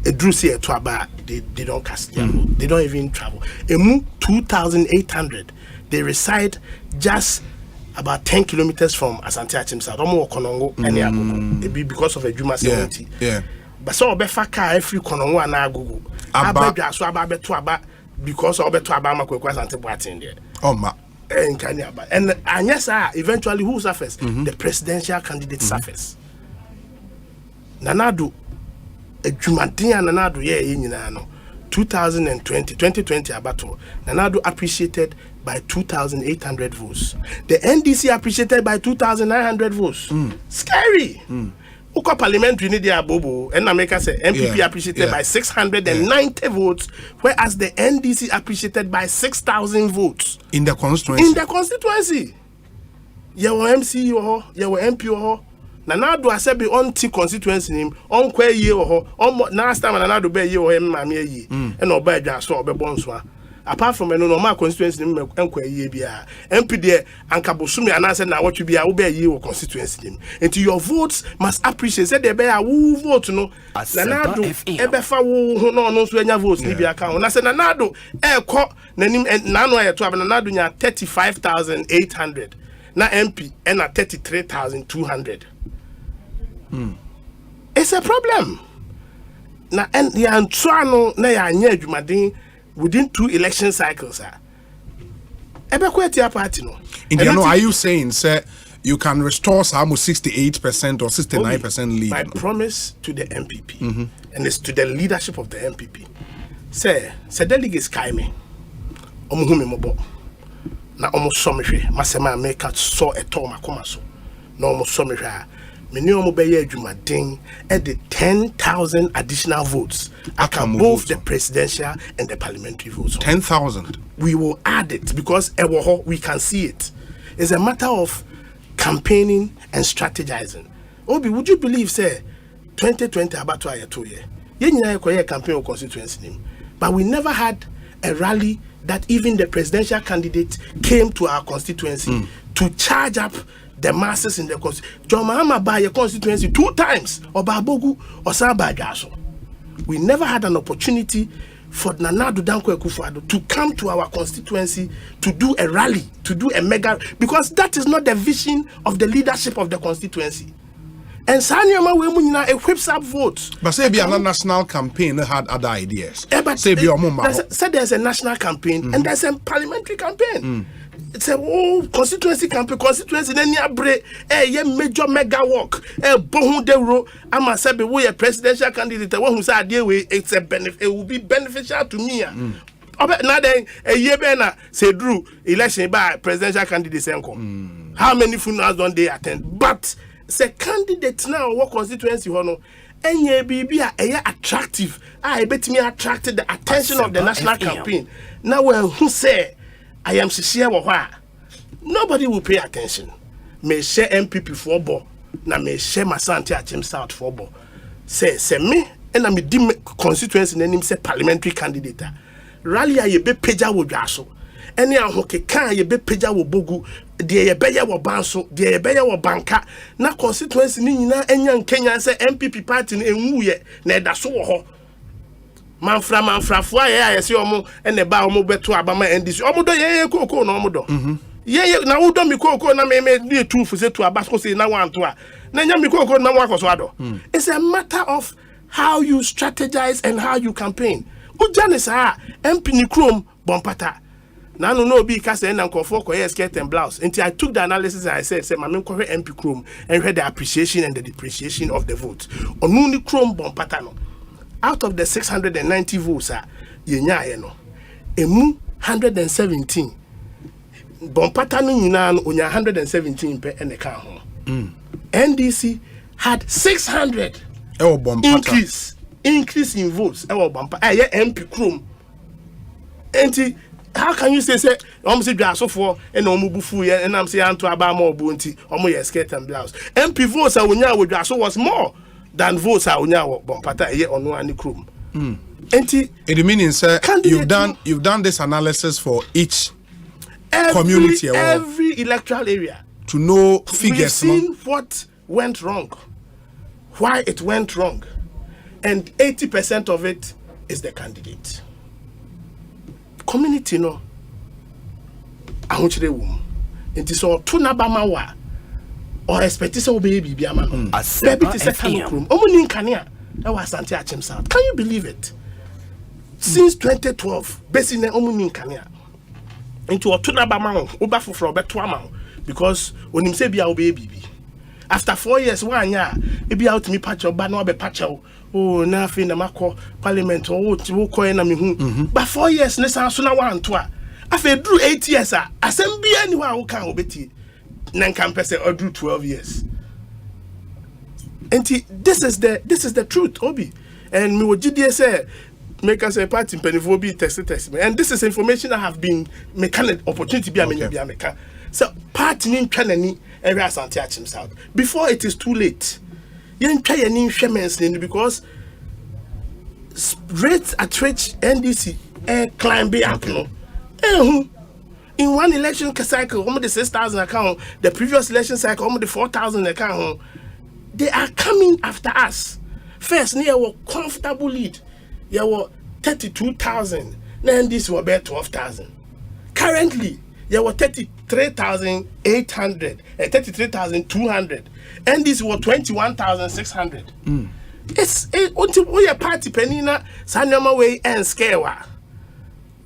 Drusi to about they don't cast they don't even travel. A move 2,800. They reside just about 10 kilometers from Asante Achim South. And because of a Juma 70. Yeah. But so Obefaka every Konongo and Agugu. Abba so about to about because of to Abama Kwekwas and Tebuatin there. Oh ma. And yes, eventually who suffers? The presidential candidate suffers. Nanadu Jumadia Nanadu ye 2020 abato. Nanadu appreciated by 2,800 votes. The NDC appreciated by 2,900 votes. Scary. Uko parliamentary need their bobo and America say MPP appreciated by 690 votes, whereas the NDC appreciated by 6,000 votes in the constituency. Your MC your MP Nanadu asebi on T constituency him on kwe ye on last time Nanadu be ye or him mamie and oba dwa so obe Bonsu. Apart from a normal constituency him enkwe ye bia MP there anka bosumi anase na what you be a ye or constituency him. And your votes must appreciate say there be a who vote no Nanadu ebefa wo no so enya votes ni bia ka na say Nanadu ekọ nanim nanu ayeto Nanadu nya 35,800 na MP and 33,200. It's a problem. Na and the antwano na ya anya adwumaden within 2 election cycles party no. Are you saying sir you can restore some 68% or 69% lead? My promise to the MPP and it's to the leadership of the MPP. Say delegates kai me. Omuhumi mobo. Na omo somehwe masema make so eto makoma so. Na omo somehwe Minimum Bayer Jumading at the 10,000 additional votes after both the presidential and the parliamentary votes. 10,000. We will add it because we can see it. It's a matter of campaigning and strategizing. Obi, would you believe, say, 2020 about 2 years? You campaign or constituency name, but we never had a rally that even the presidential candidate came to our constituency to charge up the masses in the constituency. John Mahama buy a constituency 2 times, or Babogu or Sabagaso. we never had an opportunity for Nana Addo Dankwa Akufo-Addo to come to our constituency to do a rally, to do a mega, because that is not the vision of the leadership of the constituency. And Sanyama Wemuna equips up votes. But say be a national campaign had other ideas. Say there's a national campaign and there's a parliamentary campaign. It's a constituency campaign, constituency then bre major mega work. Bohun Dero, I'ma say we a presidential candidate, one who said it's a benefit, it will be beneficial to me. Now then a year bena say Drew election by presidential candidates. How many funerals don't they attend? But say candidate now what constituency hono enye bibia attractive. I bet me attracted the attention of the national campaign. Now who say I am sincere wa nobody will pay attention. May share MPP for bo na may share Asante Achim South for bo. Say me and I me dim constituency name say parliamentary candidate. Rally ye be peja wo dwaso. Any ahoke kan ye be peja wo bogu de ye beya wo banso de ye beya wo banka na constituency ni nyina enya nkenya say MPP party na enwu ye na eda so wo ho manfra fo ye say omo ene ba omo beto abama NDC omo do ye koko na omo do ye na wo do mi koko na me do tu fu say tu abasko say na wan to a na nya mi koko na wan akoso ado. It's a matter of how you strategize and how you campaign. Ujane sa MP ni krom bompata na no be ka say na nkofo ko skirt and blouse. Until I took the analysis and I said say mame ko MP krom and read the appreciation and the depreciation of the vote. Onu ni krom bompata no. Out of the 690 votes yenya ye no. Emu 117. Bompata no nyina no onya 117 pe ene ka ho. NDC had 600 increase in votes. MP Chrome. And how can you say say so for and omubufu and I'm saying to abamo bunti omo skirt and blouse. MP votes wonya so was more than votes wonya bompata on one Chrome. It meaning sir you've done this analysis for each community every electoral area to know figures. We've seen what went wrong, why it went wrong. And 80% of it is the candidate. Community no. Ahunchire wum. Enti so tuna bama wa. Or expect say obe bibia ma no. Asempa FM. Omo ni nkania. E wa Asante Achim South. Can you believe it? Since 2012, basically omo ni nkania. Enti tuna bama wo. Oba foforo beto ama wo because onim say bia obe bibi. After 4 years, 1 year, it be out me patch or ban or be patch. Oh, nothing, the Mako Parliament or what na me who. But 4 years, let's answer now 1 2. After drew 8 years, Assembly anyone who can obey Nan can pass or drew 12 years. And this is the truth, Obi. And me what GDS say, make us a party in Pennyphobia test. And this is information I have been making opportunity be a meka. So party in Canani. Area Asante Achim South. Before it is too late, you try any shamans because rates at which NDC climb up. In one election cycle, almost the 6,000 account, the previous election cycle, almost the 4,000 account, they are coming after us. First, near our comfortable lead, there were 32,000, then this were about 12,000. Currently, there were 33,800, 33,200, and this was 21,600. It's we a party penina Sanyama way and scare.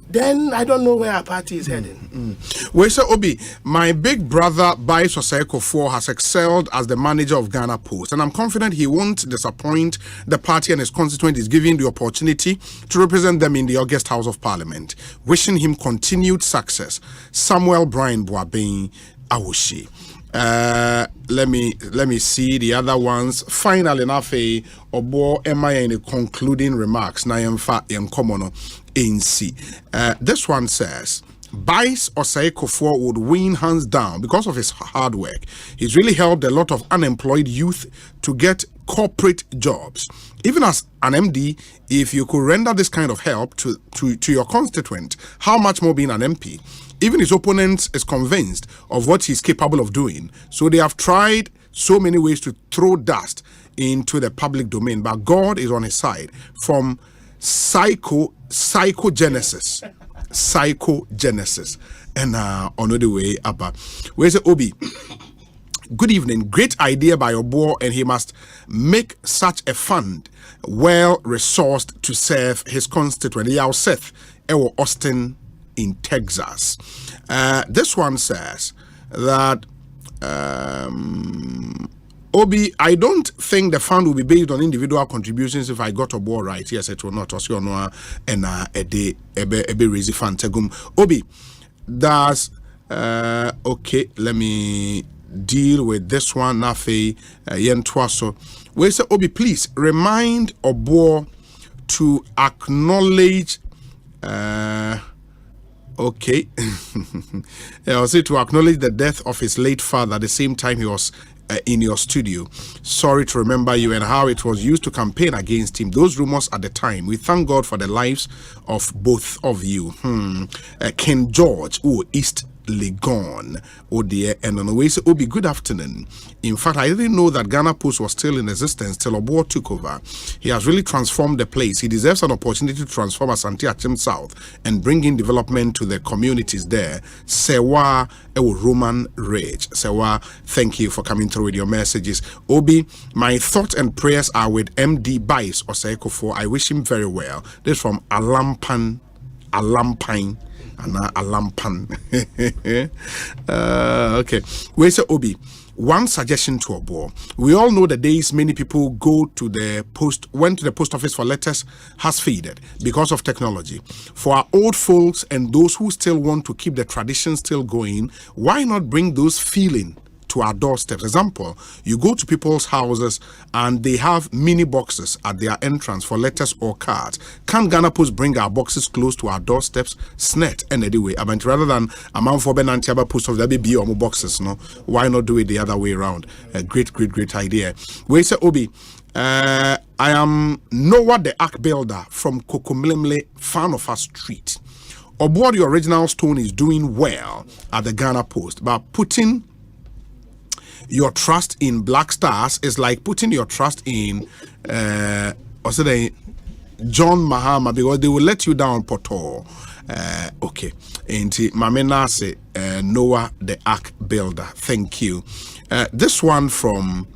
Then I don't know where our party is heading. Well, so Obi, my big brother Bais Osei has excelled as the manager of Ghana Post, and I'm confident he won't disappoint the party and his constituents, giving the opportunity to represent them in the August House of Parliament. Wishing him continued success. Samuel Brian Boabeng Awoshi. Let me see the other ones. Finally, Nafe Obo Emma in the concluding remarks. Na yemfa yenkomono ANC. This one says, Bais Osei would win hands down because of his hard work. He's really helped a lot of unemployed youth to get corporate jobs. Even as an MD, if you could render this kind of help to your constituent, how much more being an MP? Even his opponents is convinced of what he's capable of doing. So they have tried so many ways to throw dust into the public domain, but God is on his side. From psychogenesis, and on the way up. Where's the Obi? Good evening. Great idea by Obo, and he must make such a fund well resourced to serve his constituent. Yao Seth, Ewo Austin in Texas. This one says that Obi, I don't think the fund will be based on individual contributions. If I got Obo right, yes, it will not. And a day raise fund. Obi, does okay, let me deal with this one. Nafe Yentwaso. We say, Obi, please remind Obo to acknowledge. Okay, I'll say to acknowledge the death of his late father at the same time he was in your studio. Sorry to remember you and how it was used to campaign against him. Those rumors at the time. We thank God for the lives of both of you. Ken George, East Legon, dear, and on the way, say, Obi, good afternoon. In fact, I didn't know that Ghana Post was still in existence till Obo took over. He has really transformed the place. He deserves an opportunity to transform Asante Achem South and bring in development to the communities there. Sewa Roman Rage. Sewa, thank you for coming through with your messages. Obi, my thoughts and prayers are with MD Bice Osei Kofo. I wish him very well. This is from Alampine. Alampan. Okay. Where's the Obi? One suggestion to Obo. We all know the days many people went to the post office for letters has faded because of technology. For our old folks and those who still want to keep the tradition still going, why not bring those feeling to our doorsteps? Example, you go to people's houses and they have mini boxes at their entrance for letters or cards. Can Ghana Post bring our boxes close to our doorsteps? Snet and anyway, rather than amount for Benantiaba Post of the baby or boxes, no? Why not do it the other way around? A great idea. We say, Obi, I am Noah the Ark Builder from Kokomlemle, fan of our street. Obo, the original stone is doing well at the Ghana Post, but putting your trust in Black Stars is like putting your trust in John Mahama, because they will let you down Poto. Okay. And Mamena say Noah the Ark Builder. Thank you. This one from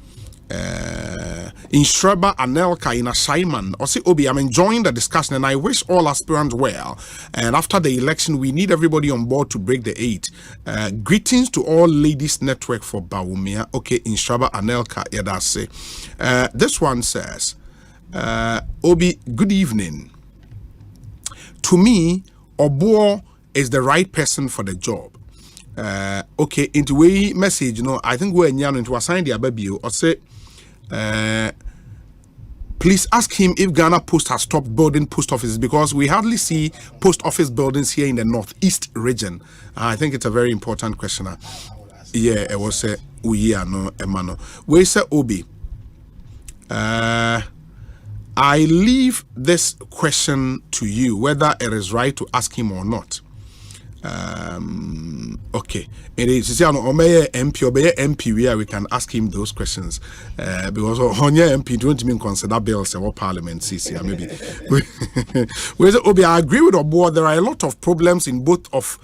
Inshreba Anelka in Simon. Osei Obi, I'm enjoying the discussion and I wish all aspirants well. And after the election, we need everybody on board to break the 8. Greetings to all ladies network for Bawumia. Okay, Inshreba Anelka Yadase. This one says, Obi, good evening. To me, Obo is the right person for the job. Okay, into way message, I think we're into assign the baby or say, please ask him if Ghana Post has stopped building post offices, because we hardly see post office buildings here in the northeast region. I think it's a very important question. Yeah, it was a emano. We say Obi. I leave this question to you, whether it is right to ask him or not. Okay, it is MP where we can ask him those questions, because Honya MP don't even consider bills or parliament CC maybe. Obi, I agree with Obo. There are a lot of problems in both of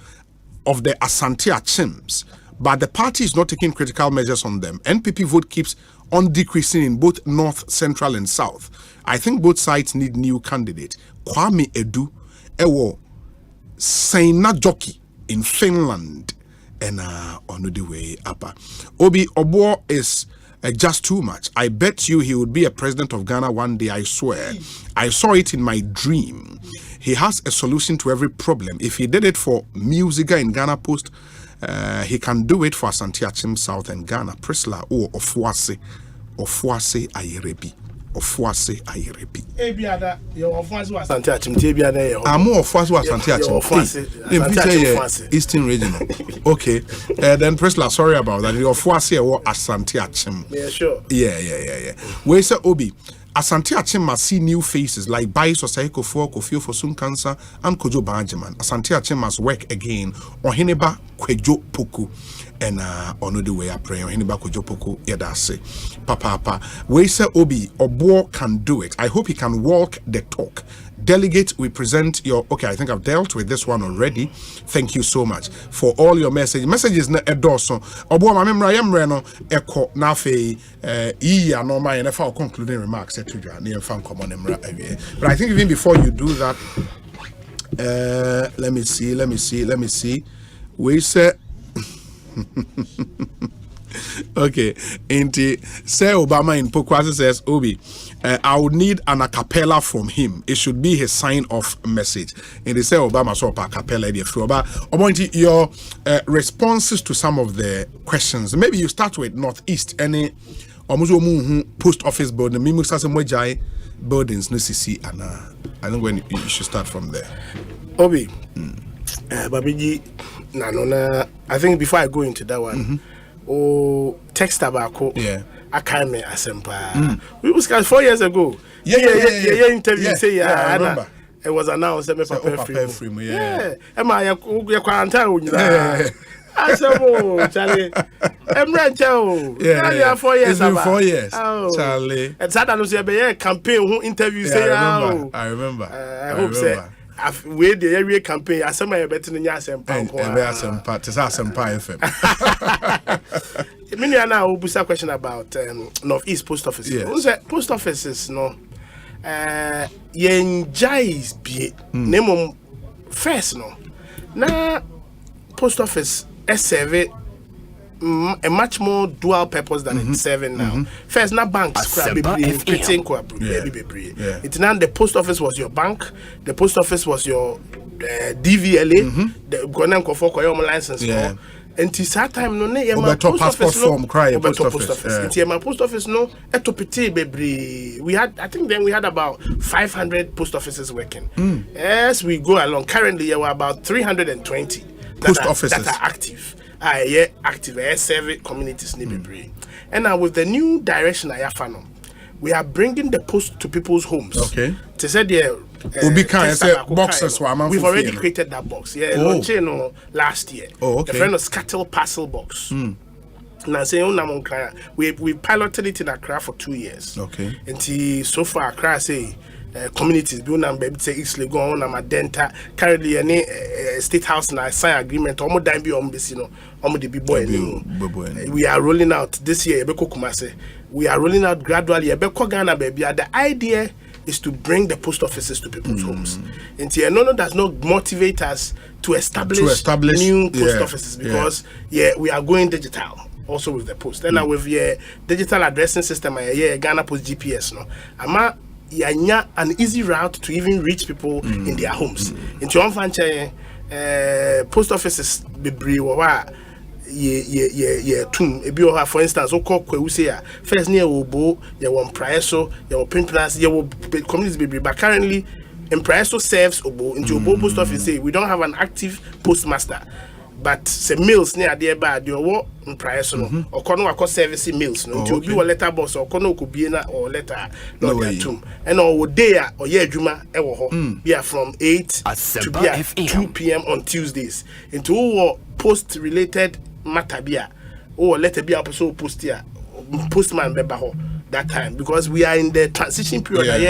the Asante Achems, but the party is not taking critical measures on them. NPP vote keeps on decreasing in both north, central, and south. I think both sides need new candidate. Kwame Edu Ewo Saina Jockey in Finland and on the way up. Obi Obo is just too much. I bet you he would be a president of Ghana one day, I swear. I saw it in my dream. He has a solution to every problem. If he did it for Musica in Ghana Post, he can do it for Asante Achem South and Ghana. Prisla or Ofuase Ayerebi. Ofuase Ayerebi. Ebiada, your Ofuase was Asante Achem. Ebiada, I'm more Ofuase was Asante Achem. Eastern region. Okay. Then Prisla, sorry about that. Your Ofuase or Asante Achem. Yeah, sure. Yeah. We say Obi. Asante Achem must see new faces like Bice Osei Kofo, Kofio Fosun Cancer, and Kojo Banjaman. Asante Achem must work again. Oheneba Kwejo Poku. and ono the way I pray on any bako jopoko yadase papa we say Obi Obo can do it. I hope he can walk the talk. Delegate, we present your okay. I think I've dealt with this one already. Thank you so much for all your messages na edoso Obo ma memra yemre no eko na fe iya no ma na fa concluding remarks etudwa na yemfa common emra awie. But I think even before you do that, let me see. We say okay, Inti say Obama in Pokwasi says Obi, I would need an a cappella from him. It should be his sign off message. And they say Obama so a cappella idea through about your responses to some of the questions. Maybe you start with Northeast. Any post office building, buildings no CC and I think when you should start from there. Obi, Babiji, Nanona. I think before I go into that one. Oh, text tobacco. Yeah. I can't make Asempa. We was 4 years ago. Yeah. Interview say I remember. It was announced that me papa free. Yeah. Am I your quarantine? I said, oh, Charlie. I'm right, Joe. Yeah. 4 years. 4 years. Oh, Charlie. And Saturday was a campaign who interview say. I remember. I hope so. We the area campaign. Asempa better than Asempa. Asempa. It's Asempa FM. Many are now a question about Northeast Post Office. Yes. Post offices no. Yenjais be name first no. Na post office serve a much more dual purpose than it's serving now. First, na banks it's now the post office was your bank, the post office was your DVLA, the Gonenko for Koyom license. And this time no my post office form cry post office. It's my post office no etopete baby. We had I think then we had about 500 post offices working. As we go along, currently there were about 320 post offices that are active. Active service communities need and now with the new direction I have found, we are bringing the post to people's homes. Okay. To say boxes. We've already created that box. Launched last year. The friend of Scuttle Parcel Box. Now saying we piloted it in Accra for 2 years. Okay. And so far Accra say communities do number say Eastleigh go on Denta currently any state house na sign agreement almost dime be on the big boy. We are rolling out this year we are rolling out gradually Ghana baby. The idea is to bring the post offices to people's homes. And does not motivate us to establish new post offices because we are going digital also with the post. And now with your digital addressing system Ghana Post GPS no an easy route to even reach people in their homes. Into one post offices be for instance, first near Obo, you want Praeso, you want Print Plus, you want communities be but currently in Praeso serves Obo into Obo post office say we don't have an active postmaster. But say mills near there bad you what in price no or kono akọ service mills no to be a letter box or kono could be na or letter no there and or day or ye adwuma e wo ho be from 8 to be 2 p.m. on Tuesdays into post related matter be or letter be so post here postman beba ho that time because we are in the transition period and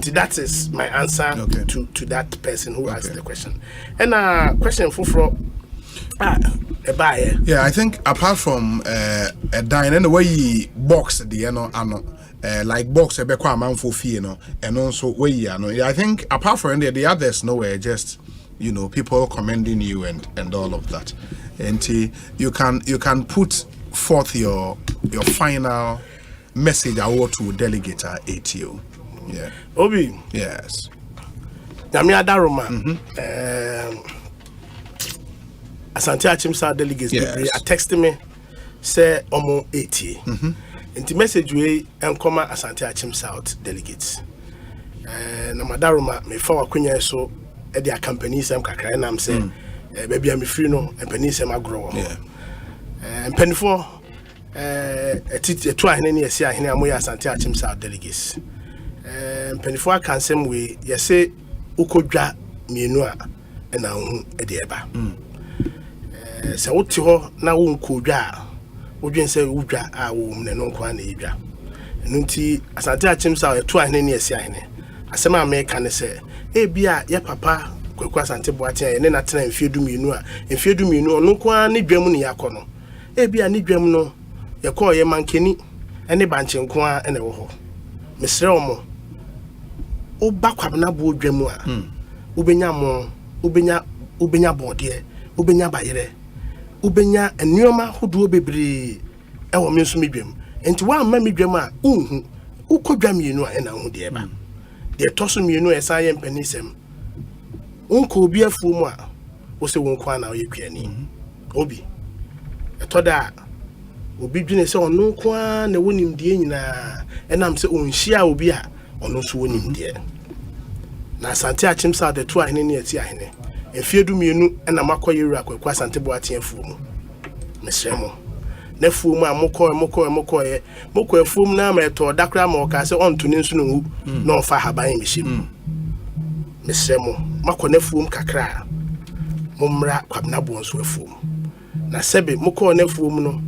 that is my answer to that person who asked the question. And question for a buyer. Yeah, I think apart from a dine and the way you box the like box a bekwa man for fee and also way I think apart from the others nowhere just people commending you and all of that. And you can put forth your final message I want to delegate at you. Yeah. Obi. Yes. Nami Adaroma. Asante Achimsa delegates a text me say omo 80. And the message we enkoma Asante Achimsa delegates. Na Madaroma me for akwanya so e dia company sem kakra na am say baby am free no company sem agro. Yeah. Penfo etu ahene ne yesi ahene amoya Asante Achimsa delegates. Penfo akansem we yesi ukodwa mienu a ɛna hu ɛde ɛba sɛ wote hɔ na wonkɔ dwa a wodwen sɛ wodwa a wo mu ne no nkwa na yɛdwa ɛno nti Asante akyem sɛ ɛto ahene ne ɛsi ahene asɛm a meka ne sɛ ebia yɛ papa Kwaku Asante Boateng a ne na tena mfie du mienu a mfie du mienu ɔno nkwa ne dwam ne yakɔ no ebia ne dwam no yɛkɔ yɛ mankeni ɛne bankye nko a ɛna ɛwɔ hɔ mesrɛ wo mo oba Kwabena bo dwam a ubenya mo ubenya bɔdeɛ ubenya bayere ubenya nneɛma hodoɔ bebree ɛwɔ me nso medwam enti wa amma medwam a unhu ukɔdwa mienu a ɛna hu deɛ ba deɛ tɔso mienu a ɛsan yɛ mpanisɛm unko obi afuo mu a wo se wonko ana ɔyɛ kwiani obi ɛtɔda obi dwene sɛ ɔno nko a na wonim deɛ nyinaa ɛnam sɛ onhyia obi a ɔno nso wonim deɛ na Asante akyem sɛ de to ahene ne ati ahene efie du mienu ɛna makɔ yewura Kwaku Asante Boateng afuo mu mesrɛ mo na afuo mu a mokɔ afuo mu na ma ɛtɔ dakra ma ɔka sɛ ɔnto ne nso no hu na ɔfa haban mehyɛ mu mesrɛ mo makɔ na afuo mu kakra mommra Kwabena Bonsu afuo mu na sɛbe mokɔ na afuo mu no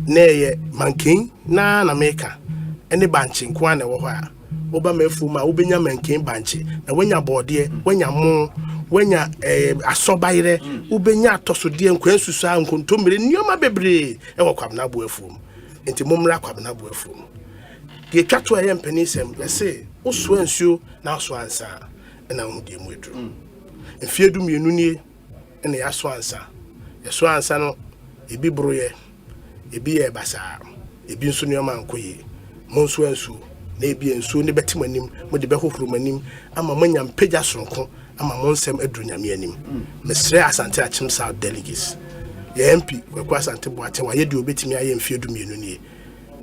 na ɛyɛ manken na meka ɛne bankye nko a na ɛwɔ hɔ a oba mafu ma obenya manken bankye na wanya bɔdeɛ wanya mo wanya asobayire obenya atosodie nkwansusu a nkontomire nneoma bebree ɛwɔ Kwabena Boafu enti momra Kwabena Boafu die twato ɛyɛ mpanisɛm yɛse oso ansuo na aso ansa na hu die mu eduru mfie du mienu nie na yaso ansa yaso ansa no ebi broye ebi yɛ basa ebi nso nneoma nkoye monso ansuo na ebi ensuo ne betim anim mo de behohoro manim ama manya mpagya soronko ama monsem aduru nyame anim mesrɛ Asante akyem South delegates ye MP Kwaku Asante Boateng waye de obetimi aye mfie du mienu nie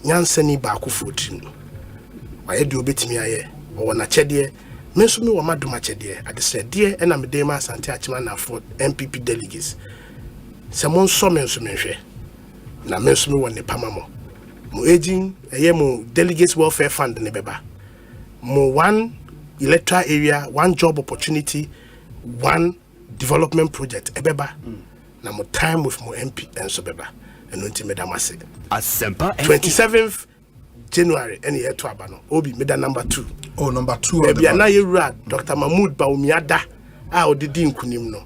nyansani ba akofo tim waye de obetimi aye wo na kyɛdeɛ me nso me wo madoma kyɛdeɛ adesɛdeɛ ɛna me de ma Asante akyem anafo MPP delegates sɛ monso me nso menhwɛ na me nso me wo ne pamamo mo aging mo delegates welfare fund ne beba mo one electoral area, one job opportunity, one development project ebeba na mo time with mo MP and so beba and unti medamase Asempa 27th January any year to abano obi meda number 2 number 2 ebia na yewura Dr. Mahmoud Baumiada a odidi nkunim no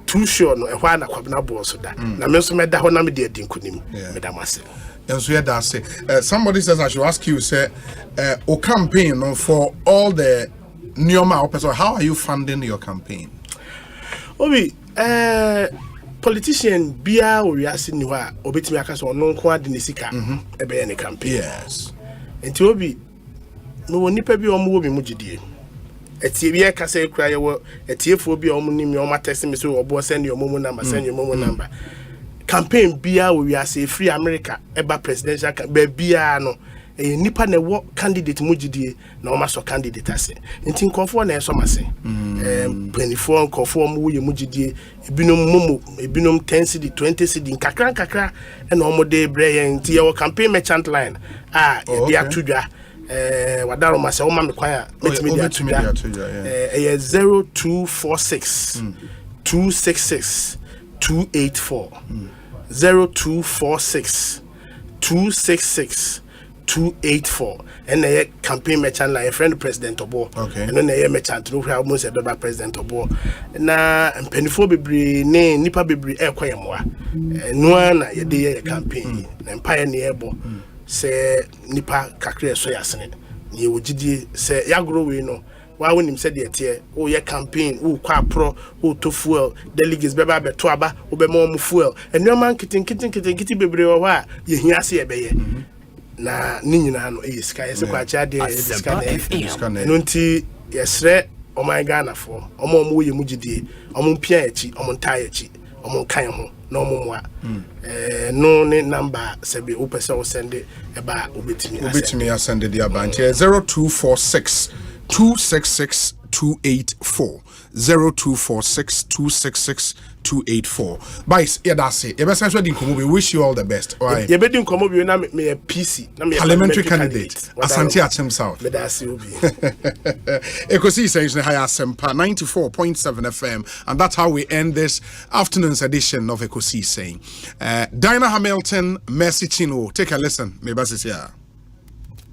too sure no ehwa na Kwabena Bonsu da na me nso meda ho na me de adi nkunim medamase. And so that's it. Somebody says I should ask you, say, o campaign for all the Neoma operations. How are you funding your campaign? Obi, politician bia we are seeing you are obetimi akaso ono nko ade nesika ebe ye ne campaign. Yes. Enti obi no nipa bi omo obi mu gidie. Etie bi aka say kura ye wo etiefo bi omo ni mi omo text me so obo send your momo number send your momo number. Campaign bia we are say free America eba presidential bia no nipa na wo candidate mugidie na o maso candidate ase nti nkofo na eso mase 24 nkofo mo ye mugidie ebinom 10 cedi 20 cedi nkakra na o mo de bre nti ye campaign merchant line e dia tudwa wadaro mase o ma me kwan a metimi dia tudwa 0246 266 284 0246 266 284 and a campaign merchant like a friend president obo and then a merchant no almost a president obo na mpanifo bebre ne nipa bebre e kwayemwa no na ye de campaign na empire ne ebo se nipa kakre so yasene ye wogidie se yagro we no wa wonim se de tie o ye campaign o kwa pro o to fuel delegates beba beto aba o be mo fuel enema nkitin bebre wo ha ye hia se ye beye na ni nyina no e sika ye se kwa cha de sika na no nti yesre o my Ghana for omo ye mugidie omo pia echi omo ntai echi omo kan ho na omo moa no ne number sebe o pese o send eba obetimi asende dia bank 0246 266 284 0246 266 284. Vice, yeah, that's it. We wish you all the best. Right. You better come over now. Me a PC. Parliamentary candidate. Asante at himself. Ekosiisen On Asempa 94.7 FM, and that's how we end this afternoon's edition of Ekosiisen. Dinah Hamilton, Mercy Chino. Take a listen. Maybe this is here.